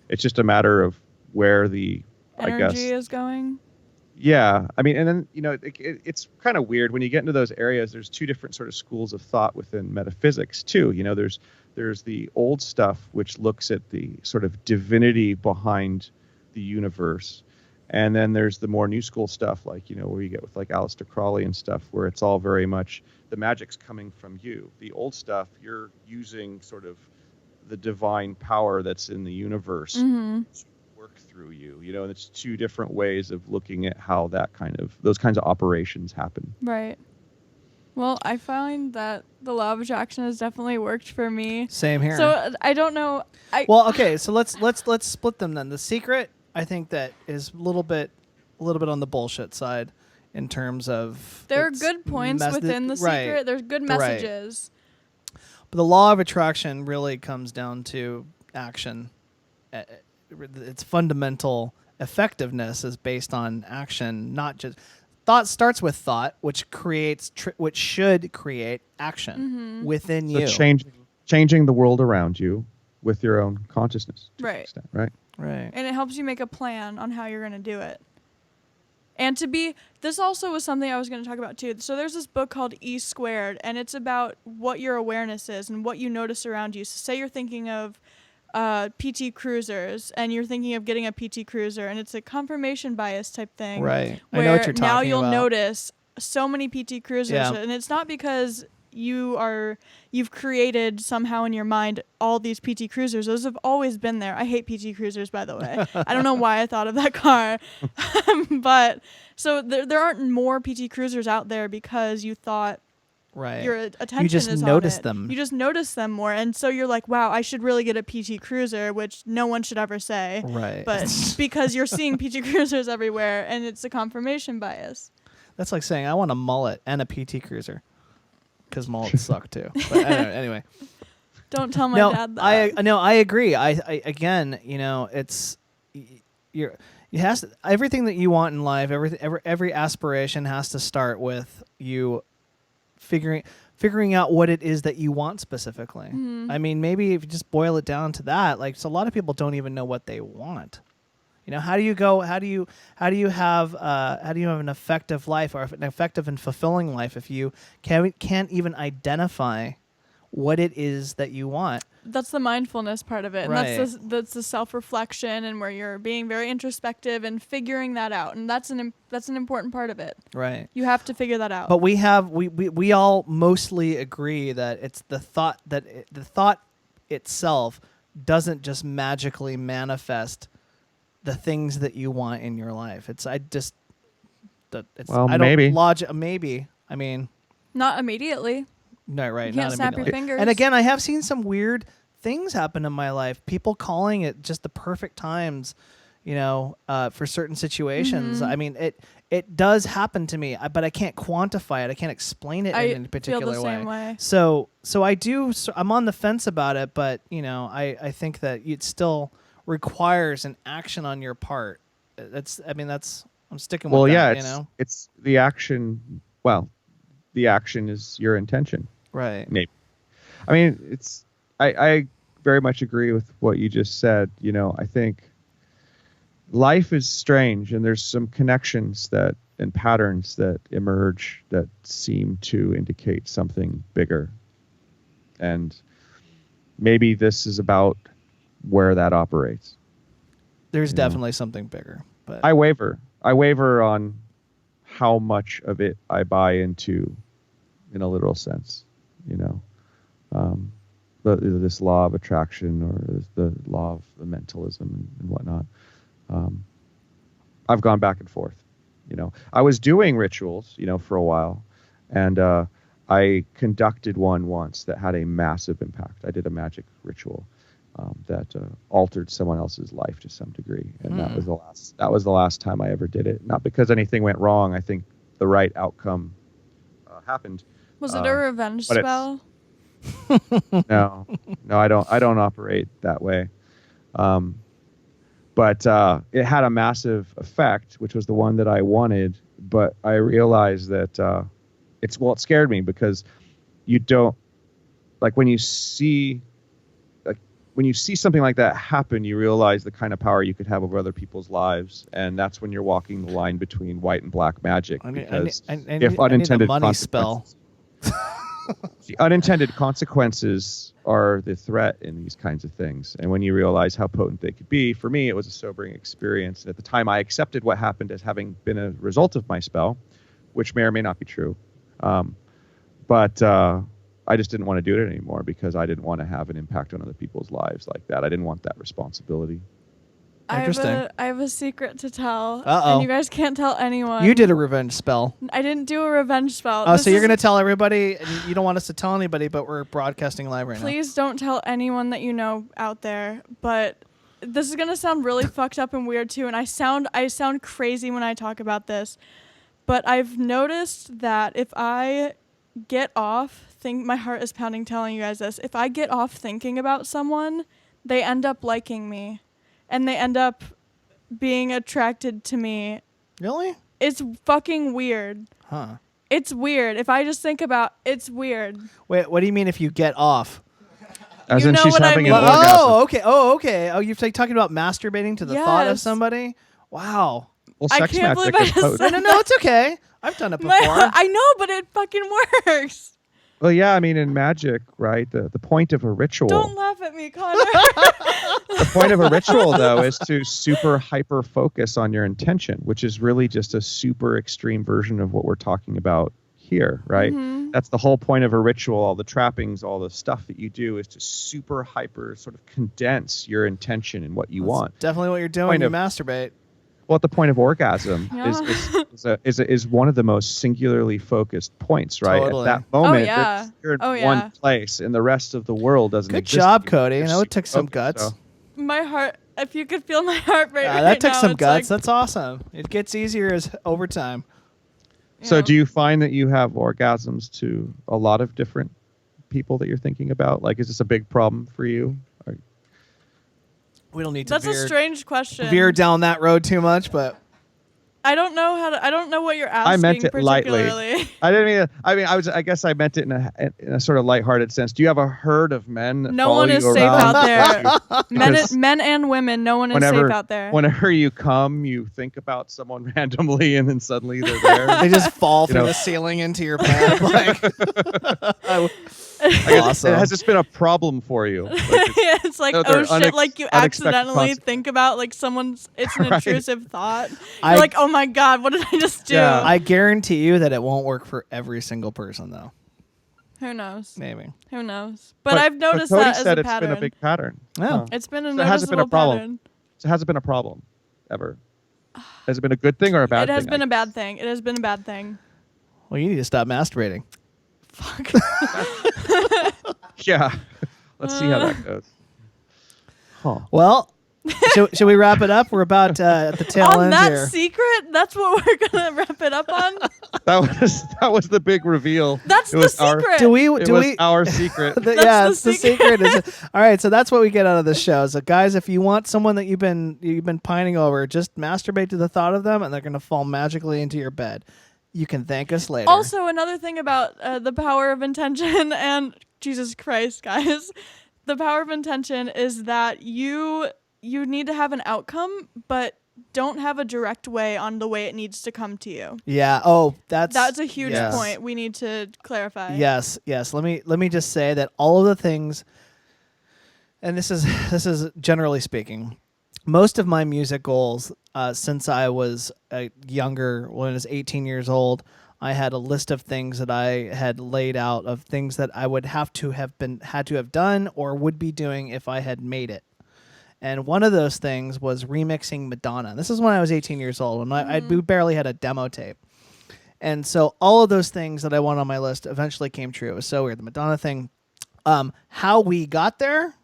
B: It's just a matter of where the,
C: Energy is going?
B: Yeah. I mean, and then, it's kind of weird when you get into those areas. There's two different sort of schools of thought within metaphysics, too. There's the old stuff, which looks at the sort of divinity behind the universe. And then there's the more new school stuff, like, where you get with like Aleister Crowley and stuff, where it's all very much the magic's coming from you. The old stuff, you're using sort of the divine power that's in the universe to work through you, and it's two different ways of looking at how those kinds of operations happen.
C: Right. Well, I find that the law of attraction has definitely worked for me.
A: Same here.
C: So I don't know.
A: Well, okay, so let's split them then. The secret, I think, that is a little bit on the bullshit side in terms of
C: there are
A: its
C: good points within the
A: right.
C: secret. There's good messages.
A: But the law of attraction really comes down to action. Its fundamental effectiveness is based on action, not just thought. Starts with thought, which creates which should create action within you.
B: Changing the world around you with your own consciousness, to an
C: Right.
B: extent, right?
A: Right.
C: And it helps you make a plan on how you're going to do it. And this also was something I was going to talk about too. So there's this book called E Squared, and it's about what your awareness is and what you notice around you. So say you're thinking of PT Cruisers, and you're thinking of getting a PT Cruiser, and it's a confirmation bias type thing.
A: Right.
C: Where
A: I know what you're talking
C: now you'll
A: about.
C: notice so many PT Cruisers,
A: Yeah.
C: and it's not because you've created somehow in your mind all these PT Cruisers. Those have always been there. I hate PT Cruisers, by the way. I don't know why I thought of that car. But so there aren't more PT Cruisers out there because you thought
A: Right.
C: your attention
A: You just
C: is
A: notice
C: on it.
A: them.
C: You just notice them more. And so you're like, wow, I should really get a PT Cruiser, which no one should ever say.
A: Right.
C: But because you're seeing PT Cruisers everywhere, and it's a confirmation bias.
A: That's like saying I want a mullet and a PT Cruiser, because mullets suck too. But anyway.
C: Don't tell my dad that.
A: I agree. I again, it's everything that you want in life, every aspiration has to start with you figuring out what it is that you want specifically. I mean, maybe if you just boil it down to that, like, so a lot of people don't even know what they want. How do you have an effective life or an effective and fulfilling life if you can't even identify what it is that you want?
C: That's the mindfulness part of it.
A: Right.
C: And that's the self-reflection, and where you're being very introspective and figuring that out. And that's an important part of it.
A: Right.
C: You have to figure that out.
A: But we all mostly agree that it's the thought the thought itself doesn't just magically manifest the things that you want in your life.
B: Maybe.
A: Maybe. I mean,
C: Not immediately.
A: No, right.
C: You can't
A: not
C: snap your
A: immediately.
C: fingers.
A: And again, I have seen some weird things happen in my life. People calling it just the perfect times, for certain situations.
C: Mm-hmm.
A: I mean, it does happen to me, but I can't quantify it. I can't explain it in a particular
C: feel the same way.
A: So I do. So I'm on the fence about it, but I think that it still requires an action on your part. I'm sticking with that.
B: It's the action. Well, the action is your intention.
A: Right.
B: Maybe. I mean, I very much agree with what you just said. I think life is strange, and there's some connections and patterns that emerge that seem to indicate something bigger. And maybe this is about where that operates.
A: There's definitely something bigger, but
B: I waver on how much of it I buy into in a literal sense, this law of attraction or the law of the mentalism and whatnot. I've gone back and forth. I was doing rituals, for a while, and I conducted one once that had a massive impact. I did a magic ritual that altered someone else's life to some degree, and that was the last time I ever did it. Not because anything went wrong. I think the right outcome happened.
C: Was it a revenge spell?
B: No, I don't operate that way. But it had a massive effect, which was the one that I wanted. But I realized that it scared me because you don't when you see something like that happen, you realize the kind of power you could have over other people's lives, and that's when you're walking the line between white and black magic. Because if unintended
A: money spell.
B: The unintended consequences are the threat in these kinds of things. And when you realize how potent they could be, for me, it was a sobering experience. At the time, I accepted what happened as having been a result of my spell, which may or may not be true. But I just didn't want to do it anymore because I didn't want to have an impact on other people's lives like that. I didn't want that responsibility.
A: Interesting.
C: I have a secret to tell.
A: Uh-oh.
C: And you guys can't tell anyone.
A: You did a revenge spell.
C: I didn't do a revenge spell.
A: Oh, so you're going to tell everybody, and you don't want us to tell anybody, but we're broadcasting live right now.
C: Please don't tell anyone that you know out there. But this is going to sound really fucked up and weird too, and I sound crazy when I talk about this. But I've noticed that if I get off, my heart is pounding telling you guys this. If I get off thinking about someone, they end up liking me. And they end up being attracted to me.
A: Really?
C: It's fucking weird.
A: Huh.
C: It's weird. If I just think about it's weird.
A: Wait, what do you mean if you get off?
B: As
C: you
B: in
C: know
B: she's
C: what
B: having
C: I
B: an
C: mean.
B: orgasm.
A: Oh, okay. Oh, you're talking about masturbating to the thought of
C: Yes.
A: somebody? Wow.
B: Well,
C: I
B: sex
C: can't
B: magic
C: believe I
B: is
C: just
B: potent.
C: said
A: No, it's okay. I've done it before.
C: I know, but it fucking works.
B: Well, yeah, I mean, in magic, right, the point of a ritual...
C: Don't laugh at me, Connor.
B: The point of a ritual, though, is to super hyper focus on your intention, which is really just a super extreme version of what we're talking about here, right?
C: Mm-hmm.
B: That's the whole point of a ritual. All the trappings, all the stuff that you do is to super hyper sort of condense your intention and what you want.
A: Definitely what you're doing when you masturbate.
B: Well, at the point of orgasm
C: Yeah.
B: is one of the most singularly focused points, right?
A: Totally.
B: At that moment,
C: yeah.
B: you're in
C: Oh,
B: one
C: yeah.
B: place, and the rest of the world doesn't
A: Good
B: exist.
A: job,
B: anymore.
A: Cody.
B: You're
A: I know it
B: super
A: took some
B: focused,
A: guts.
B: so-
C: My heart, if you could feel my heart rate right
A: That took
C: now,
A: some
C: it's
A: guts.
C: like,
A: That's awesome. It gets easier as over time.
B: So do you find that you have orgasms to a lot of different people that you're thinking about? Like, is this a big problem for you?
A: We don't need to
C: That's a strange question.
A: veer down that road too much, but
C: I don't know what you're asking.
B: I meant it lightly.
C: particularly.
B: I didn't mean. I guess I meant it in a sort of lighthearted sense. Do you have a herd of men? That
C: No
B: follow
C: one
B: you
C: is safe
B: around?
C: out there.
B: Because
C: men and women, no one is safe out there.
B: Whenever you come, you think about someone randomly, and then suddenly they're there.
A: they just fall through
B: know.
A: the ceiling into your bed. Like,
B: Awesome. Has this been a problem for you? Like,
C: It's like,
B: No,
C: oh
B: they're
C: shit, like you
B: unexpected
C: accidentally
B: consequences.
C: think about like someone's, it's an
B: Right.
C: intrusive thought.
A: I-
C: You're like, oh my God, what did I just do?
B: Yeah.
A: I guarantee you that it won't work for every single person, though.
C: Who knows?
A: Maybe.
C: Who knows? But I've noticed
B: Cody
C: that
B: said
C: as a pattern.
B: It's been a big pattern.
A: Oh.
B: Huh.
C: It's been a
B: So it hasn't been a
C: noticeable
B: problem.
C: pattern.
B: So has it been a problem ever? Has it been a good thing or a bad
C: It
B: thing?
C: has been a bad thing. It has been a bad thing.
A: Well, you need to stop masturbating.
C: Fuck.
B: Yeah. Let's see how that goes. Huh.
A: Well, should we wrap it up? We're about at the tail
C: On
A: end
C: that
A: here.
C: secret, that's what we're gonna wrap it up on.
B: That was the big reveal.
C: That's
B: It
C: the
B: was
C: secret.
A: Do we?
B: It
A: Do
B: was
A: we?
B: our secret.
A: Yeah,
C: That's
A: it's the
C: the
A: secret. All right, so that's what we get out of this show. So, guys, if you want someone that you've been pining over, just masturbate to the thought of them, and they're gonna fall magically into your bed. You can thank us later.
C: Also, another thing about the power of intention and Jesus Christ, guys, the power of intention is that you need to have an outcome, but don't have a direct way on the way it needs to come to you.
A: Yeah. Oh, that's
C: a huge
A: yes.
C: point we need to clarify.
A: Yes. Let me just say that all of the things, and this is generally speaking, most of my music goals since I was younger, when I was 18 years old, I had a list of things that I had laid out of things that I would had to have done or would be doing if I had made it. And one of those things was remixing Madonna. This is when I was 18 years old, when we barely had a demo tape. And so all of those things that I wanted on my list eventually came true. It was so weird. The Madonna thing. How we got there,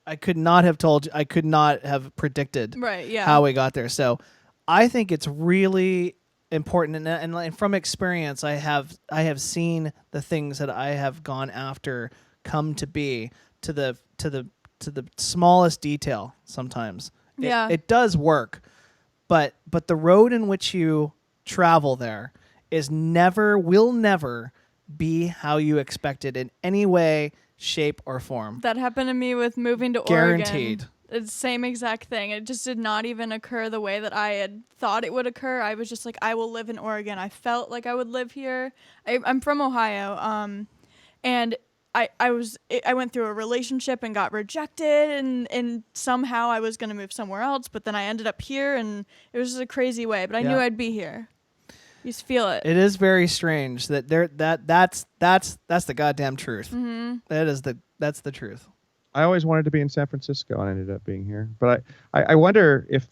A: I could not have predicted
C: Right, yeah.
A: how we got there. So I think it's really important. And from experience, I have seen the things that I have gone after come to be to the smallest detail sometimes.
C: Yeah.
A: It does work, but the road in which you travel there will never be how you expect it in any way, shape, or form.
C: That happened to me with moving to
A: Guaranteed.
C: Oregon. It's the same exact thing. It just did not even occur the way that I had thought it would occur. I was just like, I will live in Oregon. I felt like I would live here. I'm from Ohio, and I went through a relationship and got rejected, and somehow I was going to move somewhere else, but then I ended up here, and it was just a crazy way, but I knew I'd be here. You just feel it.
A: It is very strange that that's the goddamn truth.
C: Mm-hmm.
A: That's the truth.
B: I always wanted to be in San Francisco and ended up being here. But I wonder if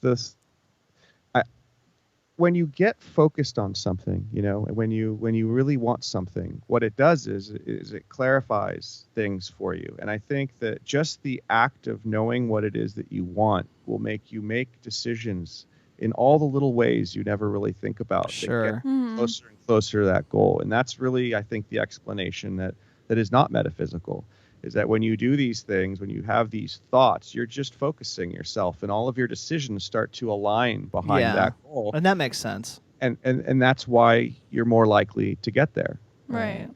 B: when you get focused on something, when you really want something, what it does is it clarifies things for you. And I think that just the act of knowing what it is that you want will make you make decisions in all the little ways you never really think about.
A: Sure.
B: That get closer and closer to that goal. And that's really, I think, the explanation that is not metaphysical. Is that when you do these things, when you have these thoughts, you're just focusing yourself, and all of your decisions start to align behind that goal.
A: And that makes sense.
B: And that's why you're more likely to get there.
C: Right.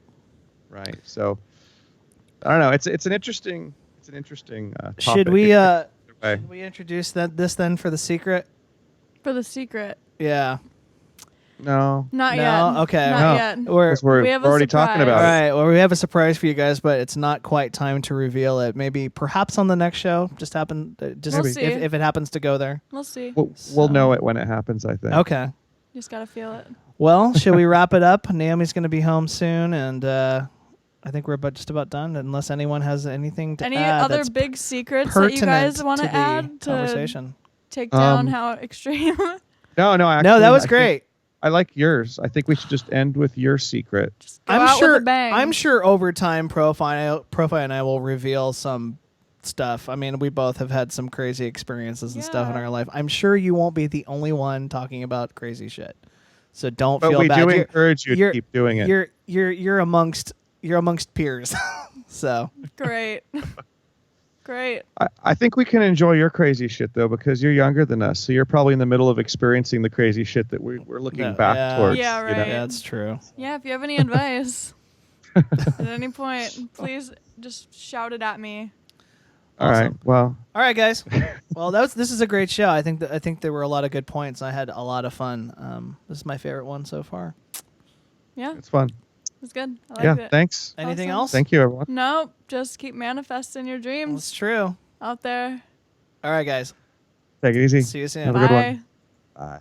B: Right. So I don't know. It's an interesting topic.
A: Should we introduce this then for the secret?
C: For the secret.
A: Yeah.
B: No.
C: Not
A: No?
C: yet.
A: Okay.
C: Not
B: No.
C: yet.
B: We're
C: We have a
B: already talking
C: surprise.
B: about
A: All
B: it.
A: right. Well, we have a surprise for you guys, but it's not quite time to reveal it. Maybe, perhaps on the next show. Just
C: We'll see.
A: if it happens to go there.
C: We'll see.
B: We'll know it when it happens, I think.
A: Okay.
C: Just gotta feel it.
A: Well, should we wrap it up? Naomi's going to be home soon, and I think we're just about done. Unless anyone has anything to
C: Any
A: add.
C: other
A: that's
C: big secrets that you
A: pertinent
C: guys want
A: to
C: to
A: the
C: add to
A: conversation.
C: take down how extreme?
B: No, actually,
A: No, that was
B: I think-
A: great.
B: I like yours. I think we should just end with your secret.
C: Just go out with a bang.
A: I'm sure over time, Prophei and I will reveal some stuff. I mean, we both have had some crazy experiences and stuff in
C: Yeah.
A: our life. I'm sure you won't be the only one talking about crazy shit. So don't
B: But
A: feel
B: we
A: bad.
B: do
A: You're-
B: encourage you to
A: you're-
B: keep doing it.
A: You're amongst peers. So
C: Great. Great.
B: I think we can enjoy your crazy shit, though, because you're younger than us. So you're probably in the middle of experiencing the crazy shit that we're looking back towards.
C: Yeah,
B: you know?
C: right.
A: yeah, that's true.
C: Yeah, if you have any advice at any point, please just shout it at me.
B: All right. Well,
A: All right, guys. Well, this is a great show. I think there were a lot of good points. I had a lot of fun. This is my favorite one so far.
C: Yeah,
B: it's fun.
C: it's good. I
B: Yeah.
C: liked it.
B: Thanks.
A: Anything
C: Awesome.
A: else?
B: Thank you, everyone.
C: No, just keep manifesting your dreams
A: That's true.
C: out there.
A: All right, guys.
B: Take it easy.
A: See you soon.
B: Have a good
C: Bye.
B: one. Bye.